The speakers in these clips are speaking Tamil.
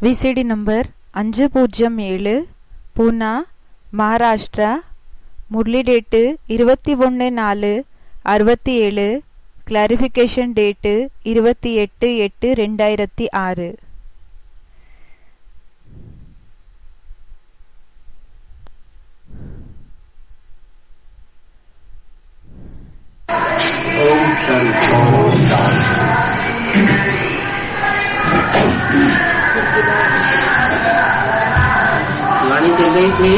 VCD number 507 Poona Maharashtra. Murali date 21/4/67. Clarification date 28/8/2006. वाणी चल रही थी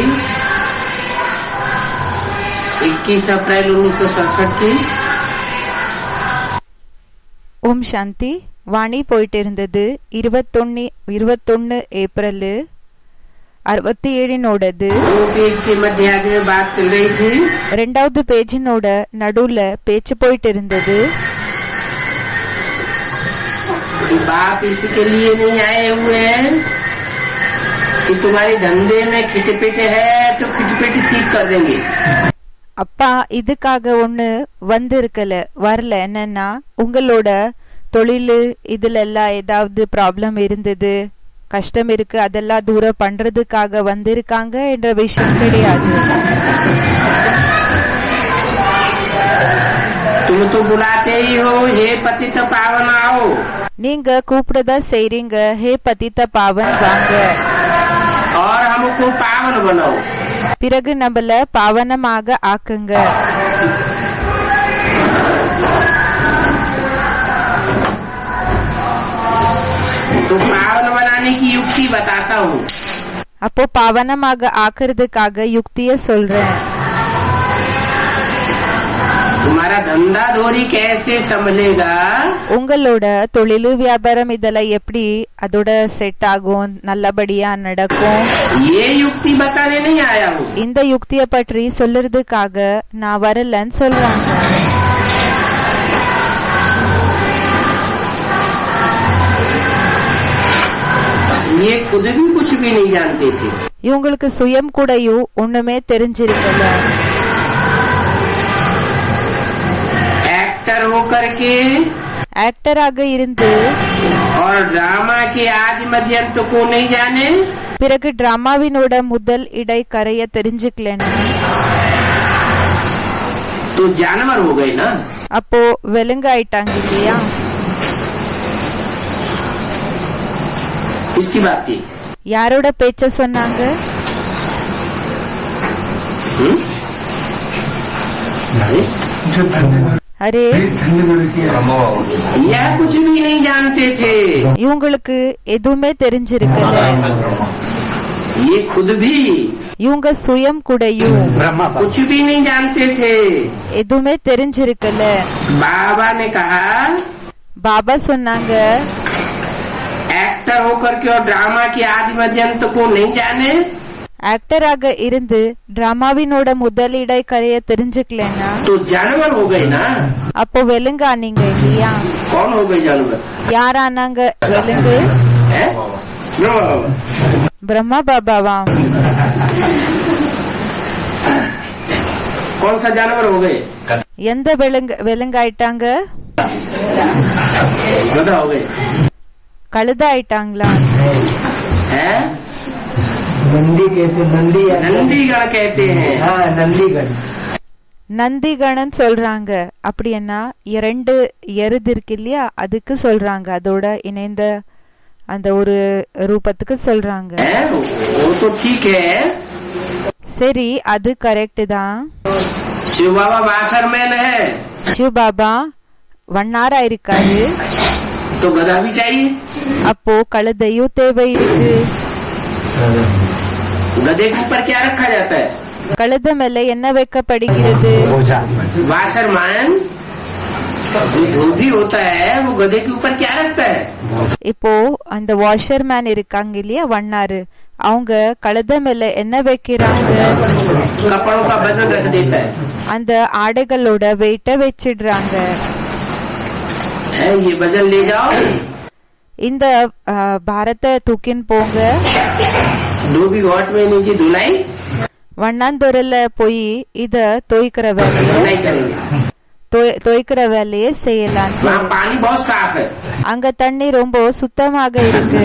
21 अप्रैल 1967 की. ஓம் சாந்தி. வாணி போயிட்டு இருந்தது 21 ஏப்ரல் 67. ரெண்டாவது பேஜினோட நடுவுல பேச்சு போயிட்டு இருந்தது. बाप इसके लिए नहीं आए हुए हैं कि तुम्हारे धंधे में खिटपिट है तो खिटपिट ठीक कर देंगे. அப்பா இதுக்காக ஒண்ணு வரல. என்னன்னா உங்களோட தொழிலு இதுல எல்லாம் ஏதாவது ப்ராப்ளம் இருந்தது, கஷ்டம் இருக்கு, அதெல்லாம் தூரம் பண்றதுக்காக வந்திருக்காங்க என்ற விஷயம் கிடையாது. तुम तो बुलाते ही हो हे पतित पावन आओ. நீங்க கூப்பிடதா செய்றீங்க, ஹே பதித்த பாவன் வாங்க. और हमको पावन बनाओ. பிறகு நம்மள பாவனமாக ஆக்குங்க. तो पावन बनाने की युक्ति बताता हूँ. அப்போ பாவனமாக ஆக்குறதுக்காக யுக்திய சொல்றேன். तुम्हारा धंधा धोरी कैसे संभलेगा? உங்களோட தொழிலு வியாபாரம் இதெல்லாம் எப்படி அதோட செட் ஆகும், நல்லபடியா நடக்கும். ये युक्ति बताने नहीं आया हूँ. இந்த யுக்திய பற்றி சொல்றதுக்காக நான் வரலன்னு சொல்றாங்க. ये खुद भी कुछ भी नहीं जानते थे. இவங்களுக்கு சுயம் கூடயும் ஒண்ணுமே தெரிஞ்சிருக்கல. एक्टर होकर के ஆக்டராக இருந்து और ड्रामा के आदि मध्यंत को नहीं जाने. பிறகு டிராமாவினோட முதல் இடை கரைய தெரிஞ்சுக்கலன்னு तो जानवर हो गए ना. அப்போ விலங்கு ஆயிட்டாங்க இல்லையா. इसकी बात थी. யாரோட பேச்ச சொன்னாங்க? அரே यह कुछ भी नहीं जानते थे. இவங்களுக்கு எதுவுமே தெரிஞ்சிருக்கல. ये खुद भी இவங்க சுயம் கூடயும் कुछ भी नहीं जानते थे. எதுவுமே தெரிஞ்சிருக்கல. बाबा ने कहा பாபா சொன்னாங்க, एक्टर होकर के और ड्रामा के आदि मध्यंत को नहीं जाने. ஆக்டராக இருந்து டிராமாவினோட முதல் இடை கரைய தெரிஞ்சுக்கலன்னா तो जानवर हो गए ना. அப்போ விலங்கு ஆனீங்க இல்லையா. कौन हो गए जानवर? யாரானாங்க விலங்கு? பிரம்மா பாபாவா. कौन सा जानवर हो गए? எந்த விலங்காயிட்டாங்க? गधा हो गए. கழுத ஆயிட்டாங்களா? नंदीगण कहते हैं. हाँ नंदीगण. நந்திகணன் சொல்றாங்க. அப்படின்னா 2 எருது இருக்கு இல்லையா, அதுக்கு சொல்றாங்க. அதோட இணைந்த அந்த ஒரு ரூபத்துக்கு சொல்றாங்க. वो तो ठीक है. சரி, அது கரெக்ட் தான். शिव बाबा वासरमैन है. சிவ பாபா வண்ணாரா இருக்காரு. तो गधा भी चाहिए. அப்போ கழுதையும் தேவை இருக்கு. गधे के ऊपर क्या रखा जाता है? கழுத மேல என்ன வைக்கப்படுகிறது? वासरमैन जो भी होता है वो गधे के ऊपर क्या रखता है? இப்போ அந்த வாஷர்மேன் இருக்காங்க இல்லையா, வண்ணாரு, அவங்க கழுத மேல என்ன வைக்கிறாங்க? कपड़ों का वजन रख देता है. அந்த ஆடைகளோட வெயிட்ட வச்சிடுறாங்க. ये वजन ले जाओ. இந்த பாரத்தை தூக்கின் போங்க. धोबी घाट में नीचे धुलाई. வண்ணாந்தொரல போய் இத தோய்க்கிற வேலையை செய்யலாம். पानी बहुत साफ है. அங்க தண்ணி ரொம்ப சுத்தமாக இருக்கு.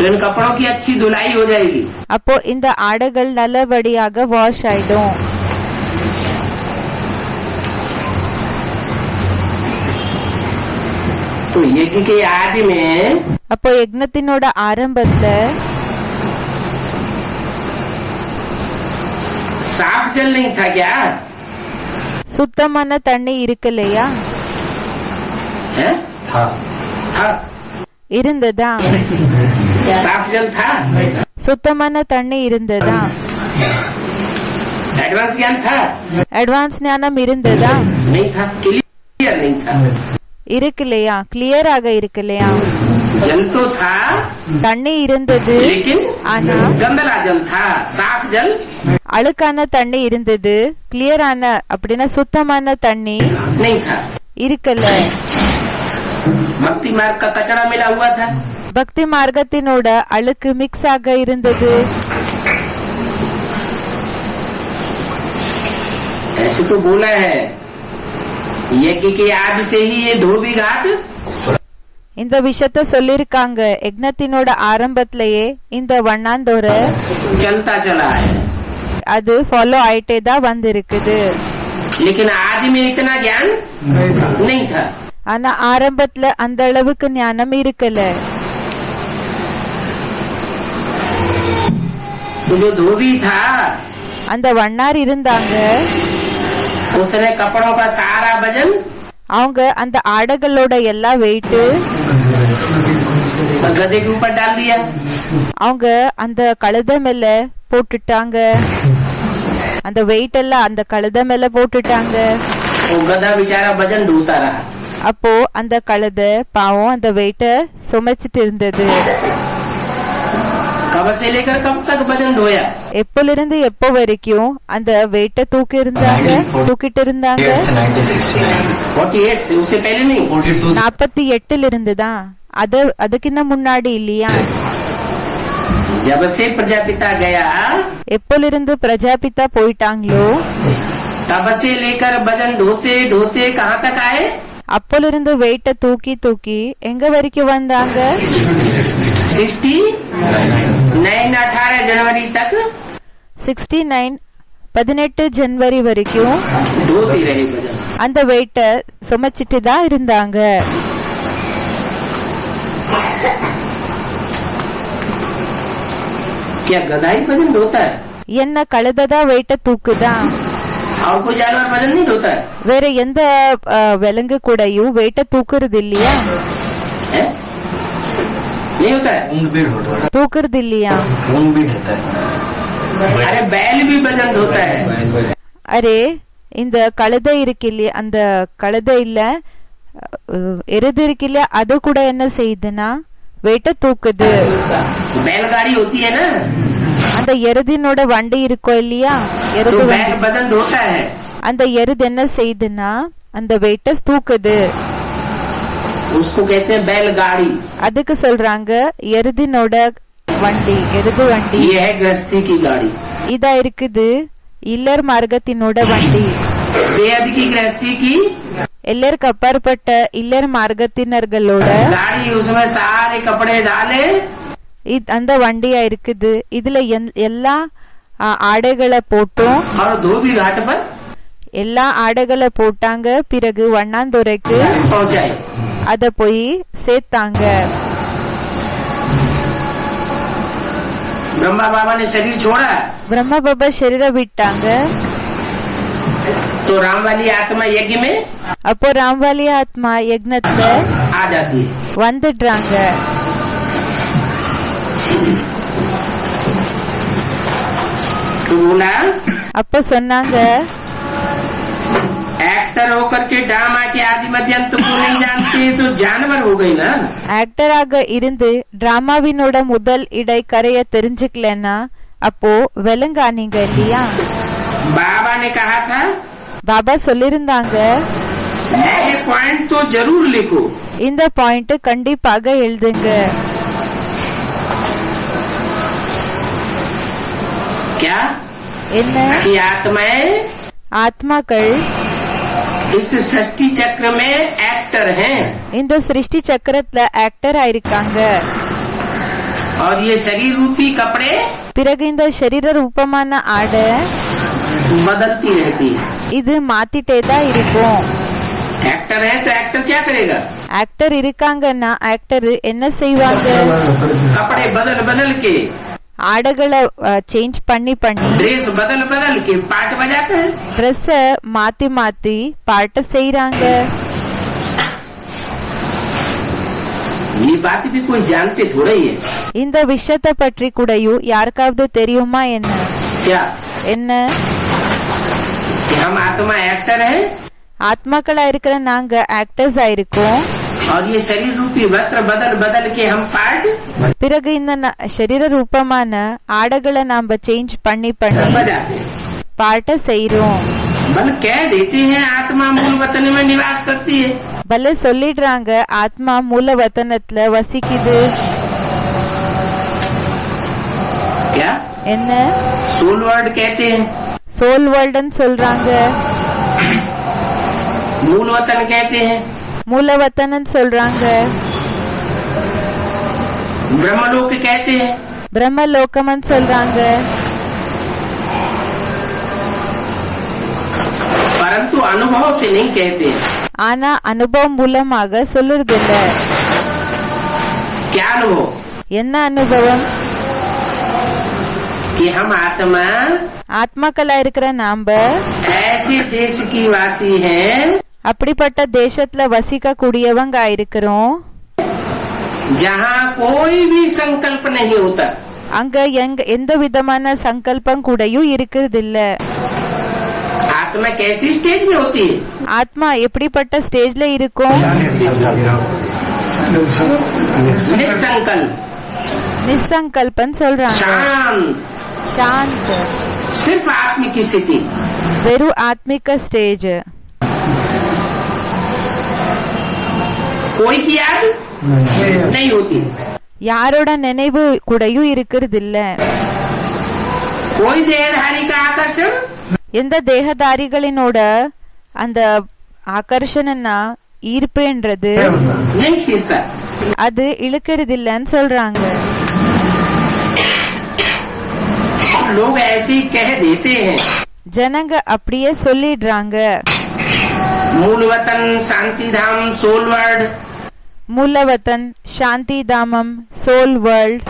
तो इन कपड़ों की अच्छी धुलाई हो जाएगी। அப்போ இந்த ஆடைகள் நல்லபடியாக வாஷ் ஆயிடும். तो यज्ञ के आदि में அப்போ யக்ஞத்தினோட ஆரம்பத்துல साफ जल नहीं था क्या? சுத்தமான தண்ணி இருக்கலையா? है? था இருந்ததா? साफ जल था, சுத்தமான தண்ணி இருந்ததா? एडवांस ज्ञान था, அட்வான்ஸ் ஞானம் இருந்ததா? नहीं था, क्लियर नहीं था, இருக்கலையா? கிளியராக இருக்கலையா? जल तो था தண்ணி இருந்தது, लेकिन ஆனா गंदला जल था, साफ जल அழுக்கான தண்ணி இருந்தது. கிளியரான அப்படின்னா சுத்தமான தண்ணி नहीं था। இருக்கல. भक्ति मार्ग का कचरा मिला हुआ था, பக்தி மார்க்கத்தினோட அழுக்கு மிக்ஸ் ஆக இருந்தது. ऐसे तो बोला है यज्ञ के आदि से ही ये धोबी घाट இந்த விஷயத்த சொல்லிருக்காங்க. யக்ஞத்தினோட ஆரம்பத்திலேயே இந்த வண்ணாந்தோரை चलता चला है, அது ஃபாலோ ஆயிட்டே தான் வந்திருக்குது. लेकिन आदि में इतना ज्ञान नहीं था। ஆனா ஆரம்பத்துல அந்த அளவுக்கு ஞானம் இருக்கல. तो जो धोबी था அந்த வண்ணார் இருந்தாங்க, उसने कपड़ों का सारा वजन அவங்க அந்த ஆடைகளோட எல்லா வெயிட்டு गधे के ऊपर डाल दिया। அவங்க அந்த கழுதை மேல போட்டுட்டாங்க. அந்த வெயிட் எல்லாம் அந்த கழுதை மேல போட்டுட்டாங்க. वो गधा बेचारा वजन ढोता रहा। அப்போ அந்த கழுதை பாவம் அந்த வெயிட்ட சுமைச்சிட்டு இருந்தது. कब से लेकर कब तक वजन ढोया? எப்போல இருந்து எப்போ வரைக்கும் அந்த வெயிட்ட தூக்கிட்டு இருந்தாங்க 48 से, उससे पहले नहीं। 48 இருந்துதான். அதுக்கு இன்னும் முன்னாடி இல்லையா? जब से प्रजापिता गया எப்போல இருந்து பிரஜாபிதா போயிட்டாங்களோ तब से लेकर वजन ढोते ढोते कहाँ तक आए? அப்போல இருந்து வெயிட்ட தூக்கி எங்க வரைக்கும் வந்தாங்க? 69 18 जनवरी तक 69 18 ஜனவரி வரைக்கும் ढोते रहे वजन। அந்த வெயிட்ட சுமச்சிட்டு தான் இருந்தாங்க. क्या गधा ही वजन ढोता है? என்ன கழுததான் வெயிட்ட தூக்குதான்? और कोई जानवर वजन नहीं ढोता है? வேற எந்த விலங்கு கூடயும் வெயிட்ட தூக்குறது இல்லையா? है? नहीं होता है? தூக்குறது இல்லையா? अरे बैल भी वजन ढोता है। அரே இந்த கழுதை இருக்கு இல்லையா, அந்த கழுதை இல்ல எருது இருக்கு இல்லையா, அது கூட என்ன செய்யுதுன்னா வெயிட்ட தூக்குது. बैलगाड़ी होती है ना, அந்த எருதினோட வண்டி இருக்கோ இல்லையா, எருது तो வண்டி, बैल वजन ढोता है। அந்த எருது என்ன செய்யுதுன்னா அந்த வெயிட்ட தூக்குது. उसको कहते हैं बैलगाड़ी। அதுக்கு சொல்றாங்க எருதினோட வண்டி, எருது வண்டி. ये है गृहस्थी की गाड़ी। இதா இருக்குது இல்லர் மார்க்கத்தினோட வண்டி. बेहद की गृहस्थी की எல்லாருக்கு அப்பாற்பட்ட இல்லர் மார்க்கத்தினர்களோட गाड़ी, उसमें सारे कपड़े डाले அந்த வண்டியா இருக்குது. இதுல எல்லா ஆடைகளை போட்டும், और धोबी घाट पर எல்லா ஆடைகளை போட்டாங்க. பிறகு வண்ணாந்துறைக்கு पहुंचाए। அத போய் சேர்த்தாங்க. ब्रह्मा बाबा ने शरीर छोड़ा பிரம்மா பாபா शरीர விட்டாங்க. तो राम वाली आत्मा यज्ञ में அப்போ ராம்வாலி ஆத்மா யக்னத்துல आ जाती है। வந்துடுறாங்க. तो बोला அப்ப சொன்னாங்க एक्टर होकर के ड्रामा के आदि मध्य अंत को नहीं जानते तो जानवर हो गई ना। ஆக்டராக இருந்து டிராமாவினோட முதல் இடை கரைய தெரிஞ்சுக்கலன்னா அப்போ விலங்கானீங்க இல்லையா? बाबा ने कहा था பாபா சொல்லிருந்தாங்க ये पॉइंट तो जरूर लिखो। இந்த பாயிண்ட் கண்டிப்பாக எழுதுங்க. क्या? என்ன? कि आत्माएं ஆத்மாக்கள் इस सृष्टि चक्र में एक्टर हैं। இந்த சிருஷ்டி சக்கரத்துல ஆக்டர் ஆயிருக்காங்க. और ये शरीर रूपी कपड़े பிறகு இந்த சரீர ரூபமான ஆடை बदलती रहती है। இது மாத்திட்டே தான் இருக்கும். एक्टर है तो एक्टर क्या करेगा? ஆக்டர் இருக்காங்கன்னா ஆக்டர் என்ன செய்வாங்க? कपड़े बदल बदल के, ஆடைகளை சேஞ்ச் பண்ணி ड्रेस बदल बदल के पार्ट बजाते हैं। ட்ரெஸ் மாத்தி மாத்தி பாட்ட செய்யறாங்க. ये बात भी कोई जानते थोड़ा ही है। இந்த விஷயத்தை பற்றி கூடயும் யாருக்காவது தெரியுமா? என்ன क्या? என்ன कि हम आत्मा एक्टर है ஆத்மாக்களா இருக்கிற நாங்க ஆக்டர்ஸ் ஆயிருக்கோம். और ये शरीर रूपी वस्त्र बदल बदल के हम पार्ट பிறகு இந்த சரீர ரூபமான ஆடைகளை நாம சேஞ்ச் பண்ணி बजाते हैं। பாட்ட செய்யறோம். बल कह देते हैं आत्मा मूल वतन में निवास करती है। பல சொல்லிடுறாங்க ஆத்மா மூல வத்தனத்துல வசிக்குது. क्या? என்ன सोल वर्ड कहते हैं, சோல் வேர்ல்டுன்னு சொல்றாங்க. मूल वतन कहते हैं, மூலவத்தனன்னு சொல்றாங்க. ब्रह्मलोक कहते हैं, பிரம்மலோகம்னு சொல்றாங்க. परंतु अनुभव से नहीं कहते हैं। ஆனா அனுபவம் மூலமாக சொல்லுறது இல்ல. क्या अनुभव? என்ன அனுபவம்? कि हम आत्मा ஆத்மாக்களா இருக்கிற நாம ऐसे देश की वासी हैं அப்படிப்பட்ட தேசத்துல வசிக்க கூடியவங்க ஆயிருக்கிறோம். जहाँ कोई भी संकल्प नहीं होता। அங்க எந்த விதமான சங்கல்பம் கூடயும் இருக்குது இல்ல. आत्मा कैसी स्टेज में होती है? ஆத்மா எப்படிப்பட்ட ஸ்டேஜ்ல இருக்கும்? निसंकल्प, நிசங்கல்பன் சொல்றாங்க. शांत, சாந்த, सिर्फ आत्मिक स्थिति। வெறும் ஆத்மிக ஸ்டேஜ். कोई की याद नहीं होती, யாரோட நினைவு கூடயும் இருக்கிறது இல்ல. कोई देहधारी का आकर्षण எந்த தேகதாரிகளினோட அந்த ஆகர்ஷணனா ஈர்ப்புன்றது नहीं खींचता। அது இழுக்கிறது இல்லன்னு சொல்றாங்க. लोग ऐसे ही कह देते हैं, ஜனங்க அப்படியே சொல்லிடுறாங்க. मूल वतन, शांति धाम, सोल वर्ल्ड, மூலவத்தன், சாந்தி தாமம், சோல் வேர்ல்ட்.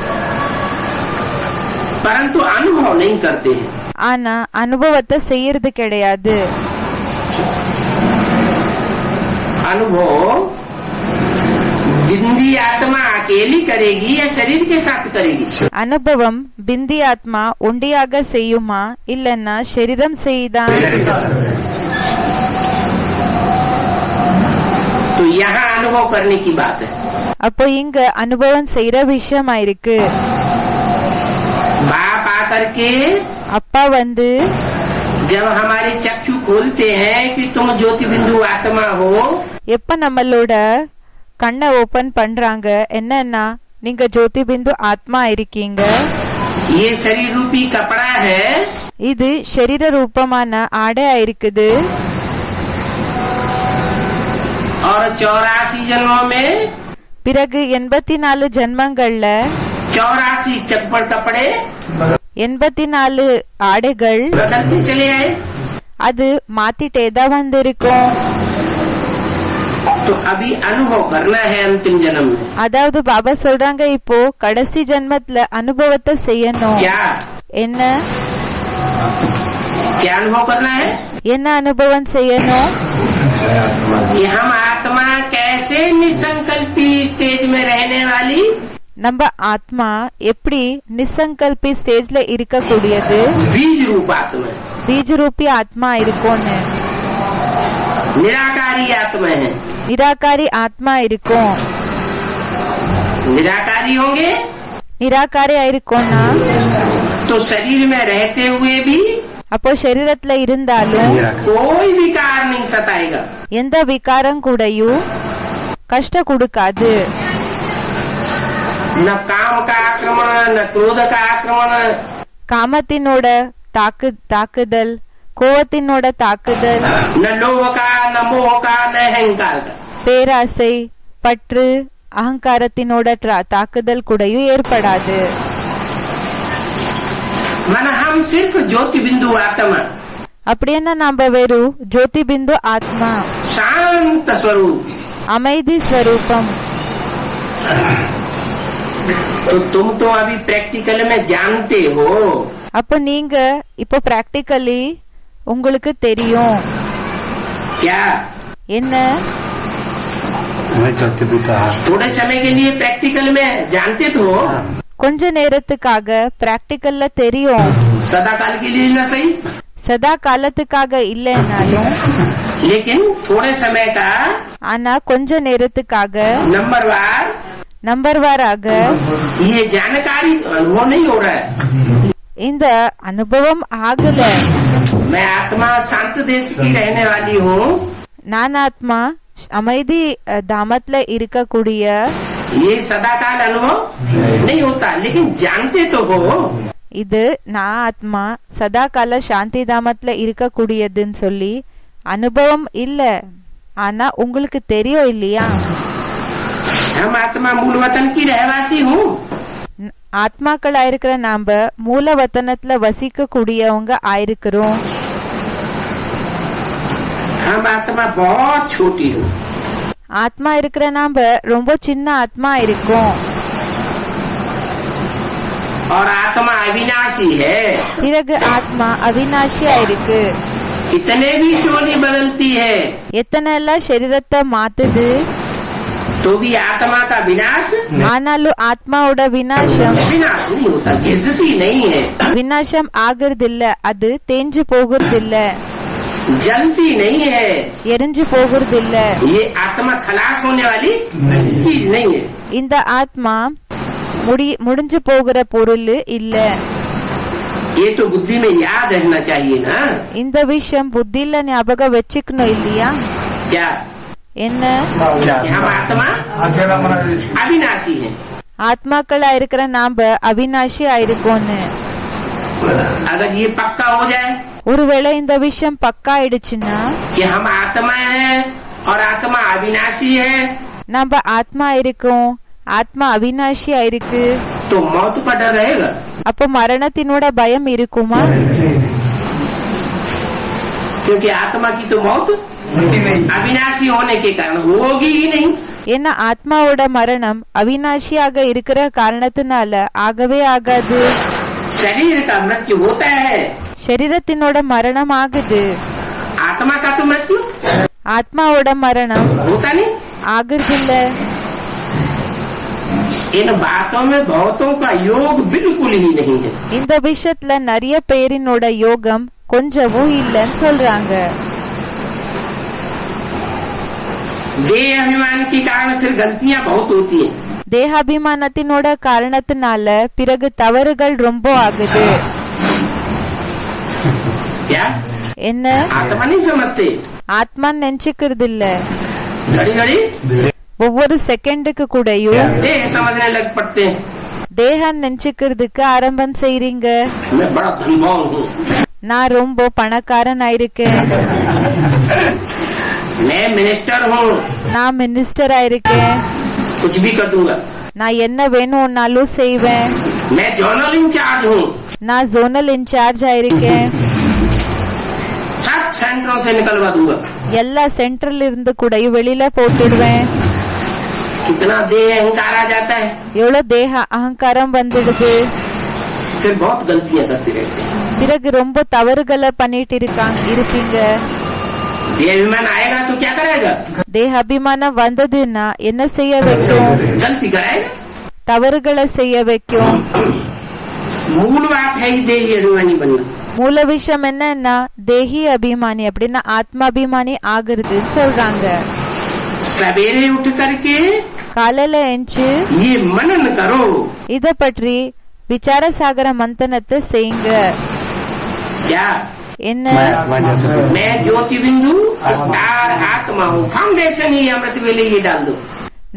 परंतु अनुभव नहीं करते हैं। ஆனா அனுபவத்தை செய்யறது கிடையாது. अनुभव बिंदी आत्मा अकेली करेगी या शरीर के साथ करेगी? அனுபவம் பிந்தி ஆத்மா ஒண்டியாக செய்யுமா இல்லன்னா சரீரம் செய்யுதா? तो यहाँ अनुभव करने की बात है। அப்போ இங்க அனுபவம் செய்யற விஷயமா இருக்கு. बाप आकर के அப்பா வந்து जब हमारे चक्षु खोलते हैं कि तुम ज्योति बिंदु आत्मा हो, எப்ப நம்மளோட கண்ணை ஓபன் பண்றாங்க என்னன்னா நீங்க ஜோதி பிந்து ஆத்மா இருக்கீங்க. ये शरीर रूपी कपड़ा है, இது சரீர ரூபமான ஆடையா இருக்குது. और 84 जन्मों में பிறகு 84 ஜென்மங்கள்ல 84 चप्पड़ कपड़े 84 ஆடைகள் बदलते चले आए। அது மாத்திட்டே தான் வந்திருக்கும். तो अभी अनुभव करना है अंतिम जन्म में। அதாவது பாபா சொல்றாங்க இப்போ கடைசி ஜென்மத்துல அனுபவத்தை செய்யணும். क्या என்ன क्या अनुभव करना है? என்ன அனுபவம் செய்யணும்? कि हम आत्मा कैसे निसंकल्पी स्टेज में रहने वाली நம்ம ஆத்மா எப்படி நிசங்கல்பி ஸ்டேஜ்ல இருக்கக்கூடியது बीज रूप आत्मा, பீஜ ரூபி ஆத்மா இருக்கும்னு. निराकारी आत्मा है। நிராகாரி ஆத்மா இருக்கும். निराकारी होंगे நிராகாரியா இருக்கும்னா तो शरीर में रहते हुए भी அப்போ சரீரத்துல இருந்தாலும் कोई विकार नहीं सताएगा। எந்த விகாரம் கூடயும் கஷ்ட கொடுக்காது. न काम का आक्रमण, न क्रोध का आक्रमण, காமத்தினோட தாக்குதல், கோவத்தினோட தாக்குதல், न लोभ का, न मोह का, न अहंकार का। பேராசை, பற்று, அகங்காரத்தினோட தாக்குதல் கூடயும் ஏற்படாது. माना हम सिर्फ ज्योति बिंदु आत्मा, அப்படின்னா நாம வெறும் ஜோதி பிந்து ஆத்மா, शांत स्वरूप, அமைதி ஸ்வரூபம். तो तुम तो अभी प्रैक्टिकल में जानते हो. அப்ப நீங்க இப்போ பிராக்டிக்கலி உங்களுக்கு தெரியும். क्या? என்ன? थोड़े समय के लिए प्रैक्टिकल में जानते तो हो, கொஞ்ச நேரத்துக்காக பிராக்டிக்கல்ல தெரியும். सदा काल के लिए ना सही, சதா காலத்துக்காக இல்லைனாலும், लेकिन थोड़े समय का ஆனா கொஞ்ச நேரத்துக்காக नंबर வாராக ये जानकारी अनुभव नहीं हो रहा है. இந்த அனுபவம் ஆகல. मैं आत्मा शांत देश की रहने वाली हूँ. நான் ஆத்மா அமைதி தாமத்ல இருக்கக்கூடிய, ये सदा काल अनुभव नहीं होता, लेकिन जानते तो हो. இது நான் ஆத்மா சதா கால சாந்தி தாமத்ல இருக்கக்கூடியதுன்னு சொல்லி அனுபவம் இல்ல, ஆனா உங்களுக்கு தெரியும் இல்லையா? हम आत्मा मूल वतन की रहवासी हूँ. ஆத்மாக்களா இருக்கிற நாம மூல வத்தனத்துல வசிக்க கூடியவங்க ஆயிருக்கிறோம். हम आत्मा बहुत छोटी हूँ. ஆத்மா இருக்கிற நாம ரொம்ப சின்ன ஆத்மா இருக்கும். और आत्मा अविनाशी है. பிறகு ஆத்மா அவிநாசியா இருக்கு. कितने भी शोली बदलती है, எத்தனை எல்லாம் சரீரத்தை மாத்துது, तो भी आत्मा का विनाश ஆனாலும் ஆத்மாவோட விநாசம் विनाश नहीं होता, घिसती नहीं है, விநாசம் ஆகுறதில்ல, அது தேஞ்சு போகுறதில்ல, जलती नहीं है. எரிஞ்சு போகுறதில்ல. ये आत्मा खलास होने वाली चीज नहीं है. இந்த ஆத்மா முடிஞ்சு போகிற பொருள் இல்ல. ये तो बुद्धि में याद रहना चाहिए ना. இந்த விஷயம் புத்தியில ஞாபகம் வச்சுக்கணும் இல்லையா? क्या? என்ன? हम आत्मा अविनाशी है. ஆத்மாக்களா இருக்கிற நாம அவிநாசி ஆயிருக்கோன்னு. अगर ये पक्का हो जाए ஒருவேளை இந்த விஷயம் பக்கா ஆயிடுச்சுன்னா, कि हम आत्मा है और आत्मा अविनाशी है, நம்ம ஆத்மா இருக்கோம், ஆத்மா அவிநாசியா இருக்கு, तो मौत का डर रहेगा. அப்ப மரணத்தினோட பயம் இருக்குமா? क्योंकि आत्मा की तो मौत अविनाशी होने के कारण होगी ही नहीं. ஏன்னா ஆத்மாவோட மரணம் அவிநாசியாக இருக்கிற காரணத்தினால ஆகவே ஆகாது. शरीर का मृत्यु होता है, சரீரத்தினோட மரணம் ஆகுது, आत्मा का तो मृत्यु ஆத்மாவோட மரணம் होता नहीं. ஆகுறதில்ல. इन बातों में बहुतों का योग बिल्कुल ही नहीं है. இந்த விஷயத்துல நிறைய பேரினோட யோகம் கொஞ்சமும் இல்லன்னு சொல்றாங்க. देह अभिमान के कारण फिर गलतियां बहुत होती हैं. தேகாபிமானத்தினோட காரணத்தினால பிறகு தவறுகள் ரொம்ப ஆகுது. क्या? என்ன? आत्मा नहीं समझते, ஆத்மா நினைச்சுக்கிறது இல்ல. घड़ी घड़ी ஒவ்வொரு செகண்டுக்கு கூடயும் देह समझने लग पड़ते हैं. தேகம் நினைச்சுக்கிறதுக்கு ஆரம்பம் செய்றீங்க. मैं बड़ा धनवान हूँ, நான் ரொம்ப பணக்காரன் ஆயிருக்கேன், मैं मिनिस्टर हूँ, நான் மினிஸ்டர் ஆயிருக்கேன், कुछ भी कर दूंगा, நான் என்ன வேணும்னாலும் செய்வேன், मैं जोनल इंचार्ज हूँ, நான் ஜோனல் இன்சார்ஜ் ஆயிருக்கேன், सब सेंटरों से निकलवा दूंगा. எல்லா சென்ட்ரல் இருந்து கூடயும் வெளியில போட்டுடுவேன். कितना देह अहंकार आ जाता है, எவ்வளவு தேக அகங்காரம் வந்துடுது. फिर बहुत गलतियां करते रहते हैं. பிறகு ரொம்ப தவறுகளை பண்ணிட்டு இருப்பீங்க. देह अभिमान आएगा तो क्या करेगा? தேக அபிமானம் வந்ததுன்னா என்ன செய்ய வைக்கும்? गलती कराएगा. தவறுகளை செய்ய வைக்கும். मूल बात है ही देही अभिमानी बनना. மூல விஷயம் என்னன்னா தேஹி அபிமானி அப்படின்னா ஆத்மாபிமானி ஆகுறதுன்னு சொல்றாங்க. सवेरे उठ करके காலையில எஞ்சி ये मनन करो. இத பற்றி விசார சாகர மந்தனத்தை செய்யுங்க. क्या? என்ன? मैं ज्योति बिंदु स्टार आत्मा हूँ, फाउंडेशन ही अमृत वेले ये डाल दो.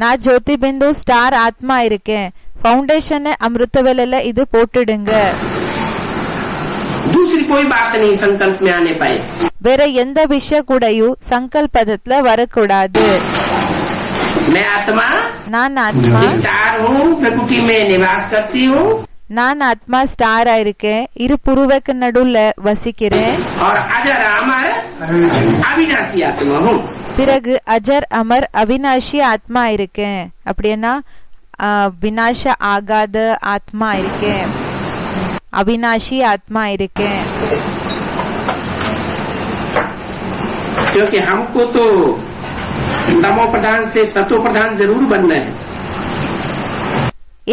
நான் ஜோதி பிந்து ஸ்டார் ஆத்மா இருக்கேன், ஃபவுண்டேஷன் அமிர்த வேலையில இது போட்டுடுங்க. दूसरी कोई बात नहीं संकल्प में आने पाए. வேற எந்த விஷயம் கூடயும் சங்கல்பதத்துல வரக்கூடாது. मैं आत्मा நான் ஆத்மா, स्टार हूँ, प्रकृति में निवास करती हूँ நான் ஆத்மா ஸ்டாரா இருக்கேன், இரு புருவக்கு நடுவுல வசிக்கிறேன். और अजर अमर अविनाशी आत्मा हूँ. பிறகு அஜர் அமர் அவினாஷி ஆத்மா இருக்கேன். அப்படின்னா வினாஷ ஆகாத ஆத்மா இருக்கேன், अविनाशी आत्मा இருக்கேன். क्योंकि हमको तो तमो प्रधान से सतो प्रधान जरूर बनना है.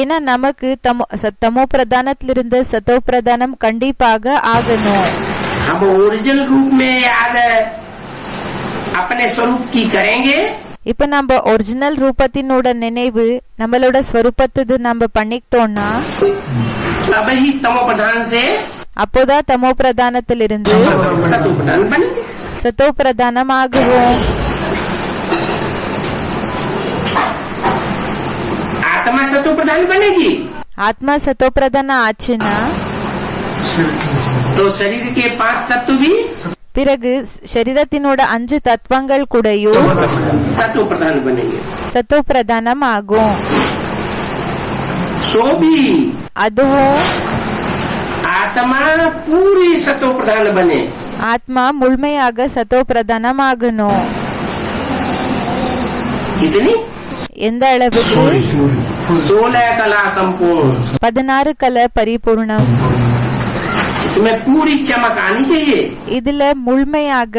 ஏன்னா நமக்கு தமோ பிரதானத்திலிருந்து சத்தோ பிரதானம் கண்டிப்பாக ஆகணும். हम ओरिजिनल रूप में याद अपने स्वरूप की करेंगे. இப்ப நம்ம ஒரிஜினல் ரூபத்தினோட நினைவு நம்மளோட ஸ்வரூபத்துது நம்ம பண்ணிக்கிட்டோம்னா तभी तमो प्रधान से அப்போதான் தமோ பிரதானத்திலிருந்து सतो प्रधान बनेंगे. சத்தோ பிரதானம் ஆகுவோம். आत्मा सतो प्रधान बनेगी. ஆத்மா சத்தோ பிரதான ஆச்சுன்னா तो शरीर के 5 तत्व भी பிறகு சரீரத்தினோட 5 தத்துவங்கள் கூடயும் सतो प्रधान बनेंगे. சத்தோ பிரதானம் ஆகும். सो भी அதுவும் आत्मा पूरी सतो प्रधान बने. ஆத்மா முழுமையாக சத்தோ பிரதானம் ஆகணும். कितनी? எந்த அளவுக்கு? 16 कला संपूर्ण. 16 கலை பரிபூர்ணம். इसमें पूरी चमक आनी चाहिए. இதுல முழுமையாக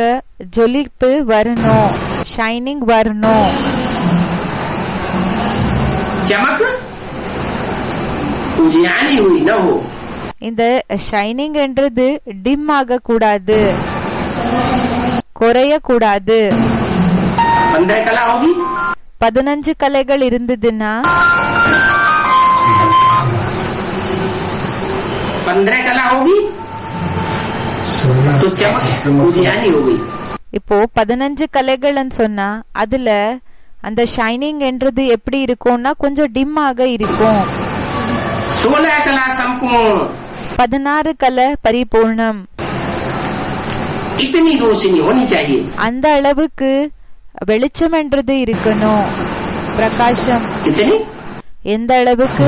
ஜொலிப்பு வரணும், ஷைனிங் வரணும். चमक उजियानी हुई न हो. இந்த ஷைனிங் என்றது டிம் ஆக கூடாது, குறைய கூடாது. 15 कला होगी. 15 கலைகள் இருந்ததுன்னா 15 कला होगी तो चमक उजियानी हो गई. இப்போ 15 கலைகள்னு சொன்னா அதுல அந்த ஷைனிங் என்றது எப்படி இருக்கும்னா கொஞ்சம் டிம் ஆக இருக்கும். 16 कला संपूर्ण. 16 கலை பரிபூர்ணம். इतनी रोशनी होनी चाहिए. அந்த அளவுக்கு வெளிச்சம் என்றது இருக்கணும், பிரகாசம். कितनी? எந்த அளவுக்கு?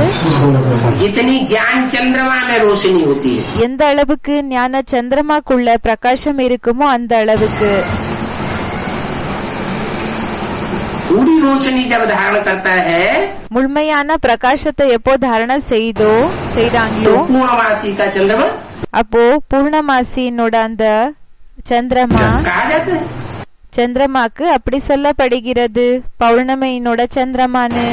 जितनी ज्ञान चंद्रमा में रोशनी होती है. எந்த அளவுக்கு ஞான சந்திரமாக்குள்ள பிரகாசம் இருக்குமோ அந்த அளவுக்கு. पूरी रोशनी जब धारण करता है முழுமையான பிரகாசத்தை எப்போ தாரண செய்றாங்களோ तो पूर्णमासी का चंद्रमा அப்போ பூர்ணமாசினோட அந்த சந்திரமா कहा जाता है. சந்திரமாக்கு அப்படி சொல்லப்படுகிறது, பௌர்ணமியினோட சந்திரமானு.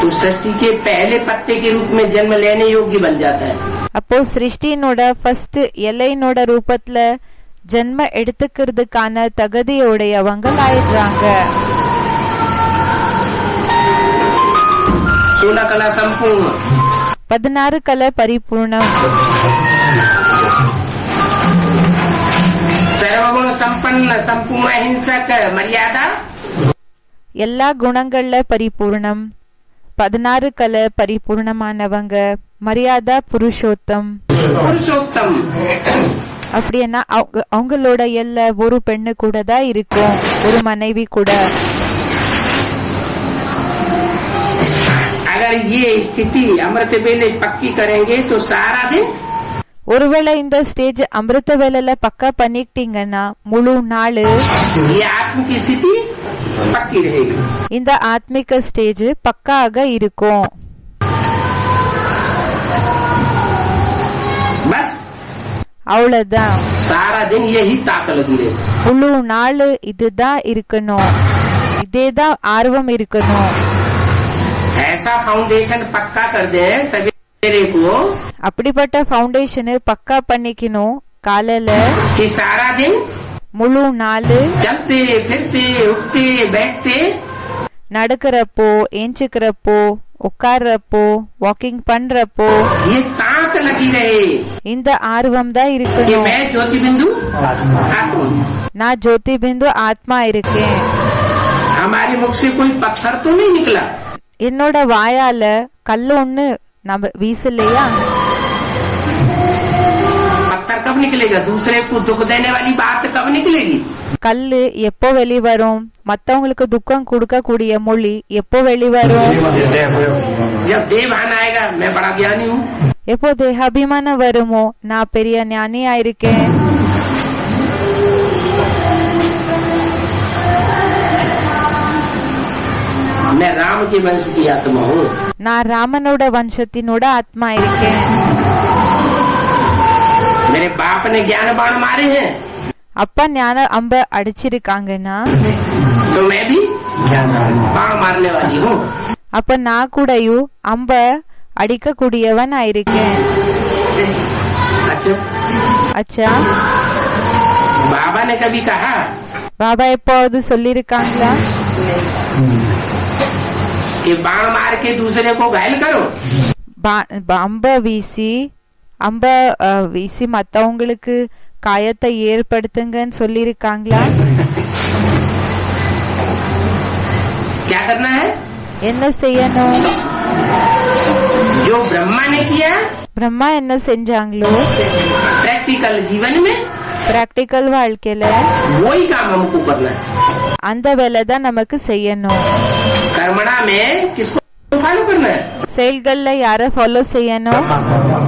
तो सृष्टि के पहले पत्ते के रूप में जन्म लेने योग्य बन जाता है. அப்போ சிருஷ்டினோட ஃபர்ஸ்ட் இலையினோட ரூபத்துல ஜென்ம எடுத்துக்கிறதுக்கான தகுதியோடையவங்க ஆயிடுறாங்க. 16 कला संपूर्ण. 16 கலை பரிபூர்ணம். सर्वगुण संपन्न संपूर्ण अहिंसक मर्यादा. எல்லா குணங்கள்ல பரிபூர்ணம். 16 கலை பரிபூர்ணமானவங்க. மரியாதா புருஷோத்தம். पुरुषोत्तम. அப்படின்னா அவங்களோட எல்லா ஒரு பெண்ணு கூட தான் இருக்கும், ஒரு மனைவி கூட. अगर ये स्थिति अमृत वेले पक्की करेंगे तो सारा दिन. ஒருவேளை இந்த ஸ்டேஜ் அமிர்த வேலையில பக்கா பண்ணிக்கிட்டீங்கன்னா முழு நாள் ये आत्म की स्थिति पक्की रहेगी. இந்த ஆத்மிக ஸ்டேஜ் பக்காக இருக்கும். बस அவ்வளவுதான். सारा दिन यही ताक लगी रहे. முழு நாள் இதுதான் இருக்கணும், இதேதான் ஆர்வம் இருக்கணும். ऐसा फाउंडेशन पक्का कर दे सवेरे को அப்படிப்பட்ட ஃபவுண்டேஷன் பக்கா பண்ணிக்கணும் காலையில. कि सारा दिन முழு நாள் चलते फिरते उठते बैठते நடக்கிறப்போ, ஏஞ்சுக்கிறப்போ, உட்கார்றப்போ, வாக்கிங் பண்றப்போ ये ताक लगी रहे இந்த ஆர்வம் தான் कि இருக்கணும். मैं ज्योति बिंदु आत्मा. நான் ஜோதி பிந்து ஆத்மா இருக்கேன். हमारे मुख से कोई पत्थर तो नहीं निकला. என்னோட வாயால கல்லு ஒண்ணு நம்ம வீசலையா? पत्थर कब कब निकलेगा? दूसरे को दुख देने वाली बात कब निकलेगी? கல்லு எப்போ வெளிவரும்? மத்தவங்களுக்கு துக்கம் கொடுக்க கூடிய மொழி எப்போ வெளிவரும்? जब देवभान आएगा मैं बड़ा ज्ञानी हूँ, எப்போ தேகாபிமானம் வருமோ நான் பெரிய ஞானியா இருக்கேன். मैं राम के वंश की आत्मा हूँ, நான் ராமனோட வம்சத்தினோட ஆத்மா இருக்கேன். मेरे बाप ने ज्ञान बाण मारे हैं அப்பா ஞான அம்ப அடிச்சிருக்காங்கன்னா तो मैं भी बाण मारने वाली हूँ. அப்ப நான் கூடயும் அம்ப அடிக்க கூடியவன் ஆயிருக்கேன். अच्छा, அச்சா बाबा ने कभी कहा பாபா எப்போது சொல்லிருக்காங்களா कि बाण मार के दूसरे को घायल करो? அம்ப வீசி மத்தவங்களுக்கு காயத்தை ஏற்படுத்துங்கன்னு சொல்லிருக்காங்களா? क्या करना है? என்ன செய்யணும்? जो ब्रह्मा ने किया பிரம்மா என்ன செஞ்சாங்களோ प्रैक्टिकल जीवन में பிராக்டிக்கல் வாழ்க்கையில वही काम हमको करना है. அந்த வேலை தான் நமக்கு செய்யணும். कर्मणा में किसको फॉलो करना है? செயல்கள்ல யார ஃபாலோ செய்யணும்?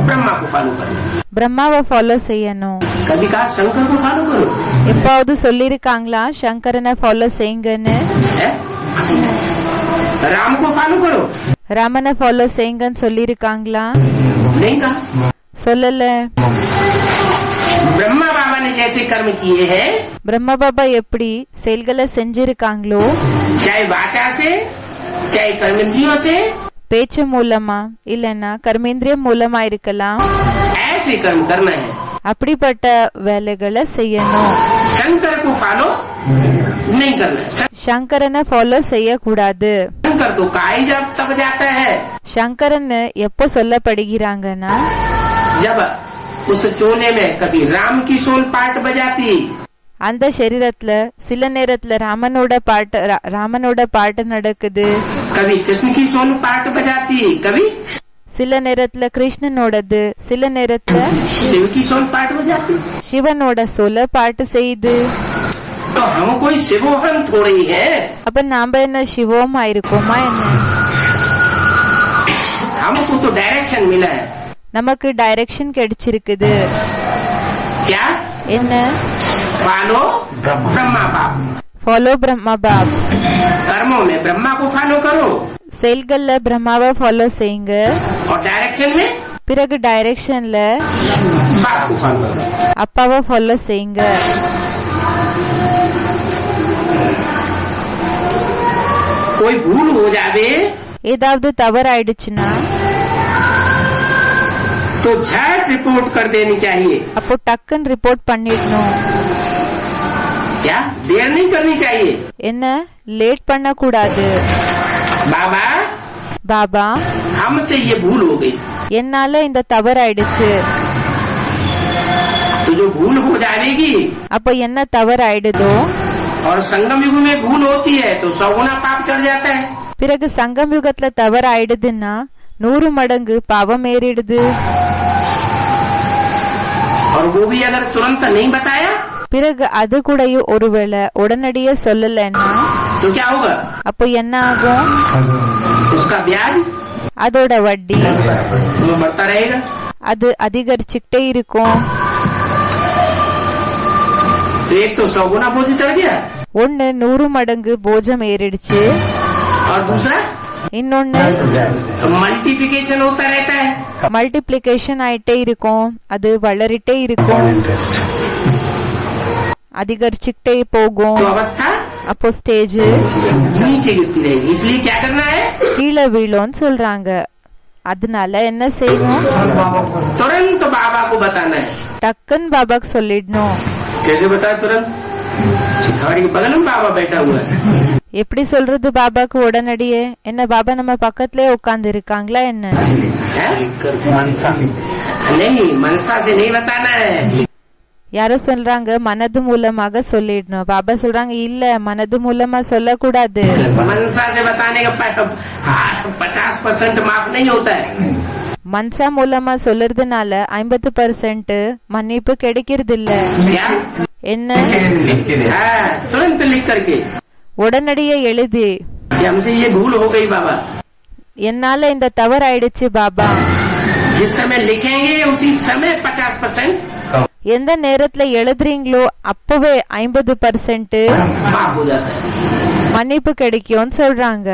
ब्रह्मा को फॉलो करना है. பிரம்மாவை ஃபாலோ செய்யணும். कभी कहा शंकर को फॉलो करो, எப்பாவது சொல்லிருக்காங்களா சங்கரனை ஃபாலோ செய்யுங்கன்னு? है? राम को फॉलो करो, ராமனை ஃபாலோ செய்யுங்கன்னு சொல்லிருக்காங்களா? नहीं कहा. சொல்லல. ब्रह्मा बाबा ने जैसे कर्म किए हैं, பிரம்மா பாபா எப்படி செயல்களை செஞ்சிருக்காங்களோ चाहे वाचा से चाहे कर्मेंद्रियों से, பேச்சு மூலமா இல்லன்னா கர்மேந்திரியம் மூலமா இருக்கலாம், ऐसे कर्म करना है. அப்படிப்பட்ட வேலைகளை செய்யணும். शंकर को फॉलो नहीं करना है. சங்கரனை ஃபாலோ செய்யக்கூடாது. शंकर तो काई जब तब जाता है சங்கரன் எப்போ சொல்லப்படுகிறாங்கன்னா जब उस चोले में कभी राम की सोल पार्ट बजाती, அந்த சரீரத்துல சில நேரத்துல ராமனோட பாட்டு நடக்குது, कभी कृष्ण की सोल पार्ट बजाती, कभी சில நேரத்துல கிருஷ்ணனோடது, சில நேரத்துல शिव की सोल पार्ट बजाती. சிவனோட சொல்ல பாட்டு செய்யுது. तो हम कोई शिवोहन थोड़े ही है, அப்ப நாம என்ன சிவமா இருக்கோமா என்ன? हमको तो डायरेक्शन मिला है. நமக்கு டைரக்ஷன் கிடைச்சிருக்குது. क्या? என்ன? फॉलो ब्रह्मा बाप. ஃபாலோ பிரம்மா பாப். कर्मों में ब्रह्मा को फॉलो करो செயல்கள்ல பிரம்மாவை ஃபாலோ செய்யுங்க. और डायरेक्शन में பிறகு டைரக்ஷன்ல बाप को फॉलो करो. அப்பாவை ஃபாலோ செய்யுங்க. कोई भूल हो जावे ஏதாவது தவறு ஆயிடுச்சுன்னா तो झट रिपोर्ट कर देनी चाहिए. அப்போ டக்குன்னு ரிப்போர்ட் பண்ணிடணும். क्या? देर नहीं करनी चाहिए. என்ன லேட் பண்ண கூடாது. बाबा பாபா हमसे ये भूल हो गई. என்னால இந்த தவறு ஆயிடுச்சு. तो जो भूल हो जाएगी அப்ப என்ன தவறு ஆயிடுதோ और संगम युग में भूल होती है तो 100 गुना पाप चढ़ जाता है. பிறகு சங்கம் யுகத்துல தவறு ஆயிடுதுன்னா 100 மடங்கு பாவம் ஏறிடுது. और वो भी अगर तुरंत नहीं बताया பிறகு அது கூடயும் ஒருவேளை உடனடியே சொல்லலன்னா तो क्या होगा? அப்போ என்ன ஆகும்? उसका ब्याज அதோட வட்டி वो बढ़ता रहेगा. அது அதிகரிச்சுக்கிட்டே இருக்கும். तो एक तो 100 गुना बोझ चढ़ गया ஒன்னு 100 மடங்கு போஜம் ஏறிடுச்சு, और दूसरा இன்னொன்னு मल्टीप्लिकेशन होता रहता है. மல்டிப்ளிகேஷன் ஆயிட்டே இருக்கும், அது வளரிட்டே இருக்கும், அதிகரிச்சுக்கிட்டே போகும். तो अवस्था அப்போ ஸ்டேஜ் नीचे गिरती रहेगी. इसलिए क्या करना है? கீழே வீழும்னு சொல்றாங்க. அதனால என்ன செய்வோம்? तुरंत बाबा को बताना है. டக்குன்னு பாபாக்கு சொல்லிடணும். कैसे बताए तुरंत? हमारे बगल में बाबा बैठा हुआ है. எப்படி சொல்றது பாபாக்கு உடனடியே? என்ன பாபா நம்ம பக்கத்திலே உட்கார்ந்து இருக்காங்களா என்ன? नहीं, मनसा से नहीं बताना है. யாரோ சொல்றாங்க மனது மூலமாக சொல்லிடணும். பாபா சொல்றாங்க இல்ல மனது மூலமா சொல்லக்கூடாது. मनसा से बताने का 50% माफ नहीं होता है. மன்சா மூலமா சொல்றதுனால 50% மன்னிப்பு கிடைக்கிறது இல்ல. क्या என்ன हाँ, तुरंत लिख करके உடனடியே எழுதி कि हमसे ये भूल हो गई बाबा, என்னால இந்த தவறு ஆயிடுச்சு பாபா. जिस समय लिखेंगे उसी समय 50% எந்த நேரத்துல எழுதுறீங்களோ அப்பவே 50% माफ हो जाता है। மன்னிப்பு கிடைக்கும்னு சொல்றாங்க.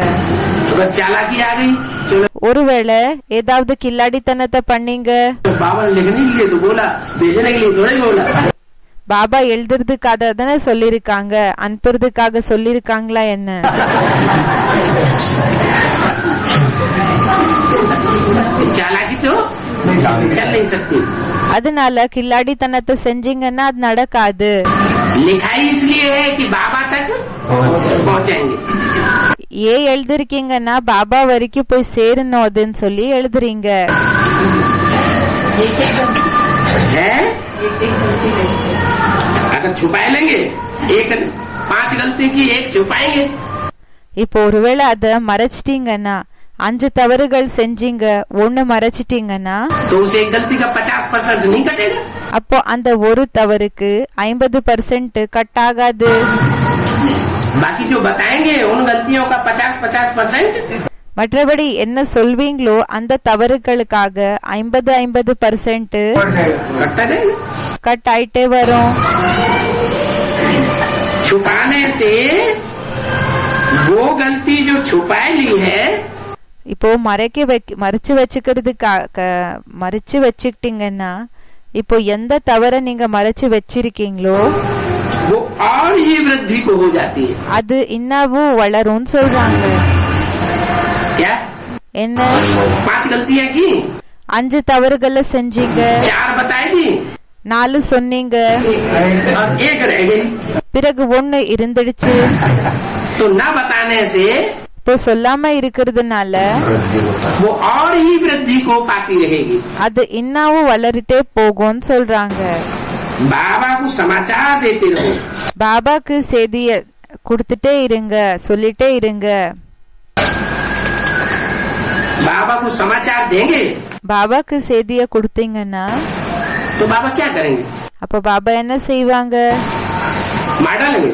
अगर चालाकी आ गई, चलो ஒருவேளை ஏதாவது கில்லாடித்தனத்தை பண்ணீங்க, तो बाबा ने लिखने के लिए तो बोला, भेजने के लिए थोड़ा ही बोला। பாபா எழுதுறதுக்காக தானே சொல்லிருக்காங்க, அனுப்புறதுக்காக சொல்லிருக்காங்களா என்ன? चालाकी तो कर नहीं सकती। அதனால கில்லாடித்தனத்தை செஞ்சீங்கன்னா அது நடக்காது. लिखाई इसलिए है कि बाबा तक पहुंचेंगे। ஏன் எழுதிருக்கீங்கன்னா பாபா வரைக்கும் போய் சேரணும் அதுன்னு சொல்லி எழுதுறீங்க. है अगर छुपा लेंगे, एक 5 गलती की एक छुपाएंगे। இப்போ ஒருவேளை அத மறைச்சிட்டீங்கன்னா, 5 தவறுகள் செஞ்சீங்க, 1 மறைச்சிட்டீங்கன்னா, तो उसे एक गलती का 50% नहीं कटेगा। அப்போ அந்த ஒரு தவறுக்கு 50% கட் ஆகாது. बाकी जो बताएंगे उन गलतियों का 50% மற்றபடி என்ன சொல்வீங்களோ அந்த தவறுகளுக்காக 50% कटता जाएगा। கட் ஆயிட்டே வரும். छुपाने से वो गलती जो छुपा ली है, இப்போ மறைச்சு வச்சுக்கிட்டீங்கன்னா, இப்போ எந்த தவற நீங்க மறைச்சு வச்சிருக்கீங்களோ वो और ही वृद्धि को हो जाती है। அது இன்னமும் வளரும் சொல்றாங்க. क्या என்ன 5 गलतियां की, 5 தவறுகளை செஞ்சீங்க, 4 बताई दी 4 சொன்னீங்க, और 1 रह गई, பிறகு 1 இருந்துடுச்சு. तो न बताने से இப்போ சொல்லாம இருக்கிறதுனால वो और ही वृद्धि को पाती रहेगी। அது இன்னமும் வளர்ட்டே போகும்னு சொல்றாங்க. बाबा को समाचार देते रहो। பாபாக்கு செய்திய கொடுத்துட்டே இருங்க, சொல்லிட்டே இருங்க. बाबा को समाचार देंगे பாபாக்கு செய்திய கொடுத்தீங்கன்னா तो बाबा क्या करेंगे? அப்ப பாபா என்ன செய்வாங்க? मार डालेंगे,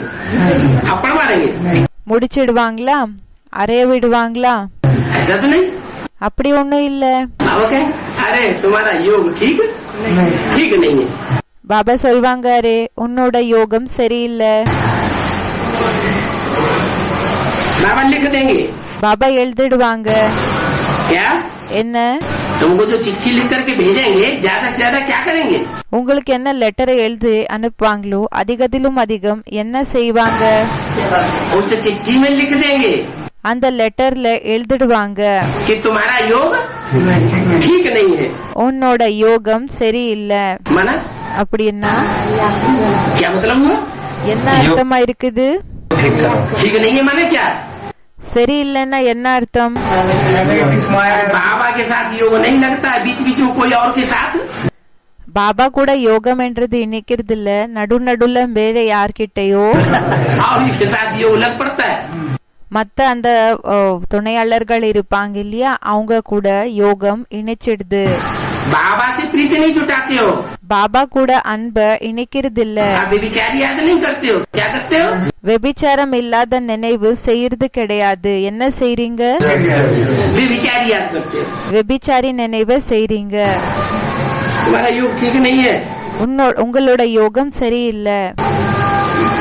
थप्पड़ मारेंगे। முடிச்சிடுவாங்களா, அறைய விடுவாங்களா? ऐसा तो नहीं। அப்படி ஒண்ணும் இல்ல. बाबा कहें, अरे तुम्हारा योग ठीक नहीं है। பாபா சொல்வாங்க, அரே உன்னோட யோகம் சரியில்லை. बाबा लिख देंगे। பாபா எழுதிடுவாங்க. क्या என்ன? तुमको जो चिट्ठी लिख करके भेजेंगे, ज्यादा से ज्यादा क्या करेंगे? உங்களுக்கு என்ன லெட்டரை எழுதி அனுப்புவாங்களோ அதிகத்திலும் அதிகம் என்ன செய்வாங்க? उस चिट्ठी में लिख देंगे அந்த லெட்டர்ல எழுதிடுவாங்க, कि तुम्हारा योग ठीक नहीं है। உன்னோட யோகம் சரியில்லை. माना அப்படின்னா क्या मतलब हुआ? என்ன அர்த்தமா இருக்குது? ठीक नहीं है माने क्या? சரியில்லைன்னா என்ன அர்த்தம்? बाबा के साथ योग नहीं लगता है, बीच बीच में कोई और के साथ। பாபா கூட யோகம் என்றது இணைக்கிறது இல்ல, நடுல வேற யார்கிட்டயோ और इसके साथ योग लग पड़ता है। மத்த அந்த துணையாளர்கள் இருப்பாங்க இல்லையா, அவங்க கூட யோகம் இணைச்சிடுது. बाबा से प्रीति नहीं जुटाते हो, பாபா கூட அன்ப இணைக்கிறது இல்ல. आप व्यभिचार याद नहीं करते हो, क्या करते हो? व्यभिचाரம் இல்லாத நினைவு செய்யறது கிடையாது. என்ன செய்றீங்க? व्यभिचार याद करते हो। व्यभिचारी நினைவை செய்றீங்க. तुम्हारा योग ठीक नहीं है। உங்களோட யோகம் சரியில்லை.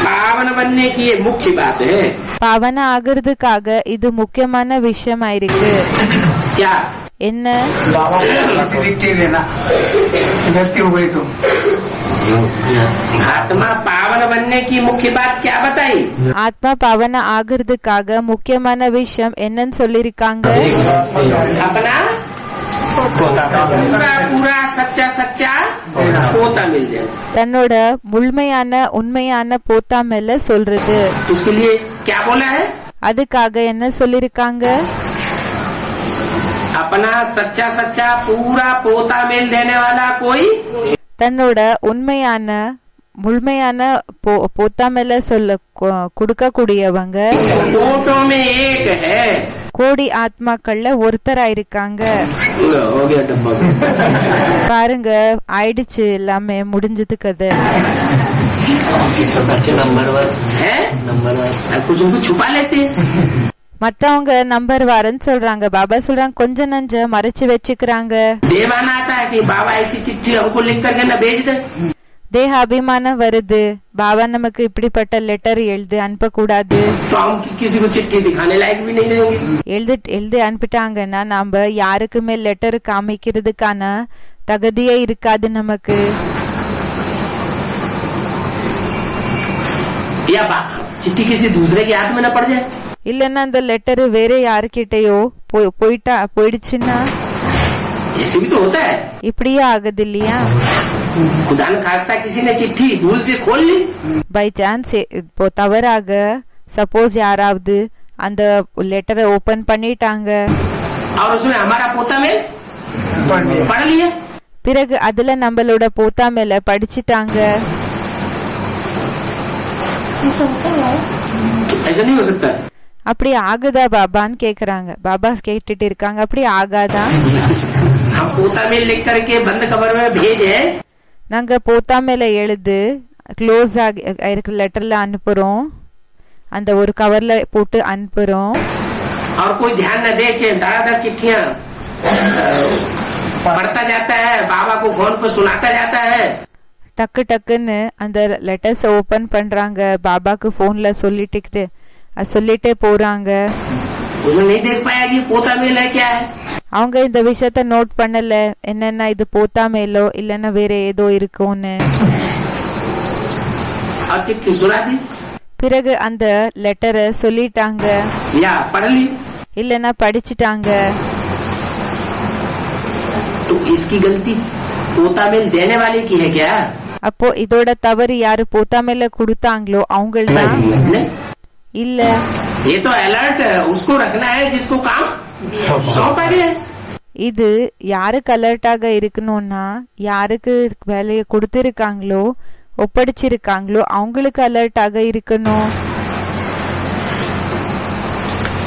पावन बनने की ये मुख्य बात है। பாவன ஆகிறதுக்காக இது முக்கியமான விஷயமா இருக்கு. क्या? என்ன? गलती हो गई तो आत्मा पावन बनने की मुख्य बात क्या बताई? ஆத்மா பாவன ஆகிறதுக்காக முக்கியமான விஷயம் என்னன்னு சொல்லிருக்காங்க? अपना पूरा पूरा सच्चा सच्चा पोता मिल जाए। தன்னோட முழுமையான உண்மையான போத்தா மேல சொல்றது. उसके लिए क्या बोला है? அதுக்காக என்ன சொல்லிருக்காங்க? अपना सच्चा सच्चा पूरा पोता मेल देने वाला कोई, தன்னோட உண்மையான முழுமையான போத்தா மேல சொல்ல கொடுக்க கூடியவங்க कोटों में एक है। கோடி ஆத்மாக்கள்ல ஒருத்தரா இருக்காங்க. हो गया डब्बा பாருங்க, ஆயிடுச்சு, எல்லாமே முடிஞ்சது கதை. है कुछ उनको छुपा लेते மத்தவங்க நம்பர் வாரன்னு சொல்றாங்க. பாபா சொல்றாங்க கொஞ்ச நஞ்ச மறைச்சு வச்சுக்கிறாங்க. देवाना आता है कि बाबा ऐसी चिट्ठी हमको लिख करके न भेज दे. தேக அபிமானம் வருது, பாபா நமக்கு இப்படிப்பட்ட லெட்டர் எழுது அனுப்ப கூடாது. तो हम किसी को चिट्ठी दिखाने लायक भी नहीं रहेंगे. எழுதி அனுப்பிட்டாங்கன்னா நாம யாருக்குமே லெட்டர் காமிக்கிறதுக்கான தகுதியே இருக்காது நமக்கு. या चिट्ठी किसी दूसरे के हाथ में न पड़ जाए. இல்லன்னா அந்த லெட்டர் வேற யாருக்கிட்டயோ போயிடுச்சுன்னா ऐसे भी तो होता है. இப்படியே ஆகுது இல்லையா? खुदा न खास्ता किसी ने चिट्ठी भूल से खोल ली, பை சான்ஸ் இப்போ தவறாக சப்போஸ் யாராவது அந்த லெட்டரை ஓபன் பண்ணிட்டாங்க, और उसमें हमारा पोता में पढ़ लिया. பிறகு அதுல நம்மளோட போத்தா மேல படிச்சுட்டாங்க. ऐसा नहीं हो सकता. அப்படி ஆகுதா பாபான்னு கேக்குறாங்க. பாபா கேட்டுட்டு இருக்காங்க, அப்படி ஆகாதா? हम पोता में लिख करके बंद कवर में भेजे, நாங்க போத்தா மேல எழுது க்ளோஸ் ஆகிருக்க லெட்டர்ல அனுப்புறோம், அந்த ஒரு கவர்ல போட்டு அனுப்புறோம். और कोई ध्यान न दे, धड़ाधड़ चिट्ठियां पढ़ता जाता है, बाबा को फोन पर सुनाता जाता है. டக்கு டக்குன்னு அந்த லெட்டர்ஸ் ஓபன் பண்றாங்க, பாபாக்கு போன்ல சொல்லிட்டே போறாங்க. नहीं देख पाया कि पोता मेल है क्या है. அவங்க இந்த விஷயத்த நோட் பண்ணல, என்னன்னா இது போத்தா மேலோ இல்லன்னா வேற ஏதோ இருக்கும்னு. और चिट्ठी सुना दी, பிறகு அந்த லெட்டரை சொல்லிட்டாங்க, या पढ़ ली, இல்லன்னா படிச்சுட்டாங்க. तो इसकी गलती पोता मेल देने वाले की है क्या? அப்போ இதோட தவறு யாரு போத்தா மேல கொடுத்தாங்களோ அவங்கள்தான் नहीं, இல்ல. ये तो अलर्ट उसको रखना है जिसको काम सौंपा गया. இது யாருக்கு அலர்ட்டாக இருக்கணும்னா யாருக்கு வேலையை கொடுத்திருக்காங்களோ ஒப்படைச்சிருக்காங்களோ அவங்களுக்கு அலர்ட்டாக இருக்கணும்.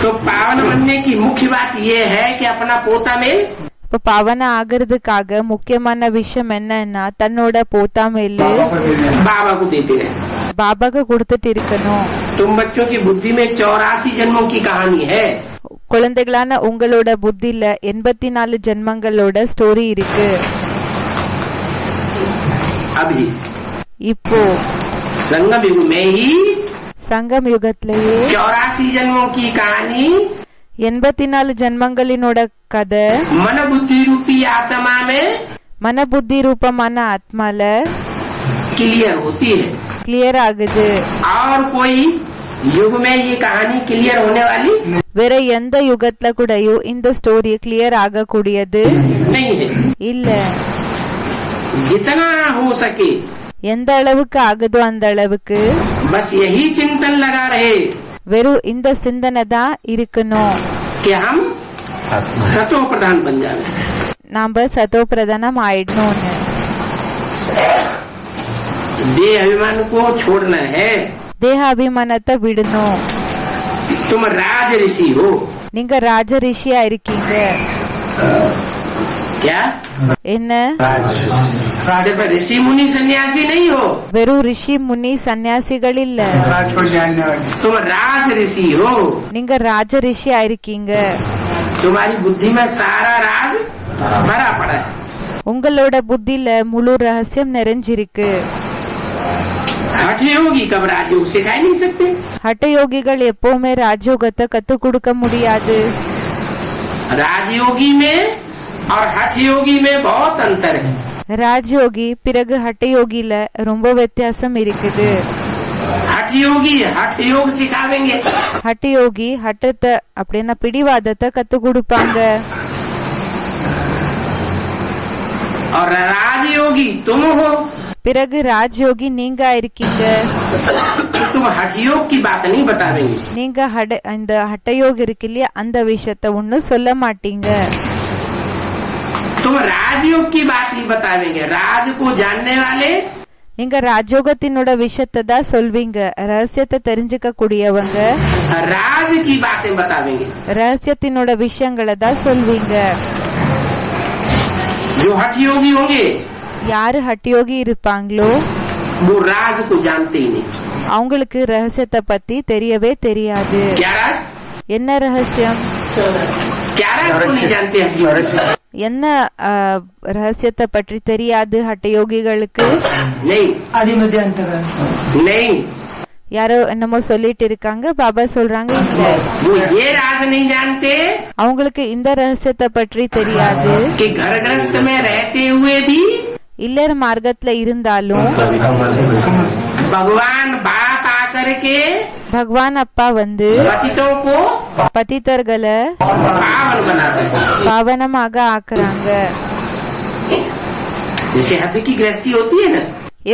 तो पावन बनने की मुख्य बात ये है कि अपना पोता मेल இப்ப பாவன ஆகிறதுக்காக முக்கியமான விஷயம் என்னன்னா தன்னோட போத்தா மேல बाबा को देते रहे. பாபாக்கு கொடுத்துட்டு இருக்கணும். तुम बच्चों की बुद्धि में 84 जन्मों की कहानी है. குழந்தைகளான உங்களோட புத்தில 84 ஜென்மங்களோட ஸ்டோரி இருக்கு. अभी இப்போ संगम युग में ही சங்கம் யுகத்திலேயே 84 जन्मों की कहानी 84 ஜென்மங்களினோட கதை मन बुद्धि रूपी आत्मा में மன புத்தி ரூபமான ஆத்மால क्लियर होती है. கிளியர் ஆகுது. और कोई युग में ये कहानी क्लियर होने वाली வேற எந்த யுகத்துல கூடயும் இந்த ஸ்டோரி கிளியர் ஆகக்கூடியது नहीं है. இல்ல. जितना हो सके எந்த அளவுக்கு ஆகுதோ அந்த அளவுக்கு बस यही चिंतन लगा रहे வெறும் இந்த சிந்தனை தான் இருக்கணும். कि हम सतो प्रधान बन जाए. நாம சதோ பிரதானம் ஆயிடணும்னு. देह अभिमान को छोड़ना है. தேக அபிமானத்தை விடணும். तुम राज ऋषि हो. நீங்க ராஜ ரிஷியா இருக்கீங்க. क्या என்ன? सिर्फ ऋषि मुनि सन्यासी नहीं हो. வெறும் ரிஷி முனி சன்னியாசிகள் இல்ல, राज को जानने वाले तुम राज ऋषि हो. நீங்க ராஜ ரிஷியா இருக்கீங்க. तुम्हारी बुद्धि में सारा राज भरा पड़ा है. உங்களோட புத்தில முழு ரகசியம் நிறைஞ்சிருக்கு. हठ योगी कब राजयोग सिखा नहीं सकते. ஹட்ட யோகிகள் எப்பவுமே ராஜயோகத்தை கத்து கொடுக்க முடியாது. राजयोगी में और हठ योगी में बहुत अंतर है. ராஜயோகி பிறகு ஹட்ட யோகில ரொம்ப வித்தியாசம் இருக்குது. हठ योगी हठ योग सिखावेंगे ஹட்ட யோகி ஹட்டத்தை அப்படின்னா பிடிவாதத்தை கத்து கொடுப்பாங்க. और राजयोगी तुम हो. பிறகு ராஜயோகி நீங்க இருக்கீங்க. तुम हठ योग की बात नहीं बतावेंगे. நீங்க இந்த ஹட்டயோகம் இருக்கு இல்லையா அந்த விஷயத்த ஒன்னும் சொல்ல மாட்டீங்க. तुम राजयोग की बात ही बतावेंगे. राज को जानने वाले நீங்க ராஜயோகத்தினோட விஷயத்தை தான் சொல்வீங்க, ரகசியத்தை தெரிஞ்சுக்க கூடியவங்க राज की बातें बतावेंगे। ரகசியத்தினோட விஷயங்களை தான் சொல்வீங்க। जो हठ योगी होंगे யாரு ஹட்யோகி இருப்பாங்களோ वो राज को जानते ही नहीं। அவங்களுக்கு ரகசியத்தை பத்தி தெரியவே தெரியாது। क्या राज? என்ன ரகசியம்? क्या राज को नहीं जानते हठ योगी? என்ன ரகசியத்தை பற்றி தெரியாது ஹட்டயோகிகளுக்கு? नहीं आदि मध्यांतर नहीं, யாரோ என்னமோ சொல்லிட்டு இருக்காங்க, பாபா சொல்றாங்க இல்ல, वो ये राज नहीं जानते அவங்களுக்கு இந்த ரகசியத்தை பற்றி தெரியாது। कि घर गृहस्थ में रहते हुए भी இல்லற மார்க்கத்துல இருந்தாலும் भगवान बाप आकर के பகவான் அப்பா வந்து पतितों को பதித்தர்களை पावन बनाते हैं। பாவனமாக ஆக்குறாங்க। जैसे हद की गृहस्थी होती है ना,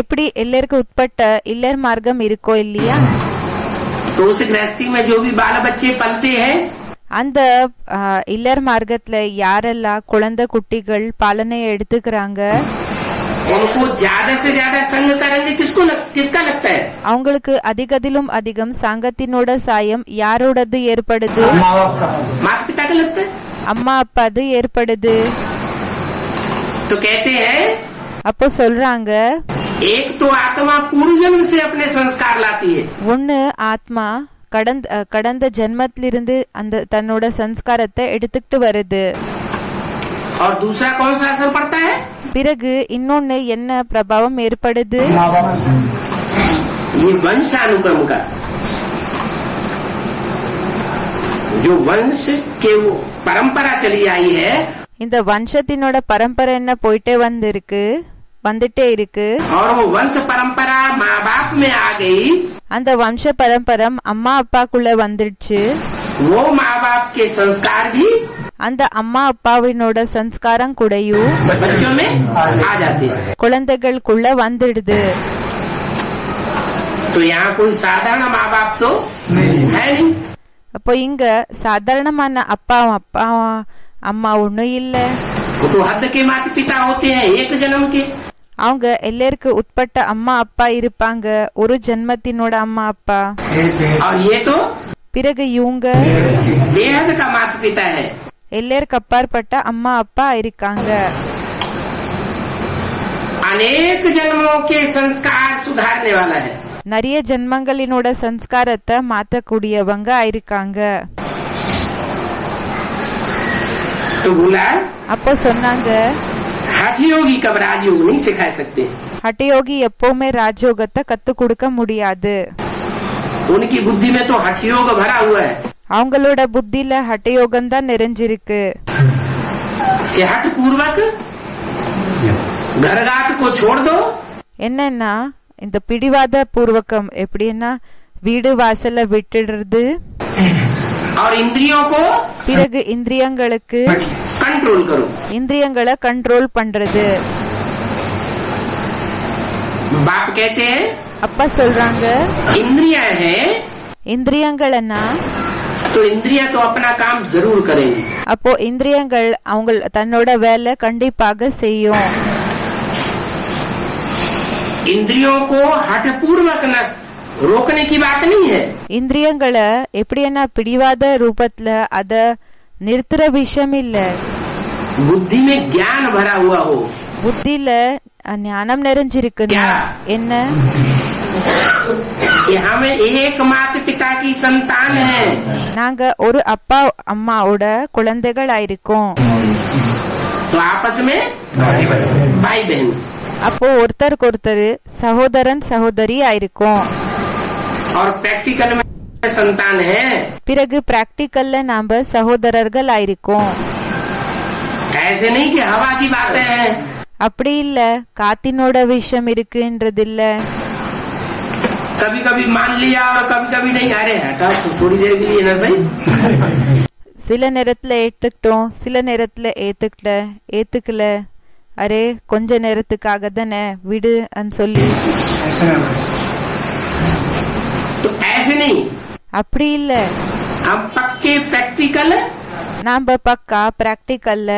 எப்படி எல்லாருக்கும் உட்பட்ட இல்லற மார்க்கம் இருக்கோ இல்லையா, तो उस गृहस्थी में जो भी बाल बच्चे पलते हैं அந்த இல்லற மார்க்கத்துல யாரெல்லாம் குழந்தை குட்டிகள் பாலனையை எடுத்துக்கிறாங்க उनको ज्यादा से ज्यादा संग करेंगे किसका लगता है? அவங்களுக்கு அதிகதிலும் அதிகம் சங்கத்தினோட சாயம் யாரோடது ஏற்படுது? माता पिता का लगता है। அம்மா அப்பாது ஏற்படுது। तो कहते हैं அப்போ சொல்றாங்க, एक तो आत्मा पूर्व जन्म से अपने संस्कार लाती है, ஒன்னு ஆத்மா கடந்த ஜென்மத்திலிருந்து அந்த தன்னோட சம்ஸ்காரத்தை எடுத்துக்கிட்டு வருது। और दूसरा कौन सा असर पड़ता है? பிறகு இன்னொன்னு என்ன பிரபாவம் ஏற்படுது? ये वंशानुक्रम का, जो वंश के वो परंपरा चली आई है, இந்த வம்சத்தினோட பரம்பரை என்ன போயிட்டே வந்துட்டே இருக்கு। और वो वंश परंपरा माँ बाप में आ गई, அந்த வம்ச பரம்பரம் அம்மா அப்பாக்குள்ள வந்துடுச்சு। वो माँ बाप के संस्कार भी அந்த அம்மா அப்பாவினோட சம்ஸ்காரம் கூடயும் बच्चों में आ जाते हैं। குழந்தைகளுக்குள்ள வந்துடுது। तो यहाँ कोई साधारण माँ बाप तो है नहीं। அப்போ இங்க சாதாரணமான அப்பா அம்மா ஒண்ணும் இல்ல, वो तो हद के माता पिता होते हैं, एक जन्म के। அவங்க எல்லாருக்கும் உட்பட்ட அம்மா அப்பா இருப்பாங்க, ஒரு ஜென்மத்தினோட அம்மா அப்பா। और ये तो பிறகு இவங்க बेहद का माता पिता है। எல்லாருக்கும் அப்பாற்பட்ட அம்மா அப்பா இருக்காங்க। अनेक जन्मों के संस्कार सुधारने वाला है। நிறைய ஜென்மங்களினோட சம்ஸ்காரத்தை மாத்தக்கூடியவங்க ஆயிருக்காங்க। तो बोला அப்போ சொன்னாங்க, हठ योगी कब राजयोग नहीं सिखा सकते। ஹட்டயோகி எப்பவுமே ராஜயோகத்தை கத்து கொடுக்க முடியாது। उनकी बुद्धि में तो हठ योग भरा हुआ है। அவங்களோட புத்தியில ஹட்டயோகம் தான் நிறைஞ்சிருக்கு। कि हठ पूर्वक घरगाट को छोड़ दो, என்னன்னா இந்த பிடிவாத பூர்வகம் எப்படின்னா வீடு வாசல்ல விட்டுடுறது, और इंद्रियों को பிறகு இந்திரியங்களுக்கு कंट्रोल करो। இந்திரியங்களை கண்ட்ரோல் பண்றது। बाप कहते हैं அப்பா சொல்றாங்க, इंद्रियां हैं இந்திரியங்கள்னா तो इंद्रियां तो अपना काम जरूर करेंगी। அப்போ இந்திரியங்கள் அவங்க தன்னோட வேலை கண்டிப்பாக செய்யும்। इंद्रियों को हठ पूर्वक न रोकने की बात नहीं है। இந்திரியங்களை எப்படின்னா பிடிவாத ரூபத்துல அத நிறுத்துற விஷயம் இல்ல, बुद्धि में ज्ञान भरा हुआ हो। புத்தியில ஞானம் நிறைஞ்சிருக்குன்னா என்ன, यहाँ में एक माता पिता की संतान है, நாங்க ஒரு அப்பா அம்மாவோட குழந்தைகள் ஆயிருக்கோம்। तो आपस में भाई बहन। அப்போ ஒருத்தருக்கு ஒருத்தர் சகோதரன் சகோதரி ஆயிருக்கும்। और प्रैक्टिकल में संतान है। பிறகு பிராக்டிக்கல்ல நாம சகோதரர்கள் ஆயிருக்கோம்। ऐसे नहीं कि हवा की बातें हैं। அப்படி இல்ல காத்தினோட விஷயம் இருக்குன்றது இல்ல, कभी कभी मान लिया और कभी कभी नहीं। अरे हटा तो थोड़ी देर के लिए ना सही। சில நேரத்துல ஏத்துக்கிட்டோம், சில நேரத்துல ஏத்துக்கல, அரே கொஞ்ச நேரத்துக்காக தானே விடு சொல்லி। तो ऐसे नहीं, அப்படி இல்ல, हम पक्के प्रैक्टिकल நாம பக்கா பிராக்டிக்கல்ல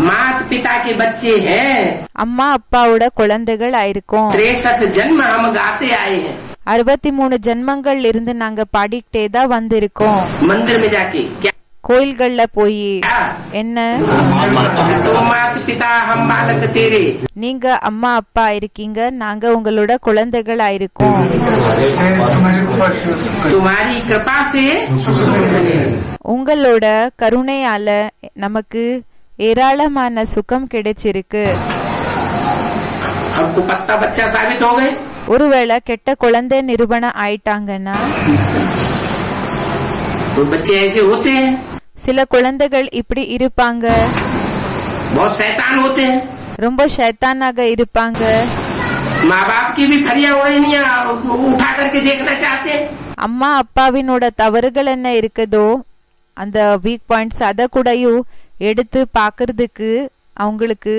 माता पिता के बच्चे हैं। அம்மா அப்பாவோட குழந்தைகள் ஆயிருக்கோம். 63 जन्म हम गाते आए हैं। 63 ஜென்மங்கள் இருந்து நாங்க பாடிக்கிட்டே தான் வந்திருக்கோம். मंदिर में जाके क्या கோயில்கள்ல போய் என்ன तो माता पिता हम बालक तेरे, நீங்க அம்மா அப்பா இருக்கீங்க, நாங்க உங்களோட குழந்தைகள் ஆயிருக்கோம். तुम्हारी कृपा से உங்களோட கருணையால நமக்கு ஏராளமான சுகம் கிடைச்சிருக்கு. हमको पत्ता बच्चा साबित हो गए। ஒருவேளை கெட்ட குழந்தை நிரூபணம் ஆயிட்டாங்கன்னா तो बच्चे ऐसे होते हैं, சில குழந்தைகள் இப்படி இருப்பாங்க, बहुत शैतान होते हैं। ரொம்ப ஷைத்தானாக இருப்பாங்க. माँ बाप की भी फरिया उड़ैनिया उठा करके देखना चाहते हैं। அம்மா அப்பாவினோட தவறுகள் என்ன இருக்குதோ அந்த வீக் பாயிண்ட்ஸ் அத கூடயும் எடுத்து பாக்குறதுக்கு அவங்களுக்கு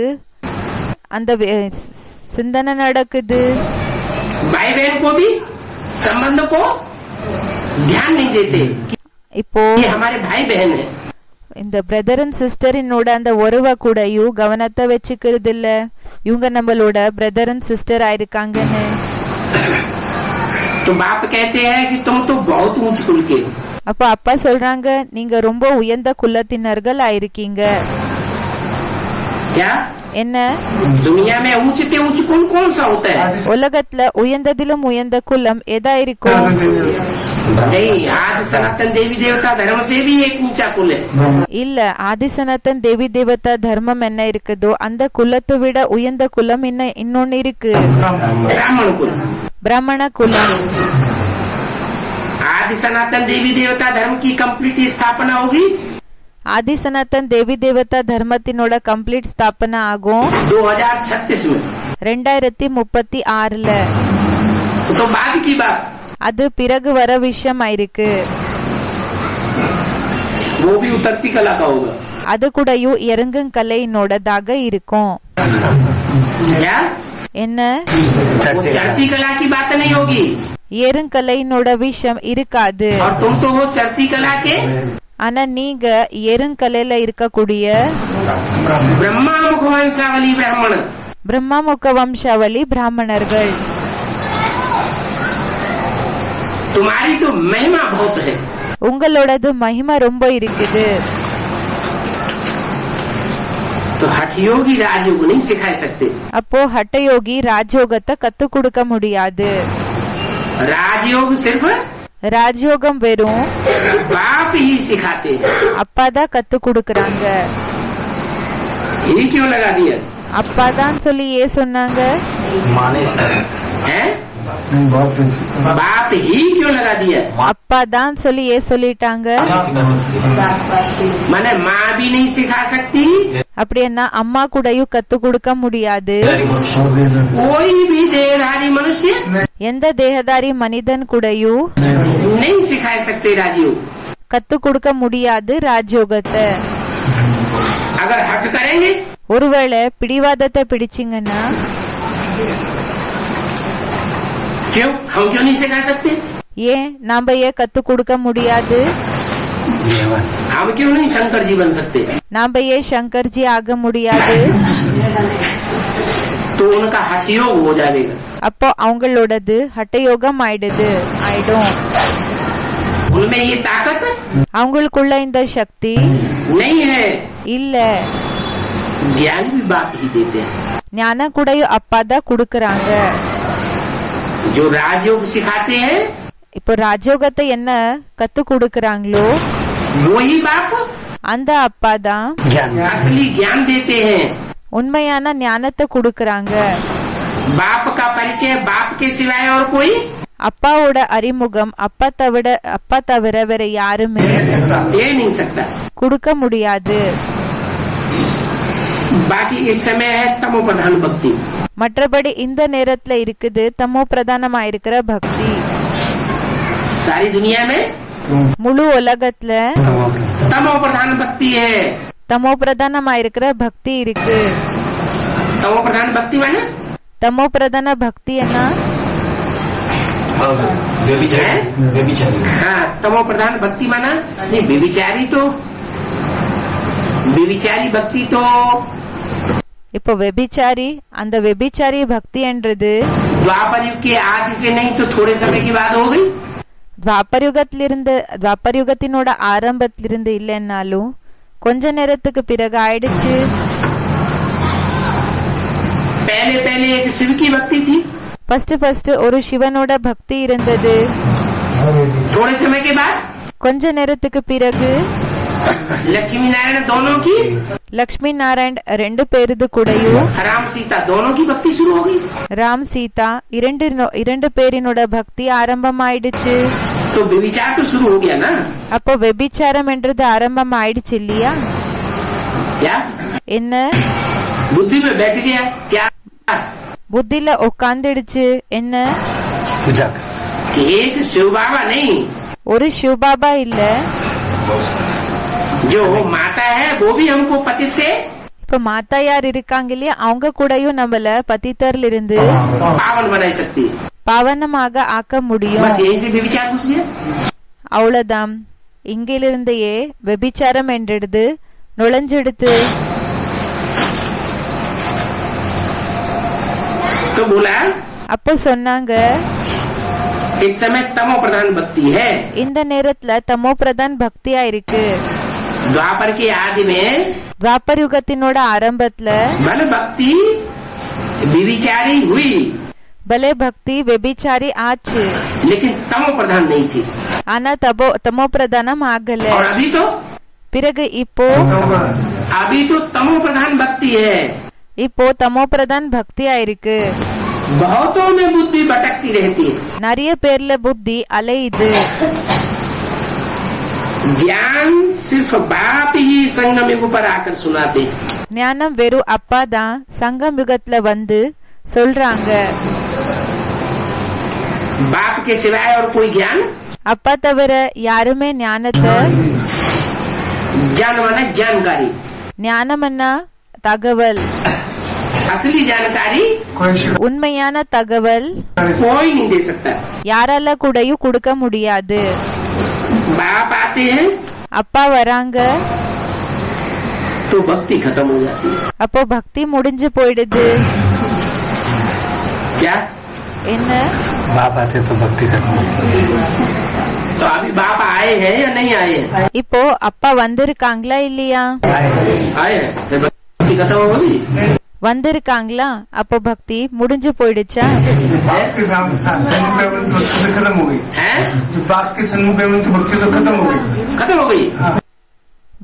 அந்த சிந்தனை நடக்குது. भाई बहन को भी संबंध को ध्यान नहीं देते। இப்போ ये हमारे भाई बहन है। இந்த பிரதர் அண்ட் சிஸ்டரினோட அந்த உறவை கூடயும் கவனத்தை வச்சுக்கிறது இல்ல. இவங்க நம்மளோட பிரதர் அண்ட் சிஸ்டர் ஆயிருக்காங்கன்னு. तो बाप कहते हैं कि तुम तो बहुत ऊंच कुल के हो। அப்ப அப்பா சொல்றாங்க நீங்க ரொம்ப உயர்ந்த குலத்தினர்கள் ஆயிருக்கீங்க. क्या என்ன दुनिया में ऊंच से ऊंच कुल कौन सा होता है? உலகத்துல உயர்ந்ததிலும் உயர்ந்த குலம் எதா இருக்கும்? नहीं, आदि सनातन देवी देवता धर्म से भी एक ऊंचा कुल है। இல்ல ஆதிசனாத்தன் தேவி தேவதா தர்மம் என்ன இருக்குதோ அந்த குலத்தை விட உயர்ந்த குலம் இன்னொன்னு இருக்கு, ब्राह्मण कुल। பிராமண குலம். आदि सनातन देवी देवता धर्म की कंप्लीट स्थापना होगी ஆதிசனாத்தன் தேவி தேவதா தர்மத்தினோட கம்ப்ளீட் ஸ்தாபனா ஆகும் 2036 में। 2036ல. तो बाद की बात, அது பிறகு வர விஷயம் ஆயிருக்கு. वो भी उतरती कला का होगा। அது கூடயும் இறங்கும் கலையினோடதாக இருக்கும். क्या என்ன वो चढ़ती कला की बात नहीं होगी। ஏறுங்கலையினோட விஷயம் இருக்காது. और तुम तो हो चढ़ती कला के ஆனா நீங்க ஏறுங்கலையில இருக்கக்கூடிய ब्रह्मा मुख वंशावली ब्राह्मण। பிரம்மா முக வம்சாவளி பிராமணர்கள். तुम्हारी तो महिमा बहुत है। உங்களோடது மகிமை ரொம்ப இருக்குது. तो हठयोगी राजयोग नहीं सिखा सकते। அப்போ ஹட்டயோகி ராஜயோகத்தை கத்து கொடுக்க முடியாது. राजयोग सिर्फ ராஜயோகம் வெறும் बाप ही सिखाते हैं। அப்பாதான் கத்து கொடுக்கறாங்க. ये क्यों लगा दिया அப்பாதான் சொல்லி ஏன் சொன்னாங்க? है? बाप ही क्यों लगा दिया? அப்பாதான் சொல்லி ஏன் சொல்லிட்டாங்க? माने माँ भी नहीं सिखा सकती, அப்படின்னா அம்மா கூடயும் கத்து கொடுக்க முடியாது. कोई भी देहधारी मनुष्य எந்த தேகதாரி மனிதன் கூடயும் नहीं सिखा सकते राजयोग। கத்து கொடுக்க முடியாது ராஜயோகத்தை. अगर हट करेंगे ஒருவேளை பிடிவாதத்தை பிடிச்சிங்கன்னா क्यों हम क्यों नहीं सिखा सकते? ஏன் நாம ஏன் கத்து கொடுக்க முடியாது? हम क्यों नहीं शंकर जी बन सकते? நாம ஏன் சங்கர்ஜி ஆக முடியாது? तो उनका हठयोग हो जाएगा। அப்போ அவங்களோடது ஹட்டயோகம் ஆயிடும். उनमें ये ताकत அவங்களுக்குள்ள இந்த சக்தி नहीं है। இல்ல. ज्ञान भी बाप ही देते हैं। ஞானம் கூடயும் அப்பாதான் கொடுக்கறாங்க. जो राजयोग सिखाते हैं இப்போ ராஜயோகத்தை என்ன கத்து கொடுக்கறாங்களோ वही बाप அந்த அப்பாதான் असली ज्ञान देते हैं। உண்மையான ஞானத்தை கொடுக்கறாங்க. बाप का परिचय बाप के सिवाय और कोई அப்பாவோட அறிமுகம் அப்பா தவிர வேற யாருமே दे नहीं सकता। கொடுக்க முடியாது. बाकी इस समय है तमो प्रधान भक्ति। மற்றபடி இந்த நேரத்துல இருக்குது தமோ பிரதானமா இருக்கிற பக்தி. सारी दुनिया में முழு உலகத்துல तमो प्रधान भक्ति है। தமோ பிரதானமா இருக்கிற பக்தி இருக்கு. तमो प्रधान भक्ति माने தமோ பிரதான பக்தி என்ன? हाँ, तमो प्रधान भक्ति माना नहीं, व्यभिचारी तो व्यभिचारी भक्ति तो இப்போ வெபிச்சாரி, அந்த வெபிச்சாரி பக்தி என்றது द्वापर युग के आदि से नहीं तो थोड़े समय के बाद हो गई। துவாபரயுகத்தினோட ஆரம்பத்திலிருந்து இல்லைன்னாலும் கொஞ்ச நேரத்துக்கு பிறகு ஆயிடுச்சு. पहले पहले एक शिव की भक्ति थी, ஃபர்ஸ்ட் ஒரு சிவனோட பக்தி இருந்தது. थोड़े समय के बाद கொஞ்ச நேரத்துக்கு பிறகு लक्ष्मी नारायण दोनों की, லக்ஷ்மி நாராயண் ரெண்டு பேருது கூடயும் राम सीता दोनों की भक्ति शुरू हो गई। ராம் சீதா இரண்டு பேரினோட பக்தி ஆரம்பமாயிடுச்சு. तो व्यभिचार तो शुरू हो गया ना। அப்போ வெபிச்சாரம் என்றது ஆரம்பம் ஆயிடுச்சு இல்லையா? क्या என்ன बुद्धि में बैठ गया? क्या புத்தில உட்காந்துடுச்சு? என்ன कि एक शिव बाबा नहीं, ஒரு சிவபாபா இல்ல, जो माता है वो भी हमको पति से இப்ப மாதா யார் இருக்காங்க இல்லையா, அவங்க கூடயும் நம்மள பத்தித்தர்ல இருந்து पावन बना सकती है। பாவனமாக ஆக்க முடியும். बस यही से व्यभिचार घुस गया। அவ்வளவுதான், இங்கிலிருந்தையே வெபிச்சாரம் என்றெடுத்து நுழைஞ்செடுத்து. तो बोला அப்போ சொன்னாங்க, इस समय तमो प्रधान भक्ति है। இந்த நேரத்துல தமோ பிரதான் பக்தியா இருக்கு. द्वापर के आदि में துவாபர் யுகத்தினோட ஆரம்பத்துல बल भक्ति व्यभिचारी हुई, பலே பக்தி வெபிச்சாரி ஆச்சு, लेकिन तमो प्रधान नहीं थी। ஆனா தமோ பிரதானம் ஆகல. और अभी பிறகு இப்போ तमो प्रधान भक्ति है। இப்போ தமோ பிரதான் பக்தியா இருக்கு. बहुतों में बुद्धि भटकती रहती है। நிறைய பேர்ல புத்தி அலையுது. ज्ञान सिर्फ बाप ही संगम युग पर आकर सुनाते। ஞானம் வெறும் அப்பா தான் சங்கம் யுகத்துல வந்து சொல்றாங்க. बाप के सिवाय और कोई ज्ञान, அப்பா தவிர யாருமே ஞானத்தை, ज्ञान माना जानकारी, ஞானம்னா தகவல், असली जानकारी உண்மையான தகவல் कोई नहीं दे सकता। யாரால கூடயும் கொடுக்க முடியாது. बाप आते हैं அப்பா வராங்க, तो भक्ति खत्म हो जाती है। அப்போ பக்தி முடிஞ்சு போயிடுது. क्या என்ன बाप आते तो भक्ति खत्म। तो अभी बाप आए हैं या नहीं आए हैं? இப்போ அப்பா வந்திருக்காங்களா இல்லையா? आए हैं तो भक्ति खत्म हो गई। வந்திருக்காங்களா? அப்போ பக்தி முடிஞ்சு போயிடுச்சா? जो बाप के सामने सन्मुख है उनकी भक्ति तो खत्म हो गई। हैं? जो बाप के सन्मुख है उनकी भक्ति तो खत्म हो गई। खत्म हो गई।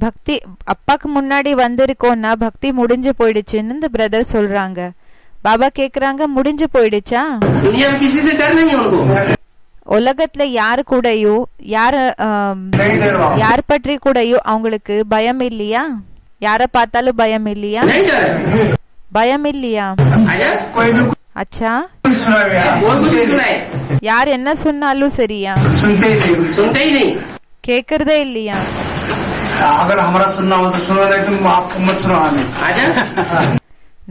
பக்தி அப்பாக்கு முன்னாடி வந்திருக்கோம்னா பக்தி முடிஞ்சு போயிடுச்சுன்னு இந்த பிரதர் சொல்றாங்க. பாபா கேக்குறாங்க, முடிஞ்சு போயிடுச்சா? दुनिया में किसी से डर नहीं है उनको। உலகத்துல யாரு கூடயும் नहीं डर बाप। யார் பற்றி கூடயும் அவங்களுக்கு பயம் இல்லையா? யார பார்த்தாலும் பயம் இல்லையா? नहीं डर। பயம் இல்லையா? आजा कोई भी அச்சா, कुछ सुना गया कोई कुछ नहीं सुनाए, யார் என்ன சொன்னாலும் சரியா? सुनते ही नहीं। सुनते ही नहीं। கேக்குறதே இல்லையா? अगर हमारा सुनना हो तो सुनो, नहीं तो आपको मत सुनो। हमें आजा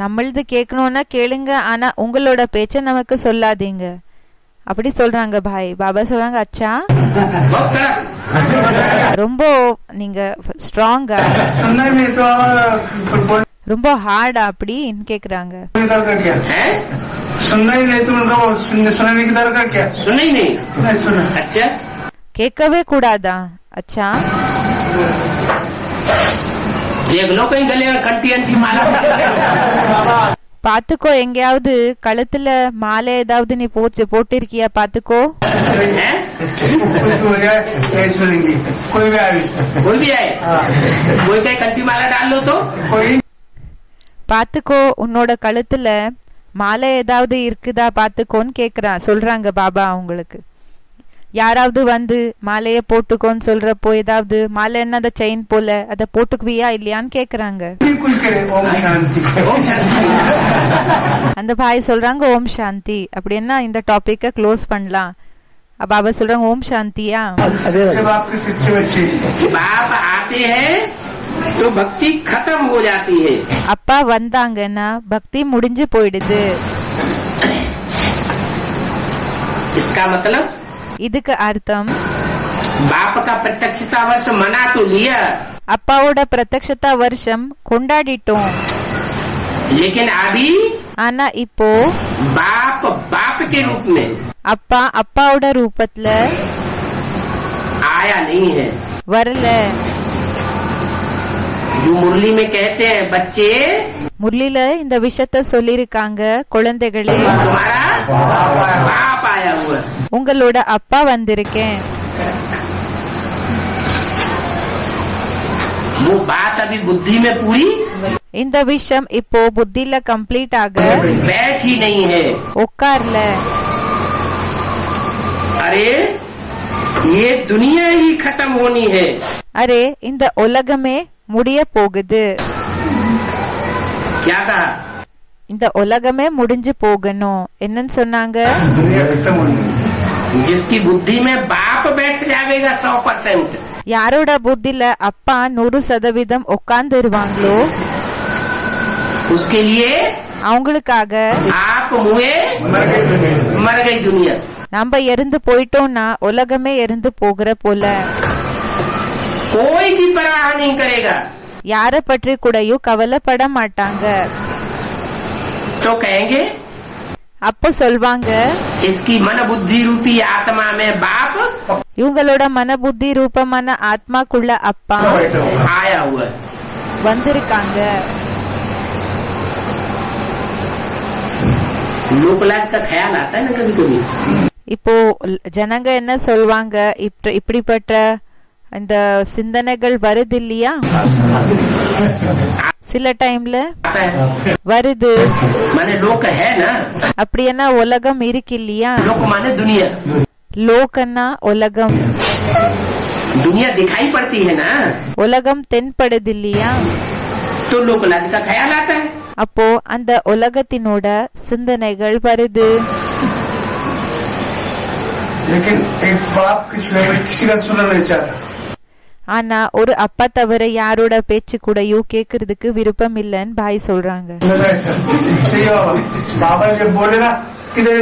நம்மளது கேட்கணும்னா கேளுங்க, ஆனா உங்களோட பேச்ச நமக்கு சொல்லாதீங்க அப்படி சொல்றாங்க பாய். பாபா சொல்றாங்க, அச்சா बहुत कड़क। ரொம்ப நீங்க ஸ்ட்ராங்கா, सुनना ही नहीं तो बोलने ரொம்ப ஹார்டா அப்படின்னு கேக்குறாங்க. की दरकार क्या है? सुनना ही नहीं तो उनको सुनाने की दरकार क्या? सुना ही नहीं। नहीं सुना। अच्छा கேட்கவே கூடாதா? அச்சா देख लो कहीं गले में कंटी अंटी माला। பாத்துக்கோ, எங்கேயாவது கழுத்துல மாலை ஏதாவது நீ போட்டிருக்கியா? பாத்துக்கோ. हैं? कोई जाए नहीं सुनेंगी। कोई भी आए कोई भी आए, कोई कहीं कंटी माला डाल लो तो कोई பாத்துக்கோ, உன்னோட கழுத்துல மாலை ஏதாவது இருக்குதா பாத்துக்கோன்னு கேக்குறான் சொல்றாங்க பாபா அவங்களுக்கு. யாராவது வந்து மாலைய போட்டுக்கோன்னு சொல்றப்போ ஏதாவது மாலை என்ன அந்த செயின் போல அத போட்டுக்குவியா இல்லையான்னு கேக்குறாங்க. कुछ करे। ओम शांति। ओम शांति। அந்த பாய் சொல்றாங்க ஓம் சாந்தி. அப்படின்னா இந்த டாபிக்க க்ளோஸ் பண்ணலாம். பாபா சொல்றாங்க ஓம் சாந்தியா? जब आपके सच्चे बच्चे बाप आते हैं तो भक्ति खत्म हो जाती है। அப்பா வந்தாங்கன்னா பக்தி முடிஞ்சு போயிடுது. इसका मतलब இதுக்கு அர்த்தம் बाप का प्रत्यक्षता वर्ष मना तो लिया, அப்பாவோட பிரத்யக்ஷதா வருஷம் கொண்டாடிட்டோம். लेकिन अभी ஆனா இப்போ बाप बाप के रूप में அப்பா அப்பாவோட ரூபத்துல आया नहीं है. வரல. जो मुरली में कहते हैं बच्चे, முரளில இந்த விஷயத்த சொல்லிருக்காங்க, குழந்தைகளே तुम्हारा बाप आया हुआ है. உங்களோட அப்பா வந்திருக்கேன். वो बात अभी बुद्धि में पूरी இந்த விஷயம் இப்போ புத்தில கம்ப்ளீட் ஆக बैठ ही नहीं है. உட்கார்ல. अरे ये दुनिया ही खत्म होनी है. அரே இந்த உலகமே முடிய போகுது. क्या कहा? இந்த உலகமே முடிஞ்சு போகணும். என்னன்னு சொன்னாங்க? दुनिया खत्म होनी है. जिसकी बुद्धि में बाप बैठ जाएगा 100%, யாரோட புத்தில அப்பா 100% உட்கார்ந்துருவாங்களோ उसके लिए அவங்களுக்காக आप हुए मर गई दुनिया. நம்ம இறந்து போயிட்டோம்னா உலகமே இறந்து போகிற போல. कोई की परवाह नहीं करेगा. யார பற்றி கூடயும் கவலைப்பட மாட்டாங்க. तो कहेंगे அப்ப சொல்வாங்க, इसकी मन बुद्धि रूपी आत्मा में बाप இவங்களோட மன புத்தி ரூபமான ஆத்மாக்குள்ள அப்பா आया हुआ है. வந்திருக்காங்க. लोकलाज का ख्याल आता है ना कभी कभी. இப்போ ஜனங்க என்ன சொல்வாங்க, இப்படிப்பட்ட இந்த சிந்தனைகள் வருது இல்லையா, சில டைம்ல आता है. வருது. माने लोक है ना, அப்படின்னா உலகம் இருக்கு இல்லையா. लोक माने दुनिया. லோகன்னா உலகம். दुनिया दिखाई पड़ती है ना, உலகம் தென்படுது இல்லையா. तो लोकलाज का ख्याल आता है. அப்போ அந்த உலகத்தினோட சிந்தனைகள் வருது. लेकिन एक बाप की सिवा किसी का सुनना नहीं चाहता. ஆனா ஒரு அப்பா தவிர யாரோட பேச்சு கூடயும் கேக்குறதுக்கு விருப்பம் இல்லன்னு பாய் சொல்றாங்க. सही बाबा, बाबा जब बोले ना किधर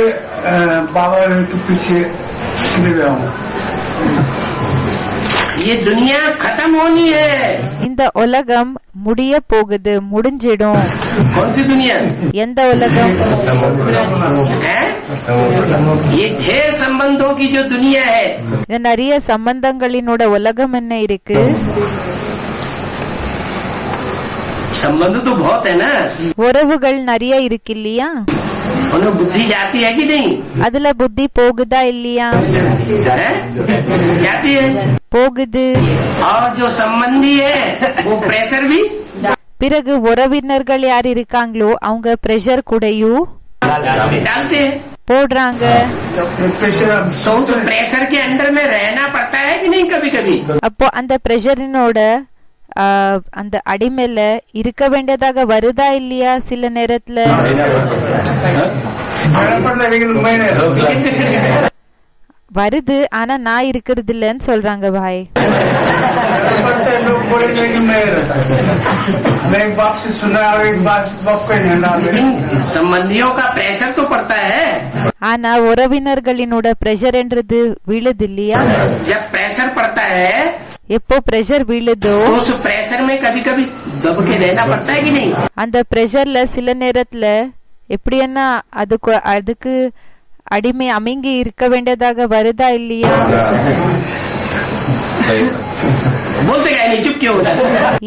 बाबा के पीछे किधर गया हूँ. ये दुनिया खत्म होनी है. இந்த உலகம் முடிய போகுது, முடிஞ்சிடும். कौन सी दुनिया எந்த உலகம்? है? ये ढेर संबंधों की जो दुनिया है. இந்த நிறைய சம்பந்தங்களினோட உலகம் என்ன இருக்கு? संबंध तो बहुत है ना. உறவுகள் நிறைய இருக்கு இல்லையா. उन्हें बुद्धि जाती है कि नहीं? அதுல புத்தி போகுதா இல்லையா? है? जाती है. போகுது. और जो संबंधी है वो प्रेशर भी பிறகு உறவினர்கள் யார் இருக்காங்களோ அவங்க பிரஷர் கூடயும் डालते हैं. போடுறாங்க. तो उस प्रेशर के अंडर में रहना पड़ता है कि नहीं कभी कभी? அப்போ அந்த பிரஷரினோட அந்த அடிமையில இருக்க வேண்டியதாக வருதா இல்லையா சில நேரத்துல? வருது, ஆனா நான் இருக்கிறது இல்லன்னு சொல்றாங்க பாய். संबंधियों का प्रेशर तो पड़ता है. ஆனா உறவினர்களினோட பிரஷர்ன்றது விழுது இல்லையா. जब प्रेशर पड़ता है எப்போ பிரஷர் விழுதோ तो उस प्रेशर में कभी कभी दब के रहना पड़ता है कि नहीं? அந்த பிரஷர்ல சில நேரத்துல எப்படின்னா அதுக்கு அடிமை அமைங்கி இருக்க வேண்டியதாக வருதா இல்லையா? बोलते गए नहीं, चुप क्यों होता है?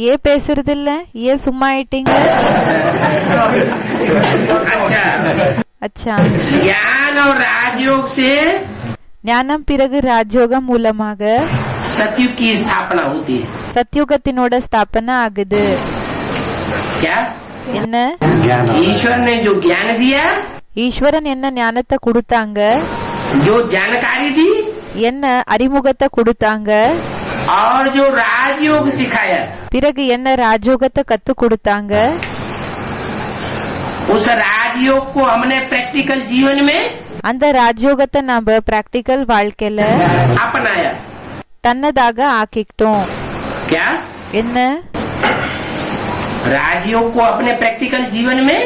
ஏன் பேசுறது இல்ல, ஏன் சும்மா ஆயிட்டீங்க? अच्छा, அச்சா, ज्ञान और राजयोग से ஞானம் பிறகு ராஜயோகம் மூலமாக सतयुग की स्थापना होती है. சத்யுகத்தினோட ஸ்தாபனா ஆகுது. क्या? என்ன? ईश्वर ने जो ज्ञान दिया, ஈஸ்வரன் என்ன ஞானத்தை கொடுத்தாங்க, जो जानकारी दी, என்ன அறிமுகத்தை கொடுத்தாங்க, और जो राजयोग सिखाया, பிறகு என்ன ராஜயோகத்தை கத்து கொடுத்தாங்க. उस राजयोग को हमने प्रैक्टिकल जीवन में அந்த ராஜயோகத்தை நாம பிராக்டிக்கல் வாழ்க்கையில अपनाया. தன்னதாக ஆக்கிட்டோம். क्या? என்ன? राजयोग को अपने प्रैक्टिकल जीवन में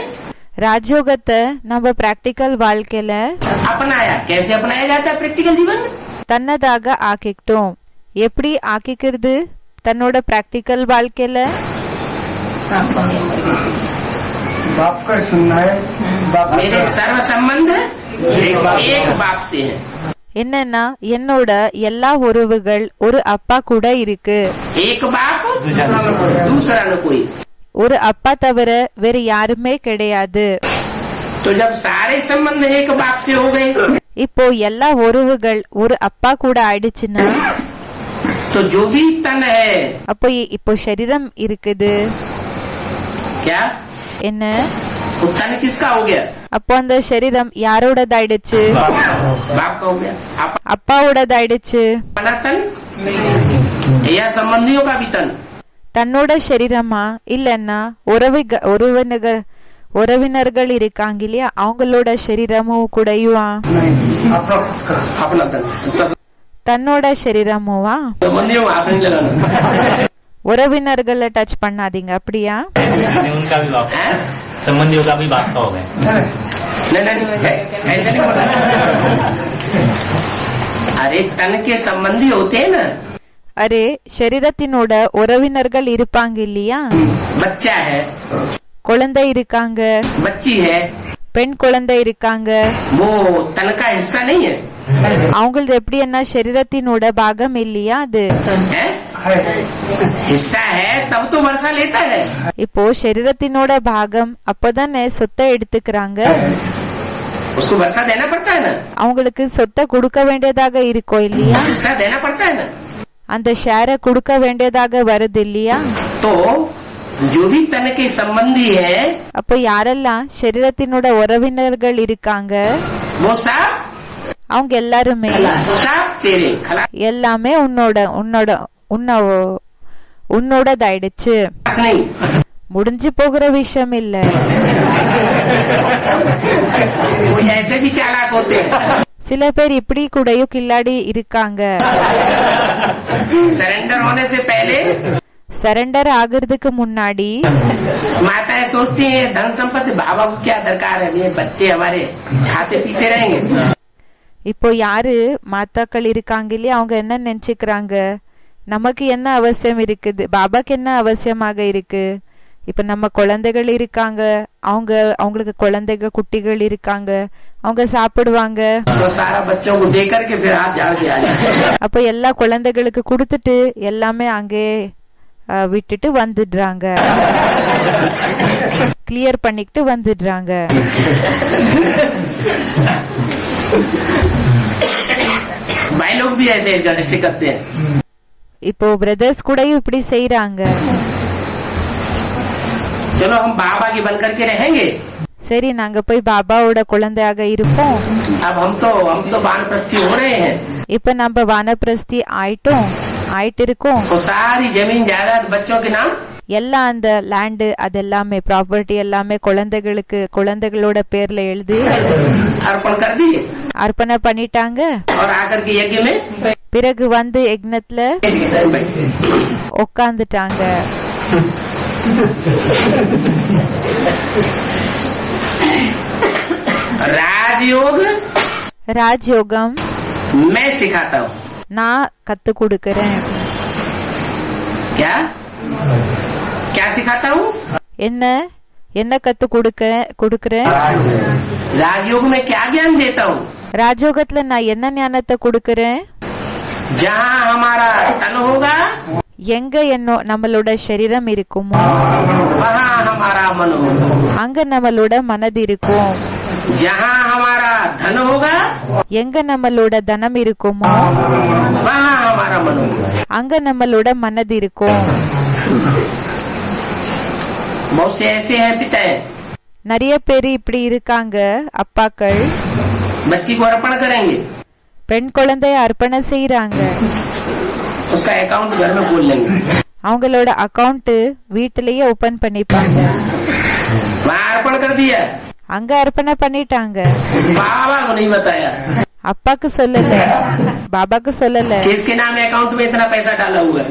ராஜயோகத்தை நம்ம பிராக்டிக்கல் வாழ்க்கையில अपनाया. कैसे अपनाया जाता है प्रैक्टिकल जीवन में? தன்னதாக ஆக்கிட்டோம். எப்படி ஆக்கிக்கிறது தன்னோட பிராக்டிக்கல் வாழ்க்கையில? बाप का सुनना है। बाप मेरे सर्व संबंध एक बाप से है। என்னன்னா என்னோட எல்லா உறவுகள் ஒரு அப்பா கூட இருக்கு. एक बाप दूसरा न कोई। ஒரு அப்பா தவிர வேற யாருமே கிடையாது. तो जब सारे संबंध एक बाप से हो गए, இப்போ எல்லா உறவுகள் ஒரு அப்பா கூட ஆயிடுச்சுன்னா तो जो भी तन है, அப்போ இப்போ சரீரம் இருக்குது. क्या என்ன वो तन किसका हो गया? அப்போ அந்த சரீரம் யாரோடதாயிடுச்சு? बाप का हो गया। அப்பாவோடதாயிடுச்சு. अपना तन या संबंधियों का भी तन? தன்னோட சரீரமா இல்லன்னா உறவினர்கள் இருக்காங்க இல்லையா அவங்களோட சரீரமும் கூடயுவா? अपना तन தன்னோட சரீரமுவா? संबंधियों को हाथ नहीं लगाना। உறவினர்களை டச் பண்ணாதீங்க. அப்படியா? उनका भी बाप, संबंधियों का भी बाप का हो गया। नहीं ऐसे नहीं बोला। अरे तन के संबंधी होते हैं ना। அரே சரீரத்தினோட உறவினர்கள் இருப்பாங்க இல்லையா? बच्चा है, குழந்தை இருக்காங்க, बच्ची है, பெண் குழந்தை இருக்காங்க. वो तन का हिस्सा नहीं है? அவங்களது எப்படி என்ன சரீரத்தினோட பாகம் இல்லையா? அது है? हिस्सा है तब तो वर्षा लेता है। இப்போ சரீரத்தினோட பாகம் அப்பதானே சொத்தை எடுத்துக்கிறாங்க. उसको वर्षा देना पड़ता है ना, அவங்களுக்கு சொத்தை கொடுக்க வேண்டியதாக இருக்கோ இல்லையா? हिस्सा देना पड़ता है ना। அந்த ஷேரை கொடுக்க வேண்டியதாக வருது இல்லையா? तो जो भी तन के संबंधी है, அப்போ யாரெல்லாம் சரீரத்தினோட உறவினர்கள் இருக்காங்க वो सब அவங்க எல்லாருமே सब तेरे खलास எல்லாமே உன்னோடதாயிடுச்சு. नहीं। முடிஞ்சு போகிற விஷயம் இல்ல. वो ऐसे भी चालाक होते हैं। சில பேர் இப்படி கூடயும் கில்லாடி இருக்காங்க. सरेंडर होने से पहले சரண்டர் ஆகிறதுக்கு முன்னாடி माताएं सोचती हैं धन संपत्ति बाबा को क्या दरकार है, ये बच्चे हमारे खाते पीते रहेंगे। இப்போ யாரு மாத்தாக்கள் இருக்காங்க இல்லையா அவங்க என்ன நினைச்சுக்கிறாங்க, நமக்கு என்ன அவசியம் இருக்குது, பாபாக்கு என்ன அவசியமாக இருக்கு. இப்ப நம்ம குழந்தைகள் இருக்காங்க, அவங்களுக்கு குழந்தைகள் குட்டிகள் இருக்காங்க, அவங்க சாப்பிடுவாங்க. तो सारा बच्चों को दे करके फिर हाथ झाड़ के आ जाए। அப்ப எல்லா குழந்தைகளுக்கு கொடுத்துட்டு எல்லாமே அங்கே விட்டுட்டு வந்துடுறாங்க, கிளியர் பண்ணிட்டு வந்துடுறாங்க. भाई लोग भी ऐसे करते हैं। இப்போ பிரதர்ஸ் கூடயும் இப்படி செய்யறாங்க. चलो हम बाबा की बन करके रहेंगे। சரி நாங்க போய் பாபாவோட குழந்தையாக இருப்போம். अब हम तो वानप्रस्थी हो रहे हैं। இப்ப நம்ம வானப்பிரஸ்தி ஆயிட்டு இருக்கோம். तो सारी जमीन जायदाद बच्चों के नाम, எல்லா அந்த லேண்டு அதெல்லாமே ப்ராப்பர்ட்டி எல்லாமே குழந்தைகளோட பேர்ல எழுதி अर्पण कर दिए அர்ப்பணை பண்ணிட்டாங்க. और आकर के यज्ञ में பிறகு வந்து யக்ஞத்துல உட்காந்துட்டாங்க. राजयोग ராஜயோகம் मैं सिखाता हूँ। நான் கத்து கொடுக்கறேன். क्या क्या सिखाता हूँ? என்ன கத்து கொடுக்கறேன்? राजयोग में क्या ज्ञान देता हूँ? ராஜயோகத்துல நான் என்ன ஞானத்தை கொடுக்கறேன்? जहाँ हमारा तन होगा எங்க நம்மளோட சரீரம் இருக்குமோ वहाँ हमारा मन होगा। அங்க நம்மளோட மனது இருக்கும். जहाँ हमारा धन होगा எங்க நம்மளோட தனம் இருக்குமோ वहाँ हमारा मन होगा। அங்க நம்மளோட மனது இருக்கும். बहुत से ऐसे हैं पिताएं, நிறைய பேர் இப்படி இருக்காங்க. அப்பாக்கள் बच्ची को अर्पण करेंगे, பெண் குழந்தைய அர்ப்பணை செய்யறாங்க. उसका अकाउंट घर में खोल लेंगे, அவங்களோட அக்கவுண்ட் வீட்டிலேயே ஓபன் பண்ணிப்பாங்க. वहाँ अर्पण कर दिया, அங்க அர்ப்பணை பண்ணிட்டாங்க. बाबा को नहीं बताया, அப்பாக்கு சொல்லல, பாபாக்கு சொல்லல. किसके नाम अकाउंट में इतना पैसा डाला हुआ है,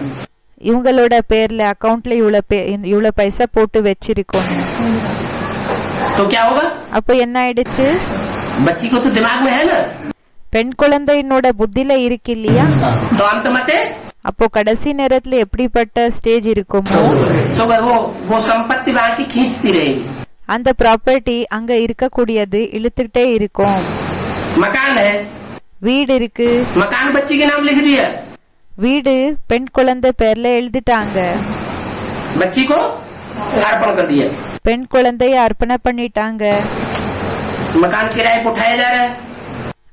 இவங்களோட பேர்ல அக்கவுண்ட்ல இவ்வளவு பைசா போட்டு வச்சிருக்கோம். तो क्या होगा? அப்ப என்ன ஆயிடுச்சு? बच्ची को तो दिमाग में है ना, பெண் குழந்தையினோட புத்தில இருக்கு இல்லையா, तो अंत मते அப்போ கடைசி நேரத்துல எப்படிப்பட்ட ஸ்டேஜ் இருக்குமோ सो वो संपत्ति वहां की खींचती रहेगी। அந்த ப்ராப்பர்ட்டி அங்க இருக்கக்கூடியது இழுத்துட்டே இருக்கும். मकान है, வீடு இருக்கு, मकान बच्ची के नाम लिख दिया, வீடு பெண் குழந்தை பேர்ல எழுதிட்டாங்க, बच्ची को अर्पण कर दिया, பெண் குழந்தைய அர்ப்பணை பண்ணிட்டாங்க. मकान किराए पर उठाया जा रहा है,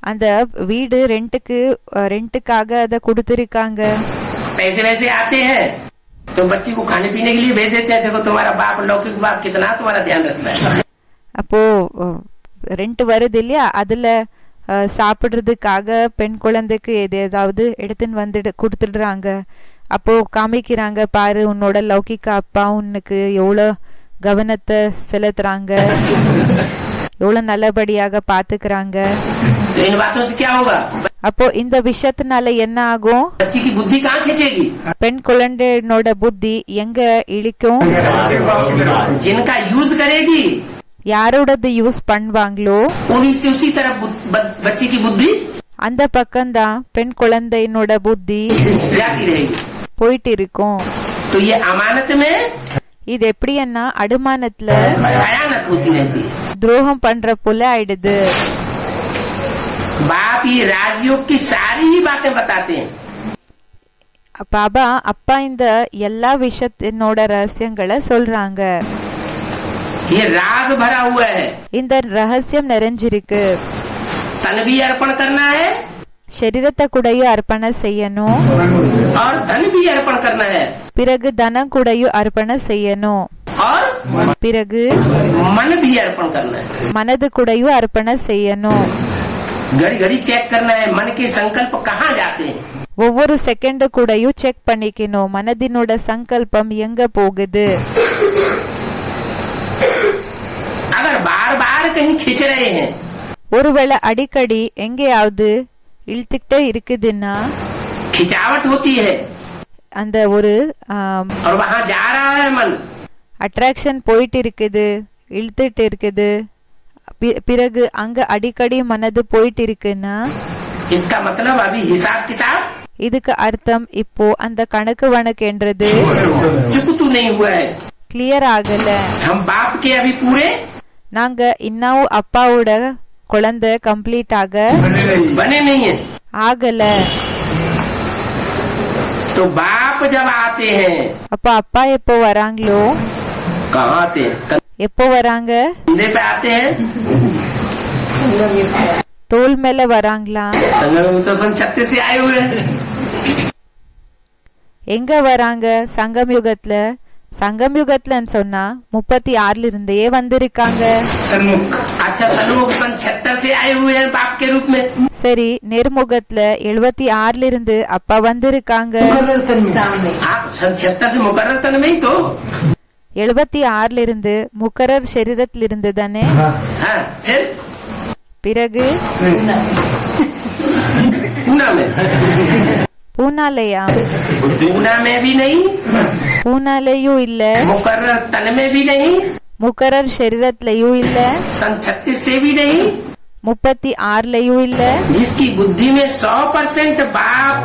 அந்த வீடு ரெண்டுக்காக அதை கொடுத்திருக்காங்க. पैसे वैसे आते हैं तो बच्ची को खाने पीने के लिए भेज देते हैं। देखो तुम्हारा बाप लौकिक बाप कितना तुम्हारा ध्यान रखता है। அப்போ ரெண்ட் வருது இல்லையா, அதுல சாப்பிடுறதுக்காக பெண் குழந்தைக்கு ஏதாவது எடுத்துன்னு வந்து கொடுத்துடுறாங்க. அப்போ காமிக்கிறாங்க, பாரு உன்னோட லௌகிக்க அப்பா உனக்கு எவ்வளவு கவனத்தை செலுத்துறாங்க, எவ்வளவு நல்லபடியாக பாத்துக்கிறாங்க. तो इन बातों से क्या होगा? அப்போ இந்த விஷயத்தினால என்ன ஆகும், बच्ची की बुद्धि कहाँ खींचेगी? பெண் குழந்தையோட புத்தி எங்க இழிக்கும், जिनका यूज करेगी யாரோடது யூஸ் பண்ணுவாங்களோ उन्हीं से उसी तरह बच्ची की बुद्धि அந்த பக்கம்தான் பெண் குழந்தையினோட புத்தி जाती रहेगी। போயிட்டு இருக்கும். तो ये अमानत में இது எப்படின்னா அடமானத்துல खयानत होती रहती है। துரோகம் பண்ற போல ஆயிடுது. बाप ये राजयोग की सारी ही बातें बताते हैं। பாபா அப்பா இந்த எல்லா விஷயத்தினோட ரகசியங்களை சொல்றாங்க. ये राज भरा हुआ है। இந்த ரகசியம் நிறைஞ்சிருக்கு. तन भी अर्पण करना है சரீரத்தை கூடயும் அர்ப்பணை செய்யணும், और धन भी अर्पण करना है, பிறகு தனம் கூடயும் அர்ப்பணை செய்யணும், और பிறகு मन भी अर्पण करना है। மனது கூடயும் அர்ப்பணை செய்யணும். घड़ी घड़ी चेक करना है मन के संकल्प कहाँ जाते हैं। ஒவ்வொரு செகண்ட் கூடயும் செக் பண்ணிக்கணும், மனதினோட சங்கல்பம் எங்க போகுது. अगर बार बार कहीं खींच रहे हैं ஒருவேளை அடிக்கடி எங்கேயாவது இழுத்துக்கிட்டே இருக்குதுன்னா खिंचावट होती है அந்த ஒரு और वहाँ जा रहा है मन, அட்ராக்ஷன் போயிட்டு இருக்குது, இழுத்துட்டு இருக்குது, பிறகு அங்க அடிக்கடி மனது போயிட்டு இருக்குன்னா इसका मतलब अभी हिसाब किताब இதுக்கு அர்த்தம் இப்போ அந்த கணக்கு வழக்குன்றது चुकतू नहीं हुआ है। கிளியர் ஆகல. हम बाप के अभी पूरे நாங்க இன்னும் அப்பாவோட குழந்தை கம்ப்ளீட் बने नहीं है। ஆகல. तो बाप जब आते हैं அப்ப அப்பா எப்போ வராங்களோ, कहाँ आते हैं? எப்போ வராங்க, कंधे पे आते हैं, தோல் மேல வராங்களா, संगम में तो सन 36 से आए हुए हैं। எங்க வராங்க, சங்கம் யுகத்துல. சங்கம் யுகத்துலன்னு சொன்னா 36 இருந்தே வந்திருக்காங்க. सन्मुख अच्छा सन्मुख सन 76 से आए हुए हैं बाप के रूप में। சரி, நேர்முகத்துல 76 இருந்து அப்பா வந்திருக்காங்க. आप सन 76 से मुकर्रर तन में ही तो 76 இருந்து முக்கரர் சரீரத்தில் இருந்து தானே. हाँ, फिर பிறகு पूना में பூனாலயா, पूना में भी नहीं, பூனாலையும் இல்ல, मुकर्रर तन में भी नहीं, முக்கரர் சரீரத்திலயும் இல்ல, सन 36 से भी नहीं, 36லயும் இல்ல. जिसकी बुद्धि में 100% बाप,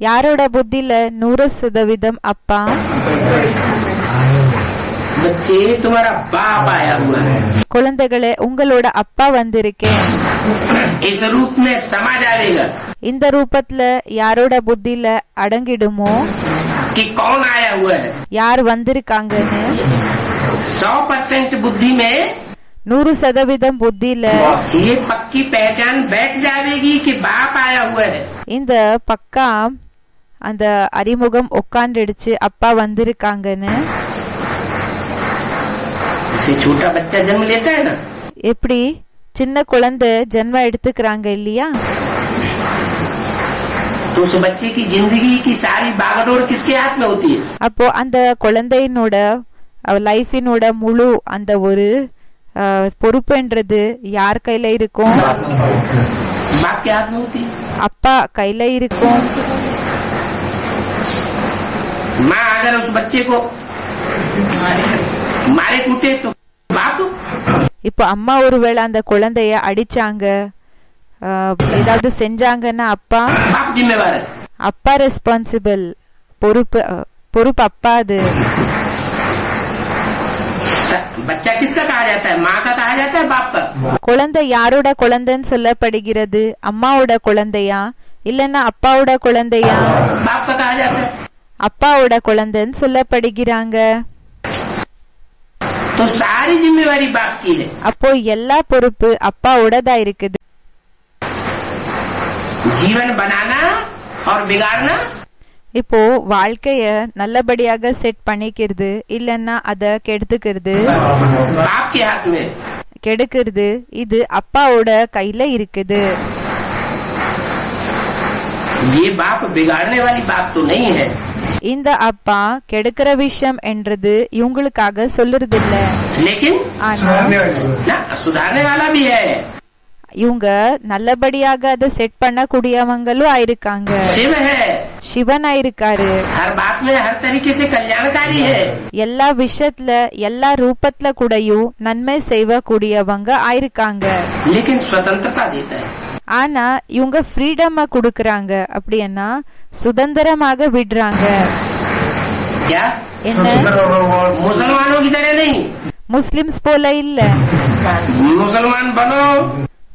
யாரோட புத்தில 100% அப்பா. बच्चे तुम्हारा बाप आया हुआ है, குழந்தைகளே உங்களோட அப்பா வந்திருக்கேன். इस रूप में समा जाएगा இந்த ரூபத்துல யாரோட புத்தில அடங்கிடுமோ, कि कौन आया हुआ है। யார் வந்திருக்காங்கன்னு 100% बुद्धि में 100% புத்தில ये पक्की पहचान बैठ जाएगी कि बाप आया हुआ है। இந்த பக்கா அந்த அறிமுகம் உட்காந்துடுச்சு, அப்பா வந்திருக்காங்கன்னு. जैसे छोटा बच्चा जन्म लेता है ना, எப்படி சின்ன குழந்தை ஜென்மம் எடுத்துக்கிறாங்க இல்லையா, तो उस बच्चे की जिंदगी की सारी बागडोर किसके हाथ में होती है? அப்போ அந்த குழந்தையினோட லைஃபினோட முழு அந்த ஒரு பொறுப்புன்றது யார் கையில இருக்கும், बाप के हाथ में होती है। அப்பா கையில இருக்கும். माँ अगर उस बच्चे को मारे कूटे तो बाप, இப்போ அம்மா ஒருவேளை அந்த குழந்தைய அடிச்சாங்க, ஏதாவது செஞ்சாங்கன்னா அப்பா बाप जिम्मेवार है। அப்பா ரெஸ்பான்சிபிள், பொறுப்பு அப்பா அது. बच्चा किसका कहा जाता है? माँ का कहा जाता है, बाप का? குழந்தை யாரோட குழந்தைன்னு சொல்லப்படுகிறது? அம்மாவோட குழந்தையா இல்லன்னா அப்பாவோட குழந்தையா? बाप का कहा जाता है। அப்பாவோட குழந்தைன்னு சொல்லப்படுகிறாங்க. तो सारी जिम्मेवारी बाप की है। அப்போ எல்லா பொறுப்பு அப்பாவோடதா இருக்குது. जीवन बनाना और बिगाड़ना இப்போ வாழ்க்கைய நல்லபடியாக செட் பண்ணிக்கிறது இல்லன்னா அத கெடுத்துக்கிறது, बाप के हाथ में। கெடுக்கிறது இது அப்பாவோட கையில இருக்குது. ये बाप बिगाड़ने वाली बात तो नहीं है। இந்த அப்பா கெடுக்கிற விஷயம் என்றது இவங்களுக்காக சொல்லுறது இல்ல, लेकिन ஆனா ना सुधारने वाला भी है। இவங்க நல்லபடியாக அதை செட் பண்ணக்கூடியவங்களும் ஆயிருக்காங்க. शिव है, சிவன் ஆயிருக்காரு. हर बात में हर तरीके से कल्याणकारी है। எல்லா விஷயத்துல எல்லா ரூபத்துல கூடயும் நன்மை செய்யக்கூடியவங்க ஆயிருக்காங்க. लेकिन स्वतंत्रता देता है। ஆனா இவங்க ஃப்ரீடம் குடுக்கறாங்க, அப்படின்னா சுதந்திரமாக விடுறாங்க. क्या? என்ன? मुसलमानों की तरह नहीं। முஸ்லிம்ஸ் போல இல்ல. मुसलमान बनो,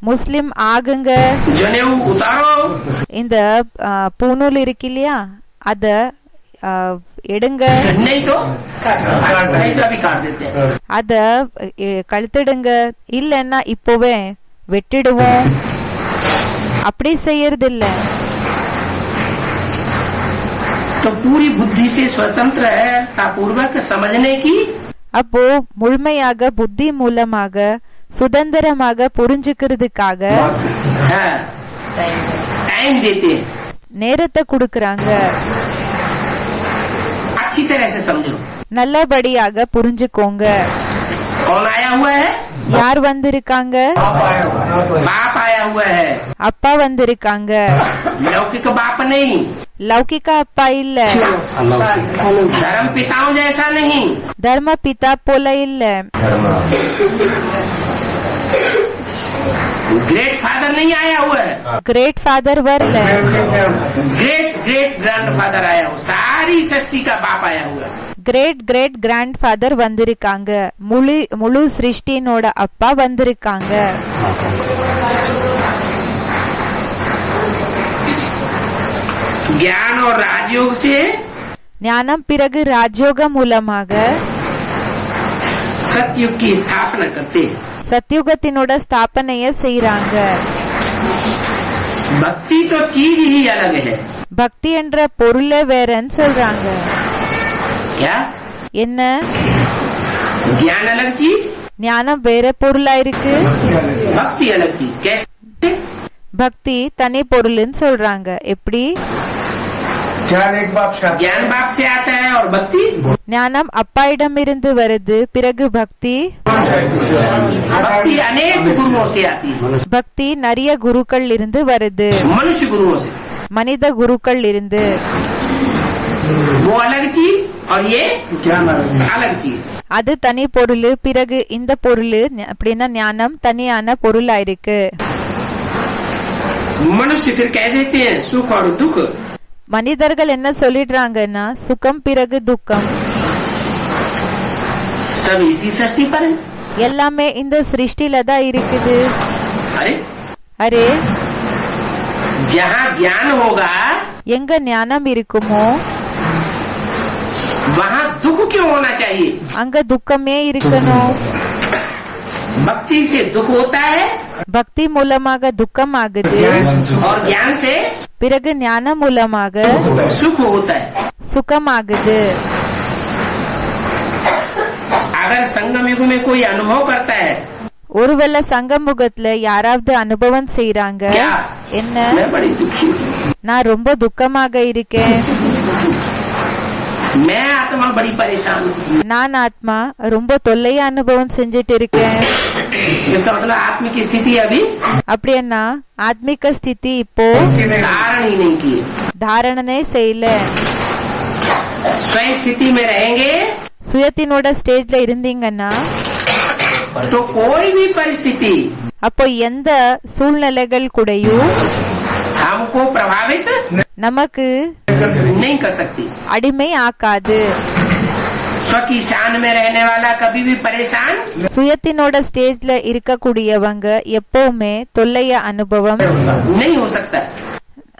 முஸ்லிம் ஆகுங்க, जनेऊ उतारो। இந்த பூணூல் இருக்கு இல்லையா அத எடுங்க, नहीं तो अभी काट देते हैं। அத கழுத்திடுங்க, இல்லன்னா இப்போவே வெட்டிடுவோம். அப்படி செய்யறது இல்ல. तो पूरी बुद्धि से स्वतंत्र है पूर्वक समझने की। அப்போ முழுமையாக புத்தி மூலமாக சுதந்திரமாக புரிஞ்சுக்கிறதுக்காக टाइम देते हैं, நேரத்தை கொடுக்கறாங்க. अच्छी तरह से समझो। நல்லபடியாக புரிஞ்சுக்கோங்க. कौन आया हुआ है? யார் வந்திருக்காங்க? बाप आया हुआ है। அப்பா வந்திருக்காங்க. लौकिक बाप नहीं, லௌகிக அப்பா இல்ல, धर्म पिताओं जैसा नहीं। தர்ம பிதா போல இல்ல, ग्रेट फादर नहीं आया हुआ है, கிரேட் ஃபாதர் வரல, ग्रेट ग्रेट ग्रैंड फादर आया हुआ, सारी सृष्टि का बाप आया हुआ है। கிரேட் கிரேட் கிராண்ட் ஃபாதர் வந்திருக்காங்க. முழு சிருஷ்டினோட அப்பா வந்திருக்காங்க. ज्ञान और राजयोग से ஞானம் பிறகு ராஜயோகம் மூலமாக सतयुग की स्थापना करते हैं। சத்யுகத்தினோட ஸ்தாபனைய செய்யறாங்க. भक्ति तो चीज ही अलग है। பக்தி என்ற பொருளே வேறன்னு சொல்றாங்க. क्या? என்ன? ज्ञान अलग चीज, ஞானம் வேற பொருளா இருக்கு, भक्ति अलग चीज। कैसे? பக்தி தனி பொருள்னு சொல்றாங்க. எப்படி? ज्ञान एक बाप से आता ज्ञान बाप से आता है और भक्ति ஞானம் அப்பா இடம் இருந்து வருது, பிறகு பக்தி भक्ति अनेक गुरुओं से आती है। பக்தி நிறைய குருக்கள் இருந்து வருது, मनुष्य गुरुओं से। மனித குருக்கள் இருந்து. वो अलग चीज और ये ज्ञान अलग चीज। அது தனி பொருள், பிறகு இந்த பொருள் அப்படின்னா ஞானம் தனியான பொருளா இருக்கு. मनुष्य फिर कह देते हैं सुख और दुख। மனிதர்கள் என்ன சொல்லிடுறாங்கன்னா சுகம் பிறகு துக்கம், सब इसी सृष्टि पर है। எல்லாமே இந்த சிருஷ்டில தான் இருக்குது. अरे அரே, जहाँ ज्ञान होगा எங்க ஞானம் இருக்குமோ वहाँ दुख क्यों होना चाहिए? அங்க துக்கமே இருக்கணும். भक्ति से दुख होता है பக்தி மூலமாக துக்கம் ஆகுது, और ज्ञान से பிறகு ஞானம் மூலமாக सुख होता है। சுகம் ஆகுது. अगर संगम युग में कोई अनुभव करता है ஒருவேளை சங்கமுகத்துல யாராவது அனுபவம் செய்யறாங்க, क्या? என்ன? मैं बड़ी दुखी हूँ, நான் ரொம்ப துக்கமாக இருக்கேன், मैं आत्मा बड़ी परेशान हूँ। நான் ஆத்மா ரொம்ப தொல்லைய அனுபவம் செஞ்சுட்டு இருக்கேன். इसका मतलब आत्म की स्थिति अभी அப்படின்னா ஆத்மிக ஸ்திதி இப்போ धारण ही नहीं की। தாரணனே செய்யல. स्वयं स्थिति में रहेंगे சுயத்தினோட ஸ்டேஜ்ல இருந்தீங்கன்னா तो कोई भी परिस्थिति அப்போ எந்த சூழ்நிலைகள் கூடயும் हमको प्रभावित நமக்கு नहीं कर सकती। அடிமை ஆக்காது. स्व की शान में रहने वाला कभी भी परेशान சுயத்தினோட ஸ்டேஜ்ல இருக்கக்கூடியவங்க எப்பவுமே தொல்லைய அனுபவம் नहीं हो सकता।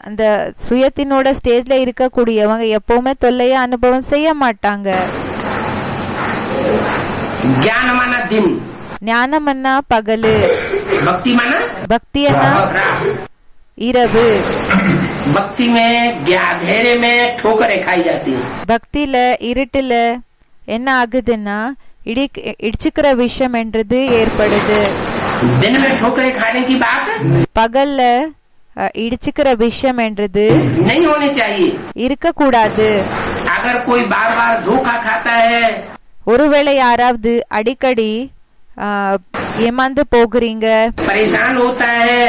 அந்த சுயத்தினோட ஸ்டேஜ்ல இருக்கக்கூடியவங்க எப்பவுமே தொல்லைய அனுபவம் செய்ய மாட்டாங்க. ज्ञान माना दिन, ஞானமன்னா பகலு, भक्ति माना பக்தியன்னா रात। இரவு. भक्ति में अंधेरे में ठोकरें खाई जाती है। பக்தியில இருட்டுல என்ன ஆகுதுன்னா இடிச்சுக்கிற விஷயம் என்றது ஏற்படுது. दिन में ठोकरें खाने की बात பகல்ல இடிச்சுக்கிற விஷயம் என்றது नहीं होनी चाहिए। இருக்கக்கூடாது. अगर कोई बार बार धोखा खाता है, ஒருவேளை யாராவது அடிக்கடி ஏமாந்து போகிறீங்க, परेशान होता है,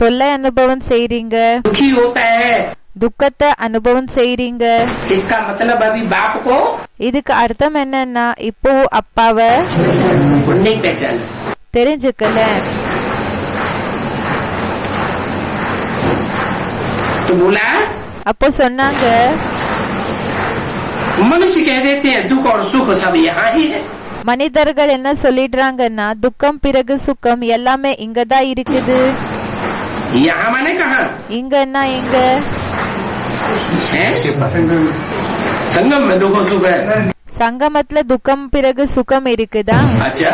தொல்லை அனுபவம் செய்றீங்க, दुखी होता है, துக்கத்தை அனுபவம் செய்றீங்க, इसका मतलब अभी बाप को இதுக்கு அர்த்தம் என்னன்னா இப்போ அப்பாவை नहीं पहचाना। தெரிஞ்சுக்கல. तो बोला அப்போ சொன்னாங்க, मनुष्य कह देते हैं दुख और सुख सब यहाँ ही है। மனிதர்கள் என்ன சொல்லிடுறாங்கன்னா துக்கம் பிறகு சுக்கம் எல்லாமே இங்கதான் இருக்குது. यहाँ माने कहाँ இங்கன்னா எங்க? है? संगम में दुख और सुख है। சங்கமத்துல துக்கம் பிறகு சுகம் இருக்குதா? अच्छा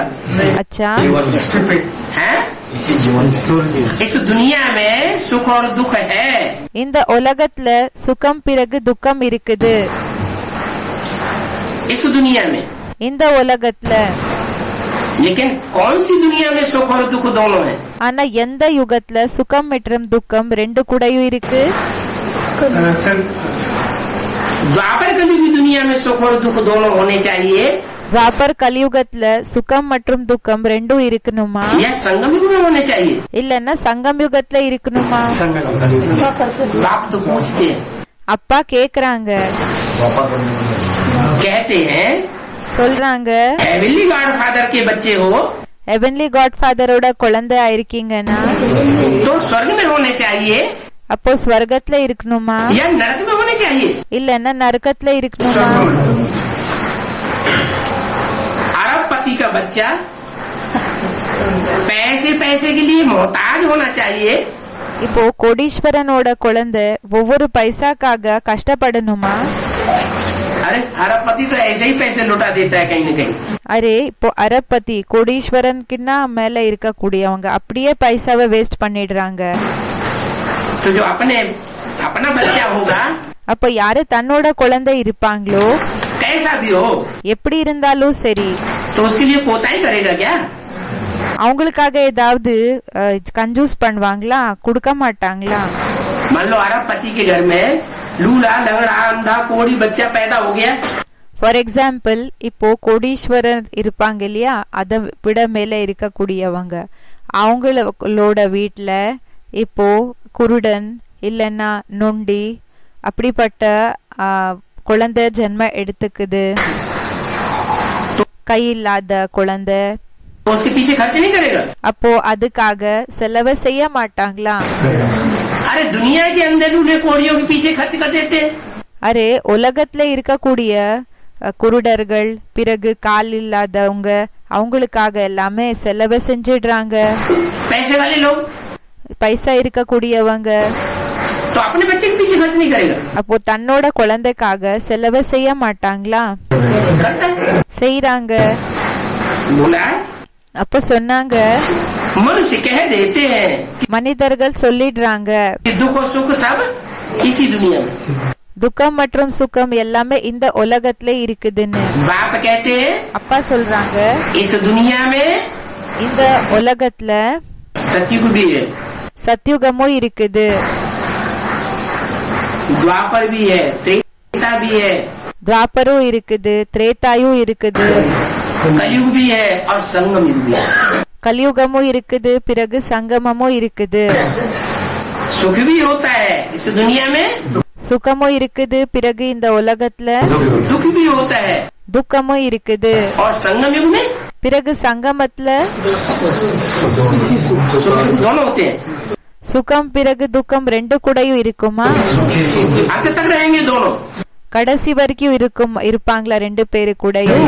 அச்சா, है? इस दुनिया में सुख और दुख है। இந்த உலகத்துல சுகம் பிறகு துக்கம் இருக்குது. इस दुनिया में, இந்த உலகத்துல. लेकिन कौन सी दुनिया में सुख और दुख दोनों है? ஆனா எந்த யுகத்துல சுகம் மற்றும் துக்கம் ரெண்டு கூடயும் இருக்கு? द्वापर कभी भी दुनिया में सुख और दुख दोनों होने चाहिए। துவாபர் கலியுகத்துல சுகம் மற்றும் துக்கம் ரெண்டும் இருக்கணுமா? यह संगम युग में होने चाहिए। இல்லன்னா சங்கம் யுகத்துல இருக்கணுமா? बाप तो पूछते हैं, அப்பா கேக்குறாங்க, कहते हैं சொல்றாங்க, हेवनली गॉडफादर के बच्चे हो ஹெவன்லி காட்ஃபாதரோட குழந்தை ஆயிருக்கீங்கன்னா तो स्वर्ग में होने चाहिए அப்போ ஸ்வர்கத்துல இருக்கணுமா? या नरक में होने चाहिए? இல்லன்னா நரகத்துல இருக்கணுமா? अरबपति का बच्चा पैसे पैसे के लिए मोहताज होना चाहिए இப்போ கோடீஸ்வரனோட குழந்தை ஒவ்வொரு பைசாக்காக கஷ்டப்படணுமா? अरे अरबपति तो ऐसे ही पैसे लुटा देता है कहीं न कहीं। அரே இப்போ அரபதி கோடீஸ்வரனுக்குன்னா மேல இருக்கக்கூடியவங்க அப்படியே பைசாவை வேஸ்ட் பண்ணிடுறாங்க. तो जो अपना बच्चा होगा, அப்ப யாரு தன்னோட குழந்தை இருப்பாங்களோ कैसा भी हो, எப்படி இருந்தாலும் சரி, तो उसके लिए कोताही करेगा क्या? அவங்களுக்காக ஏதாவது கன்ஜூஸ் பண்ணுவாங்களா? கொடுக்க மாட்டாங்களா? मान लो अरबपति के घर में लूला लंगड़ा अंधा कोड़ी बच्चा पैदा हो गया, ஃபார் எக்ஸாம்பிள் இப்போ கோடீஸ்வரர் இருப்பாங்க இல்லையா, அதை விட மேல இருக்கக்கூடியவங்க, அவங்களோட வீட்டுல இப்போ குருடன் இல்லன்னா நொண்டி அப்படிப்பட்ட குழந்தை ஜென்ம எடுத்துக்குது, கை இல்லாத குழந்தை, तो उसके पीछे खर्च नहीं करेगा? அப்போ அதுக்காக செலவு செய்ய மாட்டாங்களா? अरे दुनिया के अंदर लूले कोड़ियों के पीछे खर्च कर देते हैं। அரே உலகத்துல இருக்கக்கூடிய குருடர்கள் பிறகு கால் இல்லாதவங்க அவங்களுக்காக எல்லாமே செலவு செஞ்சிடுறாங்க. पैसे वाले लोग பைசா இருக்கக்கூடியவங்க तो अपने बच्चे के पीछे खर्च नहीं करेगा, அப்போ தன்னோட குழந்தைக்காக செலவு செய்ய மாட்டாங்களா? करता है। செய்யறாங்க. बोला அப்ப சொன்னாங்க, मनुष्य कह देते हैं மனிதர்கள் சொல்லிடுறாங்க कि दुख और सुख सब इसी दुनिया में। துக்கம் மற்றும் சுகம் எல்லாமே இந்த உலகத்துல இருக்குதுன்னு. बाप कहते हैं அப்பா சொல்றாங்க इस दुनिया में இந்த உலகத்துல सत्युग भी है, சத்யுகமும் இருக்குது, द्वापर भी है, त्रेता भी है, துவாபரும் இருக்குது, திரேதாயும் இருக்குது, कलयुग भी है और संगम युग भी है। கலியுகமும் இருக்குது, பிறகு சங்கமமும் இருக்குது. सुख भी होता है इस दुनिया में, சுகமும் இருக்குது, பிறகு இந்த உலகத்துல दुख भी होता है துக்கமும் இருக்குது, और संगम युग में பிறகு சங்கமத்துல दोनों होते हैं, சுகம் பிறகு துக்கம் ரெண்டு கூடயும் இருக்குமா? अंत तक रहेंगे दोनों। கடைசி வரைக்கும் இருப்பாங்களா ரெண்டு பேரு கூடயும்?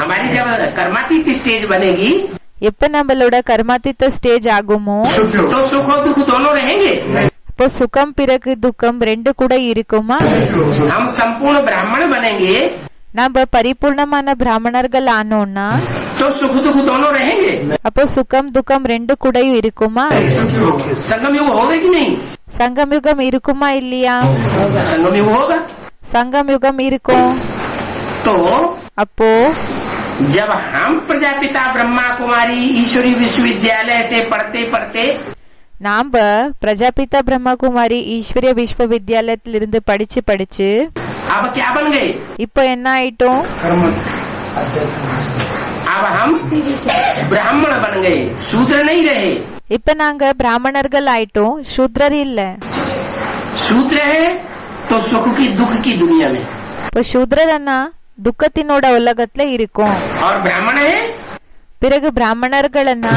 हमारी जब कर्मातीत स्टेज बनेगी எப்ப நம்மளோட கர்மாதித்த ஸ்டேஜ் ஆகுமோ तो सुख और दुख दोनों रहेंगे। இப்போ சுகம் பிறகு துக்கம் ரெண்டு கூட இருக்குமா? हम संपूर्ण ब्राह्मण बनेंगे நம்ம பரிபூர்ணமான பிராமணர்கள் ஆனோம்னா तो सुख दुख दोनों रहेंगे। அப்போ சுகம் துக்கம் ரெண்டு கூடயும் இருக்குமா? संगम युग होगा कि नहीं? சங்கம் யுகம் இருக்குமா இல்லையா? संगम युग होगा। சங்கம் யுகம் இருக்கும். तो அப்போ जब हम प्रजापिता ब्रह्मा कुमारी ईश्वरी विश्वविद्यालय से पढ़ते पढ़ते நாம பிரஜாபிதா பிரம்மகுமாரி ஈஸ்வரிய விஸ்வவித்யாலயத்திலிருந்து படிச்சு படிச்சு अब क्या बन गए? இப்போ என்ன ஆயிட்டோம்? अब हम ब्राह्मण बन गए, शूद्र नहीं रहे। இப்ப நாங்க பிராமணர்கள் ஆயிட்டோம், சூத்ரர் இல்ல. शूद्र है तो सुख की दुख की दुनिया में, இப்போ சூத்ரன்னா துக்கத்தினோட உலகத்துல இருக்கும். और ब्राह्मण है பிறகு பிராமணர்கள்னா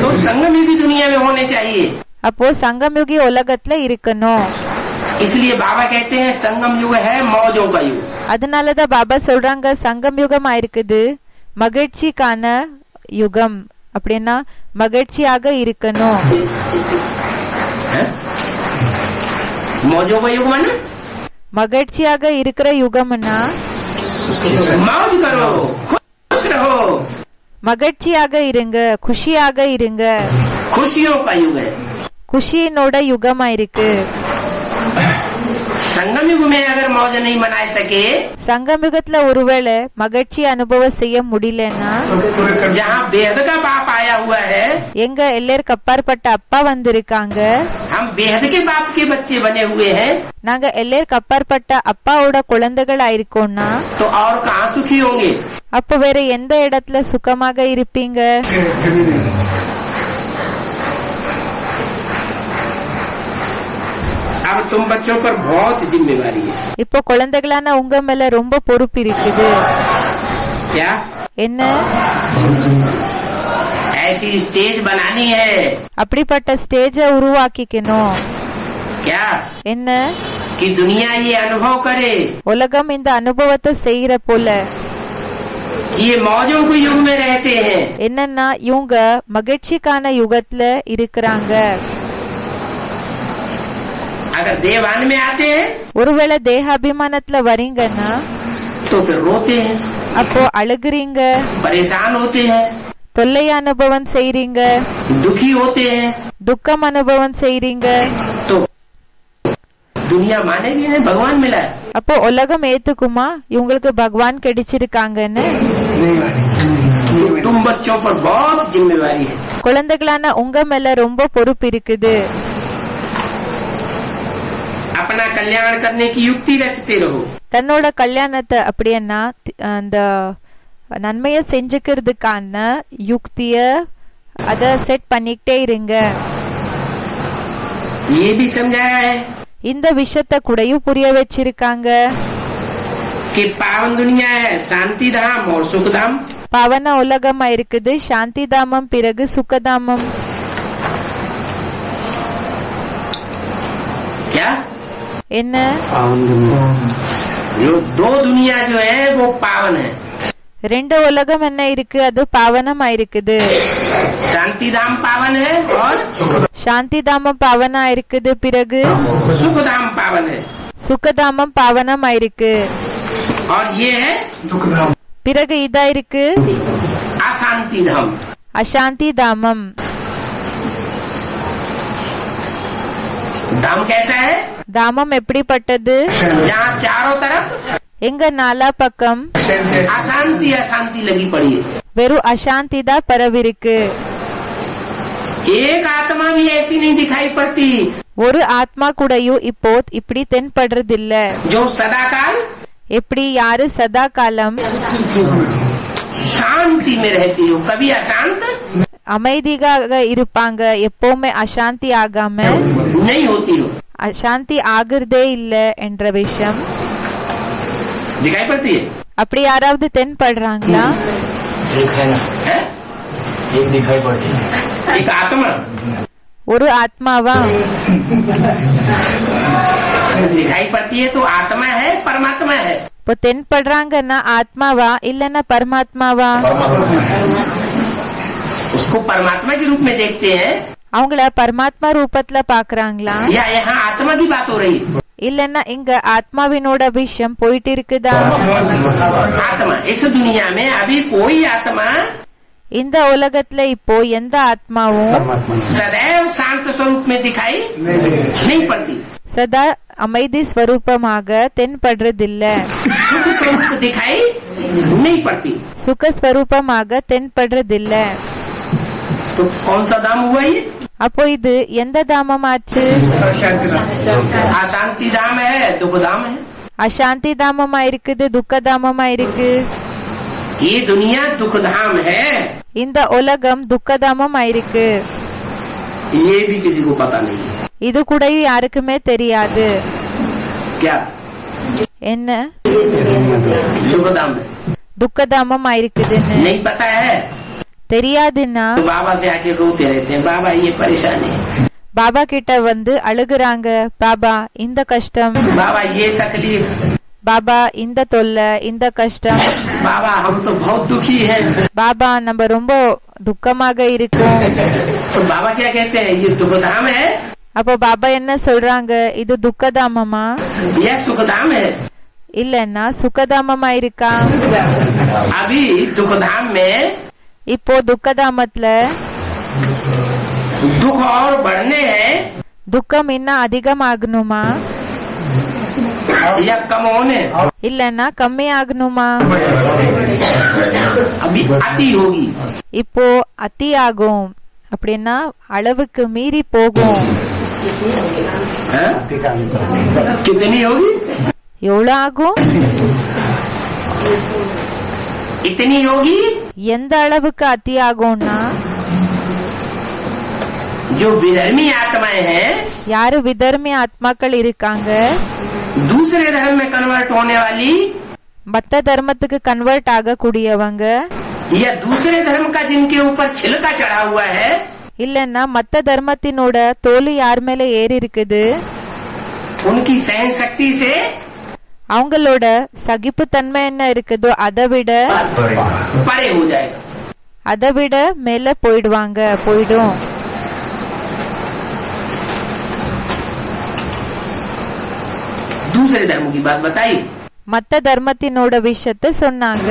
तो संगम युगी दुनिया में होने चाहिए। அப்போ சங்கம்யுகி உலகத்துல இருக்கணும். इसलिए बाबा कहते हैं संगम युग है मौजों का युग। அதனாலதான் பாபா சொல்றாங்க சங்கம் யுகம் ஆயிருக்குது மகிழ்ச்சிக்கான யுகம். அப்படின்னா மகிழ்ச்சியாக இருக்கணும். मौजों का युग माना மகிழ்ச்சியாக இருக்கிற யுகம்னா मौज करो, खुश रहो। மகிழ்ச்சியாக இருங்க, குஷியாக இருங்க. खुशियों का युग है। குஷியினோட யுகமா இருக்கு. संगम युग में अगर मौज नहीं मना सके, சங்கம் யுகத்துல ஒருவேளை மகிழ்ச்சி அனுபவம் செய்ய முடியலன்னா जहाँ बेहद का बाप आया हुआ है, எங்க எல்லாருக்கு அப்பாற்பட்ட அப்பா வந்திருக்காங்க, हम बेहद के बाप के बच्चे बने हुए हैं, நாங்க எல்லாருக்கு அப்பாற்பட்ட அப்பாவோட குழந்தைகள் ஆயிருக்கோம்னா तो और कहाँ सुखी होंगे? அப்ப வேற எந்த இடத்துல சுகமாக இருப்பீங்க? अब तुम बच्चों पर बहुत जिम्मेवारी है। இப்போ குழந்தைகளான உங்க மேல ரொம்ப பொறுப்பு இருக்குது. क्या? என்ன? ऐसी स्टेज बनानी है। அப்படிப்பட்ட ஸ்டேஜ உருவாக்கிக்கணும். क्या? என்ன? कि दुनिया ये अनुभव करे உலகம் இந்த அனுபவத்தை செய்யற போல ये मौजों के युग में रहते हैं। என்னன்னா இவங்க மகிழ்ச்சிக்கான யுகத்துல இருக்கிறாங்க. अगर देवान में आते हैं ஒருவேளை தேகாபிமானத்துல வரீங்கன்னா तो फिर रोते हैं, அப்போ அழுகுறீங்க, परेशान होते हैं, தொல்லை அனுபவம் செய்றீங்க, दुखी होते हैं। துக்கம் அனுபவம் செய்றீங்க. तो दुनिया मानेगी नहीं भगवान मिला है। அப்போ உலகம் ஏத்துக்குமா இவங்களுக்கு பகவான் கிடைச்சிருக்காங்கன்னு? तुम बच्चों पर बहुत जिम्मेवारी है। குழந்தைகளான உங்க மேல ரொம்ப பொறுப்பு இருக்குது. अपना कल्याण करने की युक्ति रचते रहो। தன்னோட கல்யாணத்தை அப்படின்னா அந்த நன்மைய செஞ்சுக்கிறதுக்கான யுக்திய அத செட் பண்ணிக்கிட்டே இருங்க. ये भी समझाया है இந்த விஷயத்த கூடயும் புரிய வச்சிருக்காங்க. कि पावन दुनिया है शांति धाम और सुख धाम। பவன உலகமா இருக்குது சாந்தி தாமம் பிறகு சுகதாமம். क्या? என்ன? जो दो दुनिया जो है वो पावन है। ரெண்டு உலகம் என்ன இருக்கு, அது பாவனமா இருக்குது. शांति धाम पावन है और சாந்தி தாமம் பாவனா இருக்குது, பிறகு सुख धाम पावन है। சுகதாமம் பாவனமா இருக்கு, और ये है பிறகு இதா இருக்கு अशांति धाम। அசாந்தி தாமம். धाम कैसा है? தாமம் எப்படிப்பட்டது? जहाँ चारों तरफ எங்க நாலா பக்கம் अशांति अशांति लगी पड़ी है। வெறும் அசாந்தி தான் பரவிருக்கு. एक आत्मा भी ऐसी नहीं दिखाई पड़ती ஒரு ஆத்மா கூடயும் இப்போ இப்படி தென்படுறதில்ல. जो सदाकाल எப்படி யாரு சதா காலம் शांति में रहती हो, कभी अशांत அமைதியாக இருப்பாங்க, எப்பவுமே அசாந்தி ஆகாம नहीं होती हो। அசாந்தி ஆகுறதே இல்ல என்ற விஷயம் दिखाई पड़ती है। அப்படி யாராவது தென்படுறாங்களா? एक है ना, है एक दिखाई पड़ती है। एक आत्मा ஒரு ஆத்மாவா? दिखाई पड़ती है तो आत्मा है परमात्मा है? இப்போ தென்படுறாங்கன்னா ஆத்மாவா இல்லன்னா பரமாத்மாவா? उसको परमात्मा के रूप में देखते हैं அவங்கள பரமாத்மா ரூபத்துல பாக்குறாங்களா या यहाँ आत्मा की बात हो रही है? இல்லன்னா இங்க ஆத்மாவினோட விஷயம் போயிட்டு இருக்குதா? आत्मा इस दुनिया में अभी कोई आत्मा இந்த உலகத்துல இப்போ எந்த ஆத்மாவும் सदैव शांत स्वरूप में दिखाई नहीं पड़ती। சதா அமைதி ஸ்வரூபமாக தென்படுறதில்ல, सुख स्वरूप दिखाई नहीं पड़ती। சுக ஸ்வரூபமாக தென்படுறதில்ல. तो कौन सा धाम हुआ ये? அப்போ இது எந்த தாமமாச்சு? अशांति धाम है, दुख धाम है। அசாந்தி தாமமா இருக்குது, துக்க தாமமா இருக்கு. ये दुनिया दुख धाम है, இந்த உலகம் துக்க தாமமா இருக்கு. ये भी किसी को पता नहीं है। இது கூட யாருக்குமே தெரியாது. क्या என்ன दुख धाम है? துக்க தாமமா இருக்குதுன்னு नहीं पता है தெரியாதுன்னா तो बाबा से आके रोते रहते हैं, बाबा ये परेशानी है, பாபா கிட்ட வந்து அழுகுறாங்க, பாபா இந்த கஷ்டம், बाबा ये तकलीफ, பாபா இந்த தொல்லை, இந்த கஷ்டம், बाबा हम तो बहुत दुखी हैं। பாபா நம்ம ரொம்ப துக்கமாக இருக்கும். तो बाबा क्या कहते हैं? ये दुख धाम है அப்போ பாபா என்ன சொல்றாங்க? இது துக்கதாமமா या सुख धाम है? இல்லன்னா சுகதாமமா இருக்கா? अभी दुख धाम में இப்போ துக்கதாமத்துல दुख और बढ़ने हैं துக்கம் இன்னும் அதிகமாகணுமா या कम होने? இல்லன்னா கம்மி ஆகணுமா? अभी अति होगी। இப்போ அதி ஆகும், அப்படின்னா அளவுக்கு மீறி போகும். हैं? कितनी होगी? எவ்வளவு ஆகும்? इतनी होगी எந்த அளவுக்கு அதி ஆகும்னா, जो विधर्मी आत्माएं हैं, யாரு விதர்மி ஆத்மாக்கள் இருக்காங்க, दूसरे धर्म में कन्वर्ट होने वाली மத்த தர்மத்துக்கு கன்வெர்ட் ஆகக்கூடியவங்க, या दूसरे धर्म का जिनके ऊपर छिलका चढ़ा हुआ है, இல்லன்னா மத்த தர்மத்தினோட தோல் யார் மேல ஏறி இருக்குது, उनकी सहन शक्ति से அவங்களோட சகிப்புத்தன்மை என்ன இருக்குதோ அதை விட परे हो जाएगा। மேல போயிடும். दूसरे धर्म की बात बताई, மத்த தர்மத்தினோட விஷயத்த சொன்னாங்க.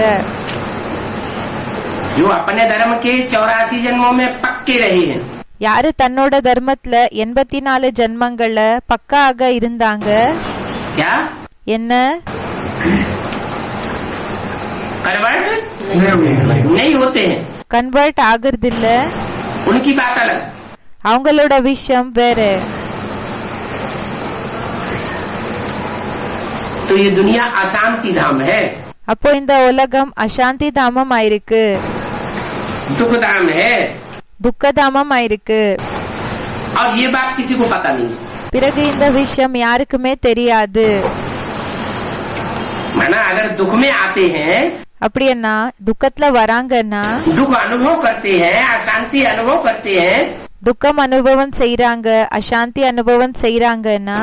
जो अपने धर्म के 84 जन्मों में पक्के रहे हैं, யாரு தன்னோட தர்மத்துல 84 ஜென்மங்கள்ல பக்காக இருந்தாங்க. क्या என்ன कन्वर्ट नहीं होते हैं? கன்வெர்ட் ஆகுறதில்ல, उनकी बात अलग। அவங்களோட விஷயம் வேற. तो ये दुनिया अशांति धाम है, அப்போ இந்த உலகம் அசாந்தி தாமம் ஆயிருக்கு, दुख धाम है, துக்க தாமம் ஆயிருக்கு. और ये बात किसी को पता नहीं। பிறகு இந்த விஷயம் யாருக்குமே தெரியாது. माना अगर दुख में आते हैं, அப்படின்னா துக்கத்துல வராங்கன்னா, दुख अनुभव करते हैं, अशांति अनुभव करते हैं, துக்கம் அனுபவம் செய்யறாங்க, அசாந்தி அனுபவம் செய்யறாங்கன்னா,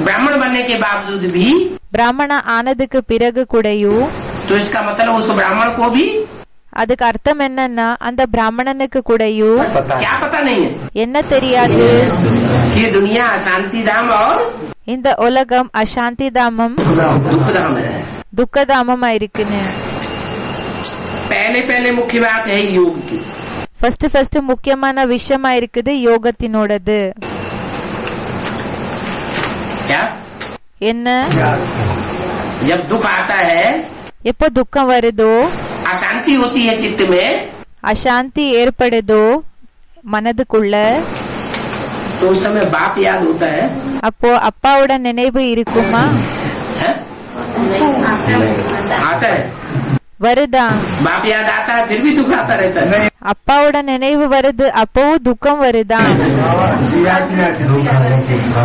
ब्राह्मण बनने के बावजूद भी, பிராமண ஆனதுக்கு பிறகு கூடயும், तो इसका मतलब उस ब्राह्मण को भी அதுக்கு அர்த்தம் என்னன்னா அந்த பிராமணனுக்கு கூடயும் क्या पता नहीं है? என்ன தெரியாது? ये दुनिया अशांति धाम और இந்த உலகம் அசாந்தி தாமம் दुख धाम है। துக்க தாமமா இருக்குன்னு. पहले पहले मुख्य बात है योग की। ஃபர்ஸ்ட் முக்கியமான விஷயமா இருக்குது யோகத்தினோடது. क्या? என்ன? जब दुख आता है, எப்போ துக்கம் வருதோ, अशांति होती है चित्त में, அசாந்தி ஏற்படுதோ மனதுக்குள்ள, तो उस समय बाप याद होता है, அப்போ அப்பாவோட நினைவு இருக்குமா? है? आता है, வருதா? बाप याद आता है, फिर भी दुख आता रहता है। அப்பாவோட நினைவு வருது, அப்பவும் துக்கம் வருதா?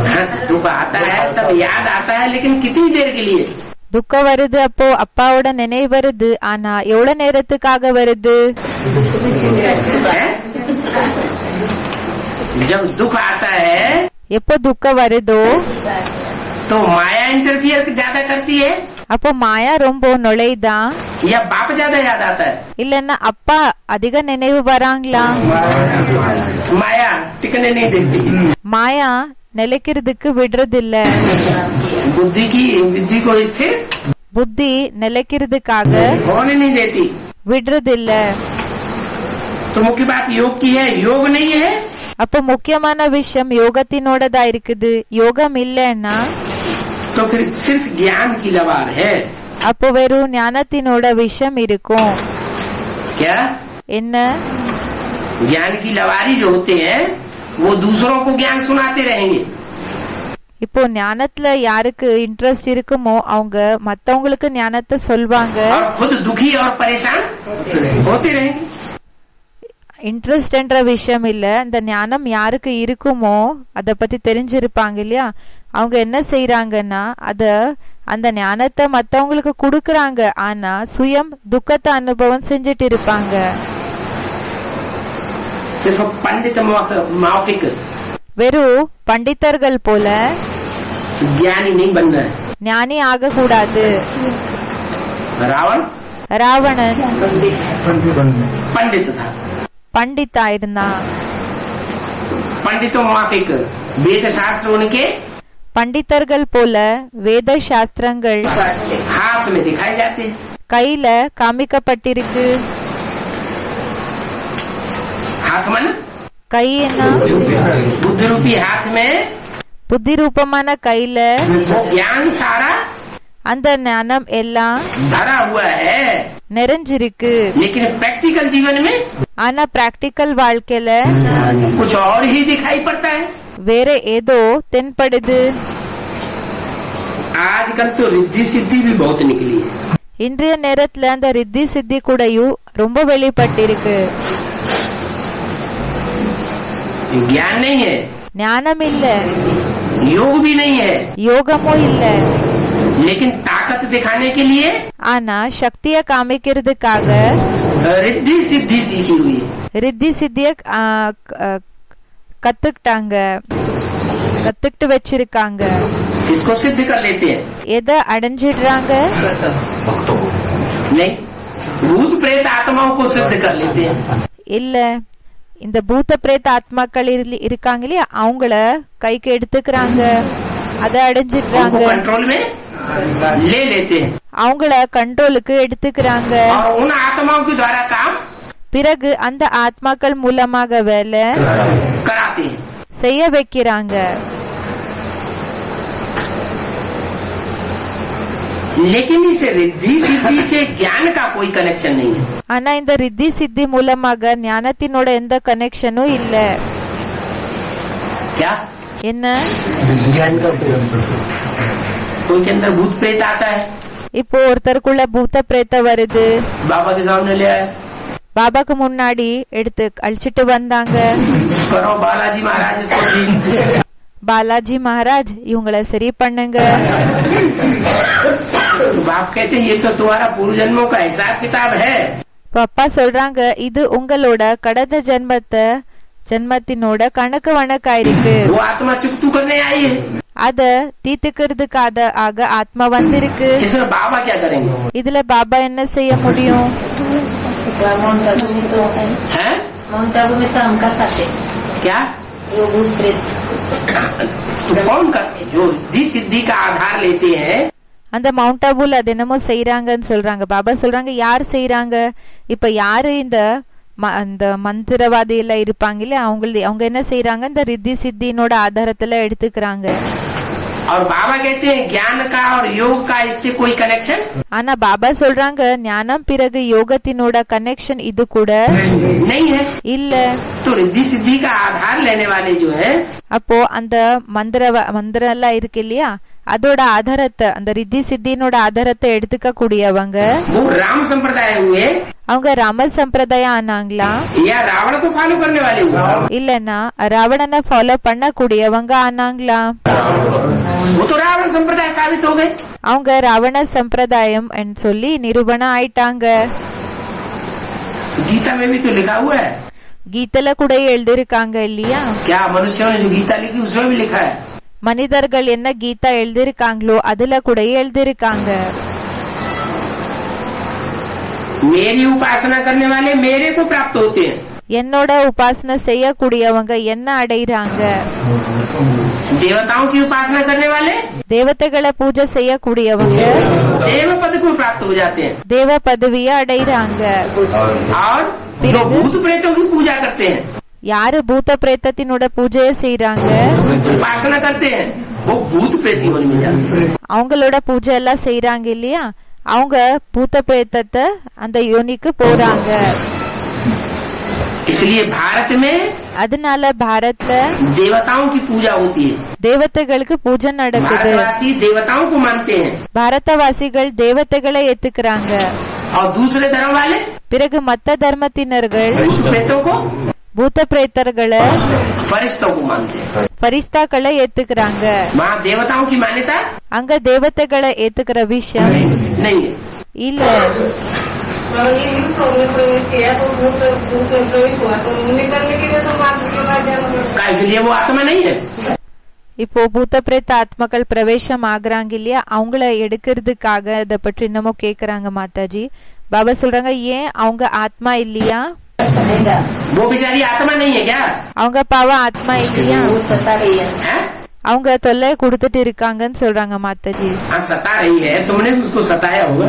हाँ, दुख आता है तब याद आता है, लेकिन कितनी देर के लिए? துக்கம் வருது, அப்போ அப்பாவோட நினைவு வருது. ஆனா எவ்வளவு நேரத்துக்காக வருது? जब दुख आता है எப்போ துக்கம் வருதோ तो माया इंटरफियर ज्यादा करती है அப்போ மாயா ரொம்ப நுழைதான், या बाप ज्यादा याद आता है? இல்லன்னா அப்பா அதிக நினைவு வராங்களா? माया टिकने नहीं देती, மாயா நிலைக்கிறதுக்கு விடுறதில்ல. बुद्धि को स्थिर புத்தி நிலைக்கிறதுக்காக होने नहीं देती. விடுறதில்ல. तो मुख्य बात योग की है, योग नहीं है அப்ப முக்கியமான விஷயம் யோகத்தினோடதா இருக்குது. யோகம் இல்லைன்னா तो फिर सिर्फ ज्ञान की लवार है. அப்போ வெறும் ஞானத்தினோட விஷயம் இருக்கும். क्या என்ன? ज्ञान की लवारी जो होते हैं वो दूसरों को ज्ञान सुनाते रहेंगे. இப்போ ஞானத்துல யாருக்கு இன்ட்ரெஸ்ட் இருக்குமோ அவங்க மத்தவங்களுக்கு ஞானத்தை சொல்வாங்க. और खुद दुखी और परेशान होते रहेंगे. இன்ட்ரெஸ்ட் என்ற விஷயம் இல்ல, இந்த ஞானம் யாருக்கு இருக்குமோ அத பத்தி தெரிஞ்சிருப்பாங்க இல்லையா, அவங்க என்ன செய்யறாங்கன்னா அந்த ஞானத்தை மத்தவங்களுக்கு கொடுக்கறாங்க. ஆனா சுயம் துக்கத்தை அனுபவம் செஞ்சிட்டு இருப்பாங்க. सिर्फ पंडित मौखिक வெறும் பண்டிதர்கள் போல ज्ञानी नहीं बनना है. ஞானி ஆக கூடாது. ராவணன் पंडित था, பண்டிதா இருந்தான். पंडितों मौखिक वेद शास्त्र उनके பண்டிதர்கள் போல வேத சாஸ்திரங்கள் हाथ में दिखाई जाते हैं. கையில காமிக்கப்பட்டிருக்கு. हाथ मन கை என்ன? बुद्धि रूपी हाथ में புத்தி ரூபமான கையில वो ज्ञान सारा அந்த ஞானம் எல்லாம் भरा हुआ है. நிறைஞ்சிருக்கு. लेकिन प्रैक्टिकल जीवन में ஆனா பிராக்டிக்கல் வாழ்க்கையில कुछ और ही दिखाई पड़ता है. வேற ஏதோ தென்படுது. आजकल तो रिद्धि सिद्धि भी बहुत निकली है. இன்றைய நேரத்துல அந்த ரித்தி சித்தி கூடயும் ரொம்ப வெளிப்பட்டிருக்கு. ज्ञान नहीं है, ஞானம் இல்ல, योग भी नहीं है, யோகமும் இல்ல. लेकिन ताकत दिखाने के लिए ஆனா சக்திய காமிக்கிறதுக்காக रिद्धि सिद्धि सीखी हुई है. ரித்தி சித்திய கத்துக்கிட்டு வச்சிருக்காங்க. इसको सिद्ध कर लेते हैं. எதை அடைஞ்சிடுறாங்க? नहीं, भूत प्रेत आत्माओं को सिद्ध कर लेते हैं. இல்ல, இந்த பூத பிரேத ஆத்மாக்கள் இருக்காங்க இல்லையா, அவங்கள கைக்கு எடுத்துக்கிறாங்க, அதை அடைஞ்சிடுறாங்க. कंट्रोल में ले लेते हैं அவங்கள கண்ட்ரோலுக்கு எடுத்துக்கிறாங்க. और उन आत्माओं के द्वारा काम பிறகு அந்த ஆத்மாக்கள் மூலமாக வேலை कराते हैं. செய்ய வைக்கிறாங்க. लेकिन इस रिद्धि सिद्धि से ज्ञान का कोई कनेक्शन नहीं है. ஆனா இந்த ரித்தி சித்தி மூலமாக ஞானத்தினோட எந்த கனெக்ஷனும் இல்ல. क्या என்ன? कोई के अंदर भूत प्रेत आता है, இப்போ ஒருத்தருக்குள்ள பூத பிரேத்த வருது, बाबा के सामने ले आए, பாபாக்கு முன்னாடி எடுத்து அழிச்சிட்டு வந்தாங்க. करो बालाजी महाराज इसको ठीक. பாலாஜி மகாராஜ் இவங்களை சரி பண்ணுங்க. तो बाप कहते हैं ये तो तुम्हारा पूर्व जन्मों का हिसाब किताब है. அப்பா சொல்றாங்க இது உங்களோட கடந்த ஜென்மத்தினோட கணக்கு வழக்காயிருக்கு. वो आत्मा चुकतू करने आई है. அத தீர்த்துக்கிறதுக்காக ஆத்மா வந்திருக்கு. इसमें बाबा क्या करेंगे? இதுல பாபா என்ன செய்ய முடியும்? हैं? माउंट आबू में तो हमका साथ है क्या वो भूत प्रेत तो कौन कर जो रिद्धि सिद्धि का आधार लेते हैं அந்த மவுண்ட் ஆபுல அது என்னமோ செய்யறாங்கன்னு சொல்றாங்க. பாபா சொல்றாங்க யார் செய்யறாங்க? இப்ப யாரு அந்த மந்திரவாதி எல்லாம் இருப்பாங்க இல்ல, அவங்க என்ன செய்யறாங்க? இந்த ரித்தி சித்தினோட ஆதாரத்துல எடுத்துக்கிறாங்க. और बाबा कहते हैं ज्ञान का और योग का इससे कोई कनेक्शन ஆனா பாபா சொல்றாங்க ஞானம் பிறகு யோகத்தினோட கனெக்ஷன் இது கூட नहीं है. இல்ல. तो रिद्धि सिद्धि का आधार लेने वाले जो है அப்போ அந்த மந்திரம் எல்லாம் இருக்கு இல்லையா, அதோட ஆதாரத்தை அந்த ரித்தி சித்தினோட ஆதாரத்தை எடுத்துக்க கூடியவங்க वो राम संप्रदाय हुए அவங்க ராம சம்பிரதாயம் ஆனாங்களா, या रावण को फॉलो करने वाले हुए. இல்லன்னா ராவணனை ஃபாலோ பண்ண கூடியவங்க ஆனாங்களா? वो तो रावण संप्रदाय साबित हो गए। அவங்க ராவண சம்பிரதாயம் சொல்லி நிரூபணம் ஆயிட்டாங்க. गीता में भी तो लिखा हुआ है। கீதையில கூட எழுதிருக்காங்க இல்லையா? क्या मनुष्यों ने जो गीता लिखी उसमें भी लिखा है। மனிதர்கள் என்ன கீதா எழுதிருக்காங்களோ அதுல கூட எழுதிருக்காங்க. मेरी उपासना करने वाले मेरे को प्राप्त होते हैं। என்னோட உபாசனை செய்யக்கூடியவங்க என்ன அடைறாங்க? देवताओं की उपासना करने वाले தேவதைகளை பூஜை செய்யக்கூடியவங்க देव पद को प्राप्त हो जाते हैं। தேவ பதவியை அடைறாங்க. और जो भूत प्रेतों की पूजा करते हैं, யாரு பூத பிரேத்தத்தினோட பூஜையை செய்யறாங்க, उपासना करते हैं, वो भूत प्रेत होने में जाते हैं। அவங்களோட பூஜை எல்லாம் செய்யறாங்க இல்லையா? அவங்க பூத பிரேத்தத்தை அந்த யோனிக்கு போறாங்க. इसलिए भारत में அதனால பாரத்ல देवताओं की पूजा होती है। தேவதைகளுக்கு பூஜை நடக்குது. भारतवासी देवताओं को मानते हैं பாரதவாசிகள் தேவதைகளை ஏத்துக்கிறாங்க. और दूसरे धर्म वाले பிறகு மத்த தர்மத்தினர்கள் भूत प्रेतों को பூத பிரேத்தர்களை फरिश्तों को मानते हैं। பரிஸ்தாக்களை ஏத்துக்கிறாங்க. वहाँ देवताओं की मान्यता அங்க தேவதைகளை ஏத்துக்கிற விஷயம் नहीं है। இல்ல. काय के लिए वो आत्मा नहीं है। இப்போ பூத்த பிரேத்த ஆத்மாக்கள் பிரவேசம் ஆகுறாங்க இல்லையா? அவங்கள எடுக்கிறதுக்காக இத பற்றி என்னமோ கேக்குறாங்க மாதாஜி. பாபா சொல்றாங்க, ஏன் அவங்க ஆத்மா இல்லையா? वो बेचारी आत्मा नहीं है क्या? அவங்க பாவ ஆத்மா இல்லையா? वो सता रही है। हैं? அவங்க தொல்லை கொடுத்துட்டு இருக்காங்கன்னு சொல்றாங்க மாதாஜி. हाँ सता रही है, तुमने भी उसको सताया होगा।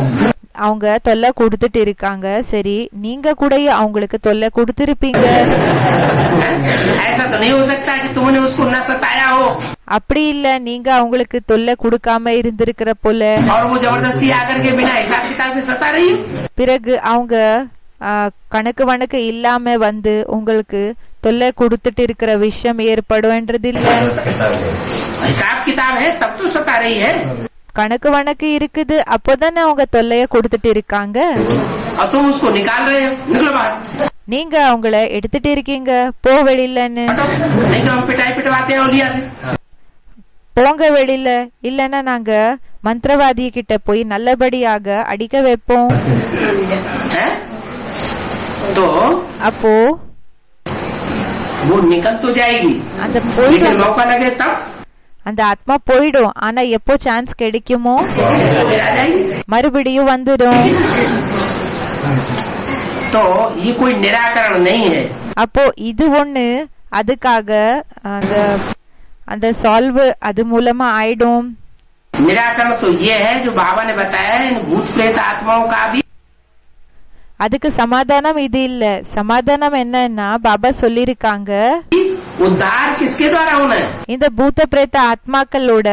அவங்க தொல்லை கொடுத்துட்டு இருக்காங்க. சரி, நீங்க கூட அவங்களுக்கு தொல்லை கொடுத்திருப்பீங்க. ऐसा तो नहीं हो सकता कि तुमने उसको न सताया हो அப்படி இல்ல, நீங்க அவங்களுக்கு தொல்லை கொடுக்காம இருந்திருக்கிற போல. और वो जबरदस्ती आकर के बिना हिसाब किताब के सता रही है। பிறகு அவங்க கணக்கு வணக்கு இல்லாம வந்து உங்களுக்கு தொல்லை கொடுத்துட்டு இருக்கிற விஷயம் ஏற்படும்ன்றது இல்ல. हिसाब किताब है तब तो सता रही है। கணக்கு வணக்கு இருக்குது, அப்போதானே அவங்க தொல்லைய கொடுத்துட்டு இருக்காங்க. और तुम उसको निकाल रहे हो, निकलो बाहर। நீங்க அவங்கள எடுத்துட்டு இருக்கீங்க, போ வெளியிலன்னு. नहीं तो हम पिटाई पिटवाते हैं औलिया से। போங்க வெளியில, இல்லன்னா நாங்க மந்திரவாதி கிட்ட போய் நல்லபடியாக அடிக்க வைப்போம். हैं? तो அப்போ वो निकल तो जाएगी, அந்த लेकिन போயிடும், मौका लगे तब அந்த ஆத்மா போயிடும். ஆனா எப்போ சான்ஸ் கிடைக்குமோ फिर आ जाएगी। மறுபடியும் வந்துடும். तो ये कोई निराकरण नहीं है। அப்போ இது ஒண்ணு அதுக்காக அந்த அந்த சால்வ் அது மூலமா ஆயிடும். निराकरण तो ये है जो बाबा ने बताया है, इन भूत प्रेत आत्माओं का भी அதுக்கு சமாதானம் இது இல்ல. சமாதானம் என்னன்னா, பாபா சொல்லிருக்காங்க, उद्धार किसके द्वारा होना है? இந்த பூத்த பிரேத்த ஆத்மாக்களோட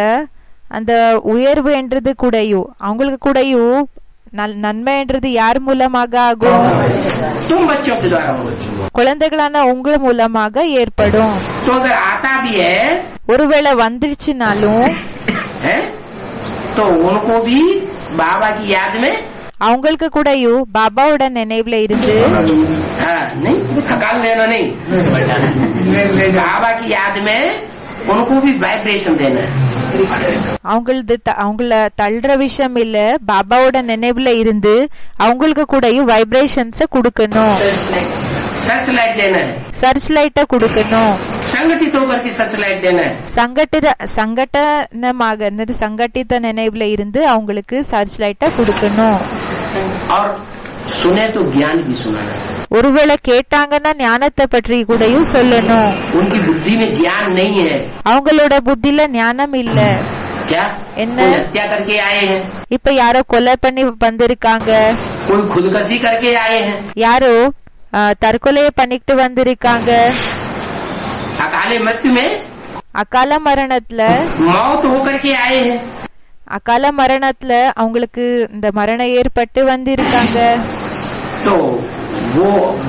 அந்த உயர்வு என்றது கூடயும் அவங்களுக்கு கூடயும் நன்மைன்றது யார் மூலமாக ஆகும்? तुम बच्चों के द्वारा होगा। குழந்தைகளான உங்கள் மூலமாக ஏற்படும். तो अगर आता भी है ஒருவேளை வந்துருச்சுனாலும் है तो उनको भी बाबा की याद में அவங்களுக்கு கூடயும் பாபாவோட நினைவுல இருந்து हाँ नहीं हकाल लेना नहीं, बाबा की याद में उनको भी वाइब्रेशन देना है। அவங்கள தள்ளுற விஷயம் இல்ல, பாபாவோட நினைவுல இருந்து அவங்களுக்கு கூடயும் வைப்ரேஷன்ஸ கொடுக்கணும், सर्च लाइट देना है, சர்ச் லைட்ட கொடுக்கணும், संगठित होकर के सर्च लाइट देना है। சங்கட்டனமாக சங்கட்டித்த நினைவுல இருந்து அவங்களுக்கு சர்ச் லைட்ட கொடுக்கணும். और सुने तो ज्ञान भी सुनाना है। ஒருவேளை கேட்டாங்கன்னா ஞானத்தை பற்றி கூடயும் சொல்லணும். उनकी बुद्धि में ज्ञान नहीं है। அவங்களோட புத்தில ஞானம் இல்ல. क्या என்ன? कोई हत्या करके आए हैं, இப்ப யாரோ கொலை பண்ணி வந்திருக்காங்க, कोई खुदकशी करके आए हैं, யாரோ தற்கொலையை பண்ணிட்டு வந்திருக்காங்க. अकाले मृत्यु में அகால மரணத்துல मौत होकर के आए हैं। அகால மரணத்துல அவங்களுக்கு இந்த மரணம் ஏற்பட்டு வந்திருக்காங்க. तो वो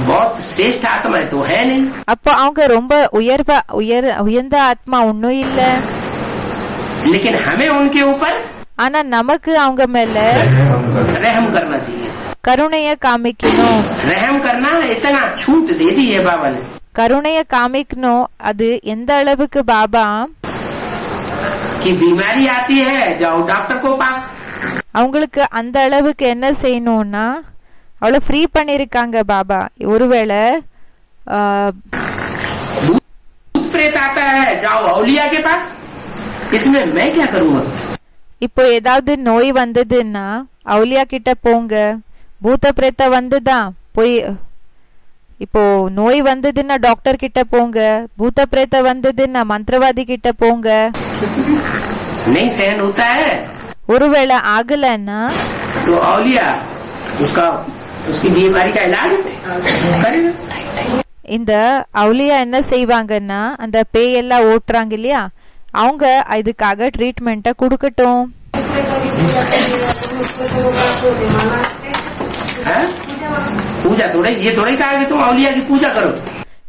बहुत श्रेष्ठ आत्मा तो है नहीं। அப்போ அவங்க ரொம்ப உயர்ந்த ஆத்மா ஒன்னும் இல்ல. लेकिन हमें उनके ऊपर ஆனா நமக்கு அவங்க மேல रहम करना चाहिए। கருணைய காமிக்கணும். रहम करना इतना छूट दे दी है बाबा ने। கருணைய காமிக்கணும். அது எந்த அளவுக்கு பாபா कि बीमारी आती है जाओ डॉक्टर को पास। அவங்களுக்கு அந்த அளவுக்கு என்ன செய்யணும்னா அவளை ஃப்ரீ பண்ணிருக்காங்க பாபா. ஒருவேளை भूत प्रेत आता है जाओ औलिया के पास, इसमें मैं क्या करूँगा। இப்போ ஏதாவது நோய் வந்ததுன்னா அவுலியா கிட்ட போங்க. பூத்த பிரேத்த வந்துதான் போய் இப்போ நோய் வந்ததுன்னா டாக்டர் கிட்ட போங்க. பூத்த பிரேத்த வந்ததுன்னா மந்திரவாதி கிட்ட போங்க. नहीं सहन होता है ஒருவேளை ஆகலன்னா तो औलिया उसकी बीमारी का इलाज करेगा। இந்த அவுலியா என்ன செய்வாங்கன்னா அந்த பேயெல்லாம் ஓட்டுறாங்க இல்லையா, அவங்க இதுக்காக ட்ரீட்மெண்ட்டை கொடுக்கட்டும். पूजा थोड़े ये थोड़े कहा कि तुम औलिया की पूजा करो।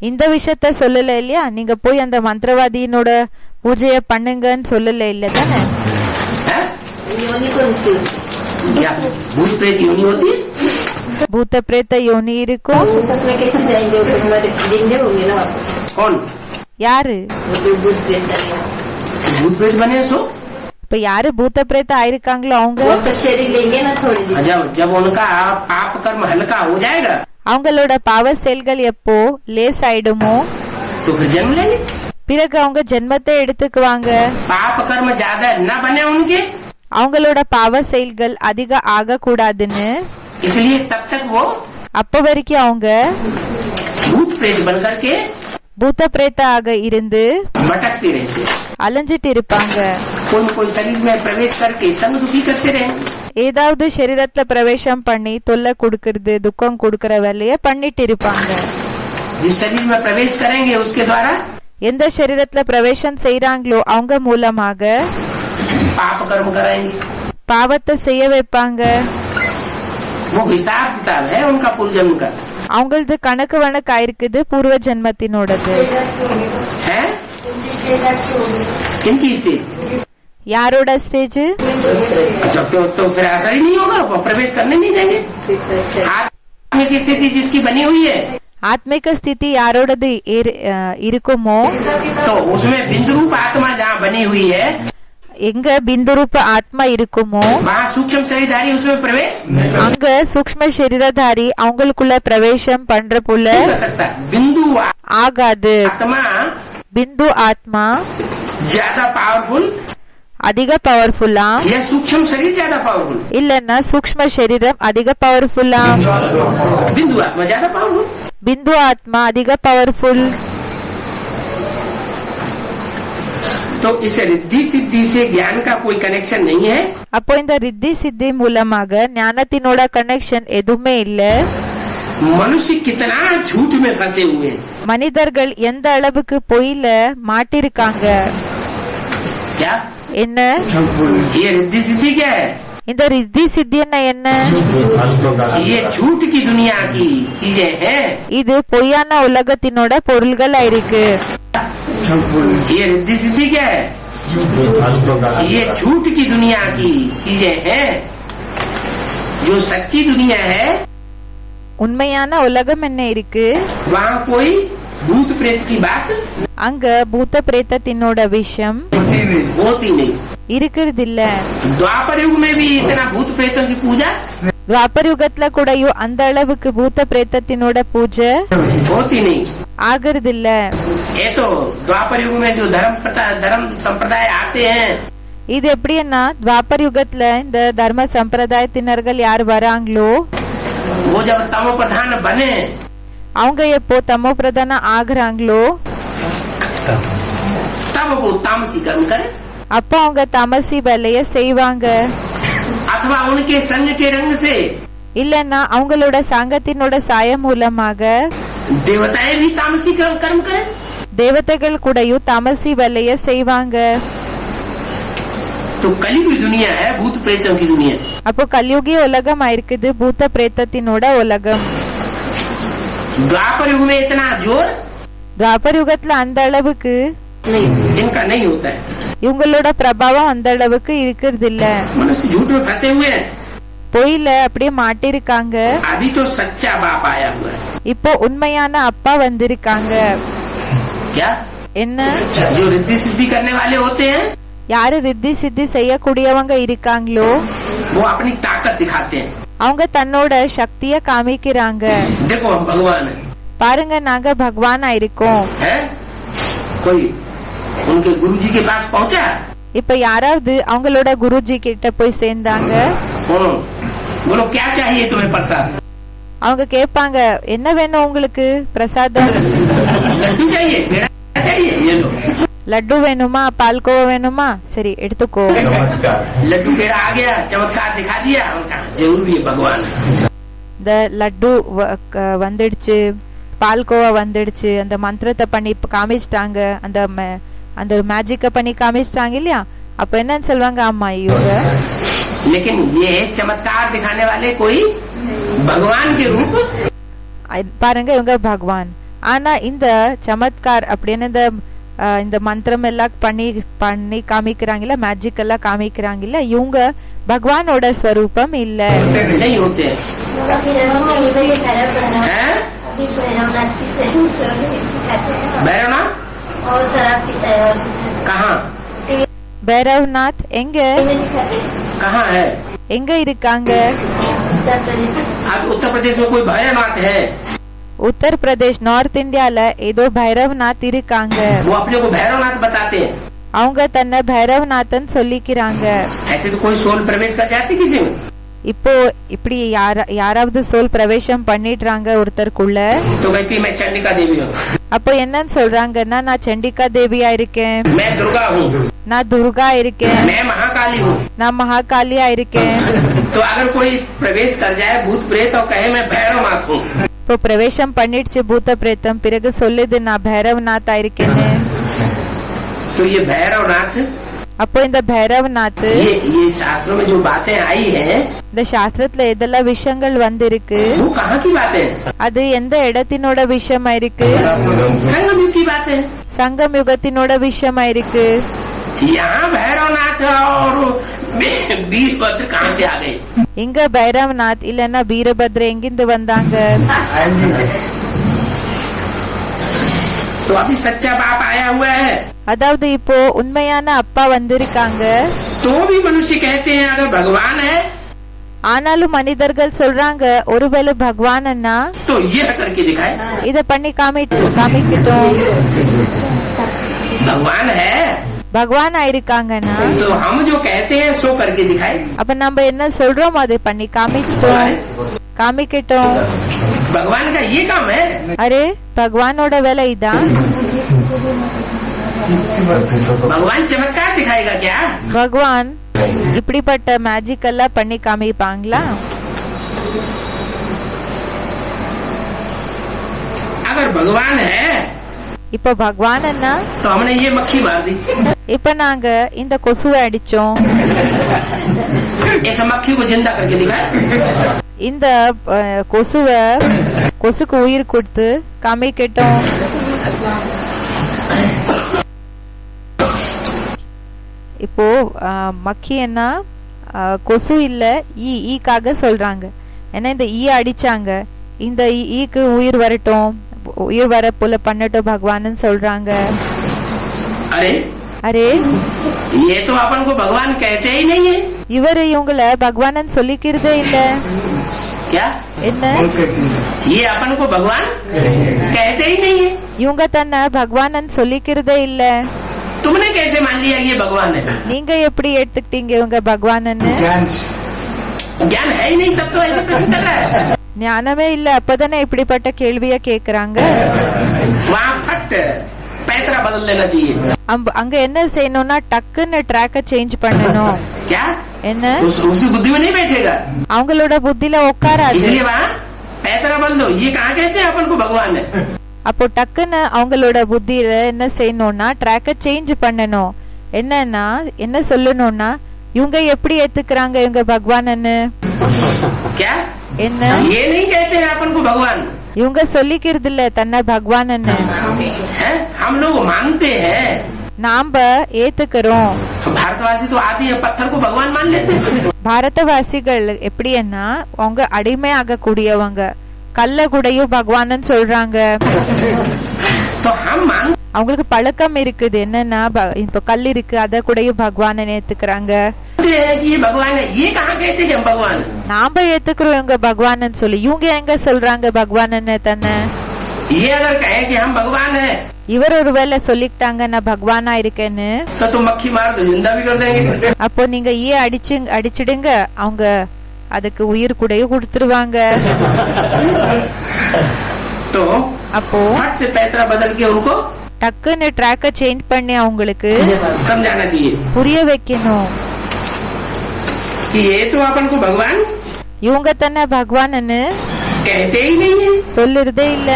இந்த விஷயத்த சொல்லல இல்லையா, நீங்க போய் அந்த மந்திரவாதியினோட பூஜைய பண்ணுங்கன்னு சொல்லல இல்ல தானே. योनि कौन सी होती क्या भूत प्रेत योनि होती है? பூத்த பிரேத்த யோனி இருக்கும். है? उसमें कैसे जाएंगे? वो तो हमारे जिंदे होंगे ना वापस। कौन யாரு वो जो भूत प्रेत बनेगा। भूत प्रेत बने सो இப்ப யாரு பூத்த பிரேத்த ஆயிருக்காங்களோ அவங்க वो तो शरीर लेंगे ना थोड़ी दिन। जब उनका पाप कर्म हल्का हो जाएगा அவங்களோட பாவ செயல்கள் எப்போ லேஸ் ஆயிடுமோ तो फिर जन्म लेंगे। பிறகு அவங்க ஜென்மத்தை எடுத்துக்குவாங்க. पाप कर्म ज्यादा न बने उनके, அவங்களோட பாவ செயல்கள் அதிக ஆக கூடாதுன்னு इसलिए तब तक वो அப்ப வரைக்கும் அவங்க भूत प्रेत बन करके பூத்த பிரேத்த ஆக இருந்து भटकते रहते, அலைஞ்சிட்டு இருப்பாங்க. कोई शरीर में प्रवेश करके तंग दुखी करते रहे। ஏதாவது சரீரத்துல பிரவேசம் பண்ணி தொல்லை கொடுக்கறது துக்கம் கொடுக்கற வேலைய பண்ணிட்டு இருப்பாங்க. जिस शरीर में प्रवेश करेंगे उसके द्वारा எந்த சரீரத்துல பிரவேசம் செய்யறாங்களோ அவங்க மூலமாக पाप कर्म कराएंगे। பாவத்தை செய்ய வைப்பாங்க. वो हिसाब किताब है उनका पूर्व जन्म का அவங்களது கணக்கு வழக்கு ஆயிருக்குது பூர்வ ஜென்மத்தினோடது. है। किनकी स्टेज? யாரோட ஸ்டேஜ்? जब तो फिर असर ही नहीं होगा, वो प्रवेश करने नहीं देंगे। आत्मिक स्थिति जिसकी बनी हुई है ஆத்மிக ஸ்திதி யாரோடது இருக்குமோ तो उसमें बिंदु रूप आत्मा जहाँ बनी हुई है எங்க பிந்து ரூப ஆத்மா இருக்குமோ वहाँ सूक्ष्म शरीरधारी उसमें प्रवेश அங்க சூக்ஷ்ம சரீரதாரி அவங்களுக்குள்ள பிரவேசம் பண்ற போல नहीं कर सकता। बिंदु ஆகாது. आत्मा பிந்து ஆத்மா ज्यादा पावरफुल அதிக பவர்ஃபுல்லா या सूक्ष्म शरीर ज्यादा पावरफुल? இல்லன்னா சூக்ஷ்ம சரீரம் அதிக பவர்ஃபுல்லா? बिंदु आत्मा ज्यादा पावरफुल। பிந்து ஆத்மா அதிக பவர்ஃபுல். तो इस रिद्धि सिद्धि से ज्ञान का कोई कनेक्शन नहीं है। அப்போ இந்த ரித்தி சித்தி மூலமாக ஞானத்தினோட கனெக்ஷன் எதுவுமே இல்ல. मनुष्य कितना झूठ में फंसे हुए हैं। மனிதர்கள் எந்த அளவுக்கு பொய்ல மாட்டிருக்காங்க. क्या என்ன ये रिद्धि सिद्धि क्या है? இந்த ரித்தி சித்தின்னா என்ன? ये झूठ की दुनिया की चीजें हैं। இது பொய்யான உலகத்தினோட பொருள்களா இருக்கு. ये रिद्धि सिद्धि क्या है? ये झूठ की दुनिया की चीजें हैं। जो सच्ची दुनिया है உண்மையான உலகம் என்ன இருக்கு? वहाँ कोई भूत प्रेत की बात அங்க பூத்த பிரேத்தத்தினோட விஷயம் होती नहीं। இருக்கிறது இல்ல. द्वापर युग में भी इतना भूत प्रेतों की पूजा துவாபர் யுகத்துல கூடயும் அந்த அளவுக்கு பூத்த பிரேத்தத்தினோட பூஜை होती नहीं। ஆகிறது இல்ல. ये तो द्वापर युग में जो धर्म संप्रदाय आते हैं இது எப்படின்னா துவாபர் யுகத்துல இந்த தர்ம சம்பிரதாயத்தினர்கள் யார் வராங்களோ वो जब तमो प्रधान बने அவங்க எப்போ தமோ பிரதான ஆகுறாங்களோ तब वो तामसी कर्म करे அப்போ அவங்க தமசி வேலைய செய்வாங்க. अथवा उनके संग के रंग से இல்லன்னா அவங்களோட சங்கத்தினோட சாய மூலமாக देवताएं भी तामसी कर्म करें। தேவதைகள் கூடயும் தமசி வேலைய செய்வாங்க. तो कली की दुनिया है भूत प्रेतों की दुनिया। அப்போ கலியுகி உலகம் ஆயிருக்குது பூத்த பிரேத்தத்தினோட உலகம். द्वापर युग में इतना जोर துவாபர் யுகத்துல அந்த அளவுக்கு इनका नहीं होता है। இவங்களோட பிரபாவம் அந்த அளவுக்கு இருக்கிறது இல்ல. मनुष्य झूठ में फंसे हुए हैं। பொய்ல அப்படியே மாட்டிருக்காங்க. अभी तो सच्चा बाप आया हुआ है। இப்போ உண்மையான அப்பா வந்திருக்காங்க. क्या என்ன जो रिद्धि सिद्धि करने वाले होते हैं யாரு ரித்தி சித்தி செய்யக்கூடியவங்க இருக்காங்களோ वो अपनी ताकत दिखाते हैं। அவங்க தன்னோட சக்திய காமிக்கிறாங்க. देखो हम भगवान है, பாருங்க நாங்க பகவானா இருக்கோம். कोई उनके गुरुजी के पास पहुंचा, இப்ப யாராவது அவங்களோட குருஜி கிட்ட போய் சேர்ந்தாங்க. बोलो क्या चाहिए तुम्हें प्रसाद? அவங்க கேட்பாங்க என்ன வேணும் உங்களுக்கு பிரசாதம்? लड्डू चाहिए, पेड़ा चाहिए, ये लो। லட்டு வேணுமா பால்கோவா வேணுமா? சரி எடுத்துக்கோ. लड्डू पेड़ा आ गया, चमत्कार दिखा दिया, जरूर भी भगवान। இந்த லட்டு வந்துடுச்சு, பால்கோவா வந்துடுச்சு, அந்த மந்திரத்தை பண்ணி காமிச்சிட்டாங்க, அந்த மேஜிக்க பண்ணி காமிச்சிட்டாங்க இல்லையா? அப்ப என்னன்னு சொல்லுவாங்க, ஆமா இவங்க. लेकिन ये चमत्कार दिखाने वाले कोई भगवान के रूप, பாருங்க இவங்க பகவான். ஆனா இந்த சமத்கார் அப்படின்னு இந்த மந்திரம் எல்லாம் பண்ணி காமிக்கிறாங்கல்ல, மேஜிக் எல்லாம் காமிக்கிறாங்கல்ல, இவங்க பகவானோட ஸ்வரூபம் இல்ல. பைரவ்நாத் எங்க எங்க இருக்காங்க? उत्तर प्रदेश में कोई भैरवनाथ है? उत्तर प्रदेश नॉर्थ इंडियाல ஏதோ பைரவ்நாத் இருக்காங்க. वो अपने को भैरवनाथ बताते हैं, அவங்க தன்னை பைரவ்நாதன் சொல்லிக்கிறாங்க. ऐसे तो कोई सोल प्रवेश कर जाती किसी में? இப்போ இப்படி யாராவது சோல் பிரவேசம் பண்ணிடுறாங்க ஒருத்தருக்குள்ள, तो कहती मैं चंडिका देवी हूँ. அப்போ என்னன்னு சொல்றாங்கன்னா நான் சண்டிகா தேவியா இருக்கேன், मैं दुर्गा हूँ, நான் துர்கா இருக்கேன், मैं महाकाली हूँ, நான் மகாகாலியா இருக்கேன். तो अगर कोई प्रवेश कर जाए भूत प्रेत और कहे मैं भैरवनाथ हूँ, இப்போ பிரவேசம் பண்ணிடுச்சு பூத்த பிரேத்தம், பிறகு சொல்லுது நான் பைரவ்நாத்தா இருக்கேன்னு, तो ये भैरवनाथ, அப்போ இந்த பைரவ்நாத் ये शास्त्रों में जो बातें आई हैं, இந்த சாஸ்திரத்துல எதெல்லாம் விஷயங்கள் வந்திருக்கு, वो कहाँ की बातें? அது எந்த இடத்தினோட விஷயமா இருக்கு? संगम युग की बातें, சங்கம் யுகத்தினோட விஷயமா இருக்கு. यहाँ भैरवनाथ और वीरभद्र कहाँ से आ गए? இங்க பைரவ்நாத் இல்லன்னா வீரபத்ர எங்கிருந்து வந்தாங்க? तो अभी सच्चा बाप आया हुआ है, அதாவது இப்போ உண்மையான அப்பா வந்திருக்காங்க. तो भी मनुष्य कहते हैं अगर भगवान है, ஆனாலும் மனிதர்கள் சொல்றாங்க ஒருவேளை பகவான்னா तो ये करके दिखाए, இத பண்ணி காமிக்கிட்டோம். भगवान है பகவானா இருக்காங்கன்னா तो हम जो कहते हैं सो करके दिखाए. அப்ப நம்ம என்ன சொல்றோம் அது பண்ணி காமிக்கிட்டோம். भगवान का ये काम है. அரே பகவானோட வேலை இதான். भगवान चमत्कार दिखाएगा क्या? பகவான் இப்படிப்பட்ட மேஜிக் எல்லாம் பண்ணி காமிப்பாங்களா? अगर भगवान है இப்ப பகவான்னா तो हमने ये मक्खी मार दी, இப்ப நாங்க இந்த கொசுவை அடிச்சோம், ऐसा मक्खी को जिंदा करके दिखाए. இந்த கொசுக்கு உயிர் கொடுத்து காமிக்கிட்டோம். இப்போ மக்கியன்னா கொசு இல்ல ஈக்காக சொல்றாங்க. ஏன்னா இந்த ஈ அடிச்சாங்க, இந்த ஈக்கு உயிர் வரட்டும், உயிர் வர போல பண்ணட்டும் பகவான் சொல்றாங்க. அரே ये तो अपन को भगवान कहते ही नहीं है. இவரு இவங்கள பகவான் சொல்லிக்கிறதே இல்ல. क्या? என்ன? ये अपन को भगवान कहते ही नहीं है. இவங்க தன்னை பகவான் சொல்லிக்கிறதே இல்ல. तुमने कैसे मान लिया ये भगवान है? நீங்க எப்படி எடுத்துக்கிட்டீங்க இவங்க பகவான்? ज्ञान है ही नहीं, तब तो ऐसे प्रश्न कर रहा है. ஞானமே இல்ல, அப்பதானே இப்படிப்பட்ட கேள்விய கேக்குறாங்க. वहाँ फट पैतरा बदल लेना चाहिए. அங்க என்ன செய்யணும்னா டக்குன்னு ட்ராக்க சேஞ்ச் பண்ணணும். क्या? என்ன? उसकी बुद्धि में नहीं बैठेगा, அவங்களோட புத்தியில உட்காராது. इसलिए वहाँ पैतरा बदल दो. ये कहाँ कहते हैं अपन को भगवान है? அப்போ டக்குன்னு அவங்களோட புத்தியில என்ன செய்யணும்னா ட்ராக்க சேஞ்ச் பண்ணணும். என்னன்னா என்ன சொல்லணும்னா இவங்க எப்படி ஏத்துக்கிறாங்க இவங்க பகவான்னு? क्या? என்ன? ये नहीं कहते हैं अपन को भगवान. இவங்க சொல்லிக்கிறது இல்ல தன்னை பகவான்னு. हम लोग मानते हैं, நாம ஏத்துக்கிறோம். भारतवासी तो आते हैं पत्थर को भगवान मान लेते हैं. பாரதவாசிகள் எப்படின்னா அவங்க அடிமை ஆக கூடியவங்க, கல்ல கூடயும் பகவான் சொல்றாங்க. तो हम मान அவங்களுக்கு பழக்கம் இருக்குது என்னன்னா இப்ப கல் இருக்கு அத கூடயும் பகவான ஏத்துக்கிறாங்க. ये भगवान है, ये कहाँ कहते कि हम भगवान? நாம ஏத்துக்கிறோம் இவங்க பகவான் சொல்லி, இவங்க எங்க சொல்றாங்க பகவான் தன்னை? ये अगर कहे कि हम भगवान है இவர் ஒருவேளை சொல்லிட்டாங்க நான் பகவானா இருக்கேன்னு, तो मक्खी मार तो जिंदा भी कर देंगे. அப்போ நீங்க அடிச்சிடுங்க, அவங்க அதுக்கு உயிர் கூடயும் கொடுத்துருவாங்க. तो அப்போ फट से पैतरा बदल के उनको டக்குன்னு ட்ராக்க சேஞ்ச் பண்ணி அவங்களுக்கு समझाना चाहिए புரிய வைக்கணும். कि ये तो अपन को भगवान இவங்க தானே பகவான்னு कहते ही नहीं है, சொல்லுறதே இல்ல.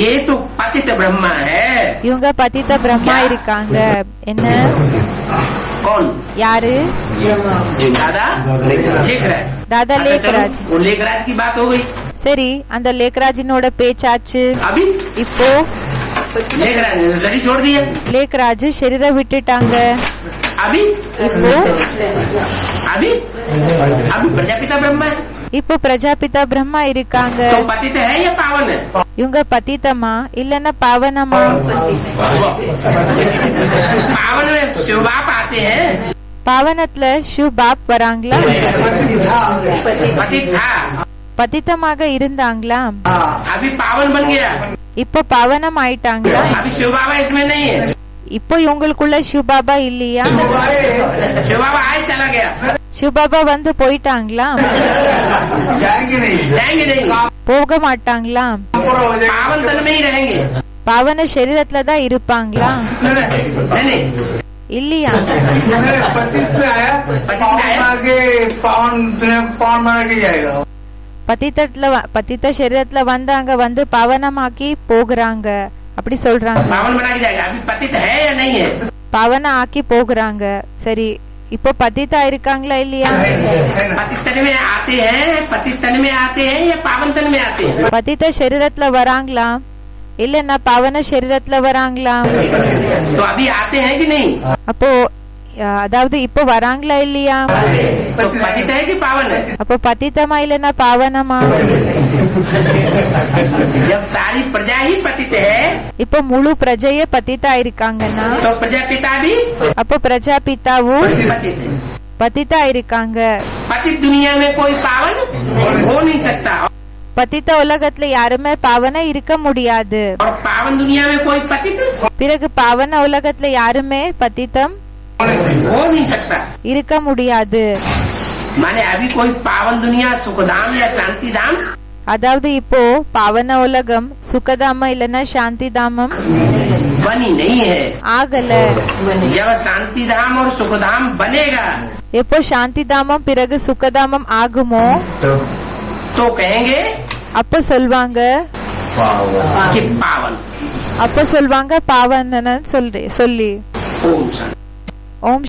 ये तो पतित ब्रह्मा है. இவங்க பதித்த பிரம்மா இருக்காங்க. என்ன? कौन? யாரு? दादा लेखराज. दादा लेखराज. वो लेखराज की बात हो गई. சரி, அந்த லேக்ராஜினோட பேச்சாச்சு. अभी இப்போ लेखराज ने शरीर छोड़ दिया. லேக்ராஜ் शरीर விட்டுட்டாங்க. अभी இப்போ अभी अभी प्रजापिता ब्रह्मा है. இப்போ பிரஜாபிதா பிரம்மா இருக்காங்க. तो पतित है या पावन है? இவங்க பதித்தமா இல்லன்னா பாவனமா? पावन में शिव बाप आते हैं. பாவனத்துல சிவ் பாப் வராங்களா? पतित था, பதித்தமாக இருந்தாங்களா? अभी पावन बन गया. இப்போ பாவனம் ஆயிட்டாங்களா? अभी शिव बाबा इसमें नहीं है. இப்போ இவங்களுக்குள்ள சிவ் பாபா இல்லையா? शिव बाबा आए चला गया. சிவ் பாபா வந்து போயிட்டாங்களா? जाएंगे नहीं, जाएंगे नहीं, போக மாட்டாங்களா? पूरा हो जाएगा. पावन तन में ही रहेंगे. பாவன சரீரத்துல தான் இருப்பாங்களா? नहीं नहीं, இல்லையா? पतित में आया, पावन आगे पावन बना के जाएगा. பதித்த சரீரத்துல வந்தாங்க, வந்து பாவனமாக்கி போகிறாங்க அப்படி சொல்றாங்க. पावन बना के जाएगा. अभी पतित है या नहीं है? பாவன ஆக்கி போகிறாங்க. சரி, இப்போ பதித்தா இருக்காங்களா இல்லையா? पतित तन में आते हैं, पतित तन में आते हैं या पावन तन में आते हैं? பதித்த சரீரத்துல வராங்களா இல்லன்னா பாவன சரீரத்துல வராங்களா? तो अभी आते हैं कि नहीं? அப்போ அதாவது இப்போ வராங்களா இல்லையா? तो पतित है कि पावन है? அப்போ பதித்தமா இல்லன்னா பாவனமா? जब सारी प्रजा ही पतित है இப்போ முழு பிரஜையே பதித்தா இருக்காங்கன்னா तो प्रजापिता भी அப்போ பிரஜாபிதாவும் पतित है. பதித்தா இருக்காங்க. पतित दुनिया में कोई पावन हो नहीं सकता பதித்த உலகத்துல யாருமே பாவன இருக்க முடியாது. और पावन दुनिया में कोई पतित பிறகு பாவன உலகத்துல யாருமே பதித்தம் हो नहीं सकता. இருக்க முடியாது. माने अभी कोई पावन दुनिया सुखधाम या शांति धाम அதாவது இப்போ பாவன உலகம் சுகதாம இல்லன்னா சாந்தி தாமம் बनी नहीं है. ஆகல. जब शांति धाम और सुखधाम बनेगा எப்போ சாந்தி தாமம் பிறகு சுகதாமம் ஆகுமோ तो कहेंगे அப்ப சொல்வாங்க कि पावन. அப்ப சொல்வாங்க பாவன சொல்லி ओम शांति. ஓம்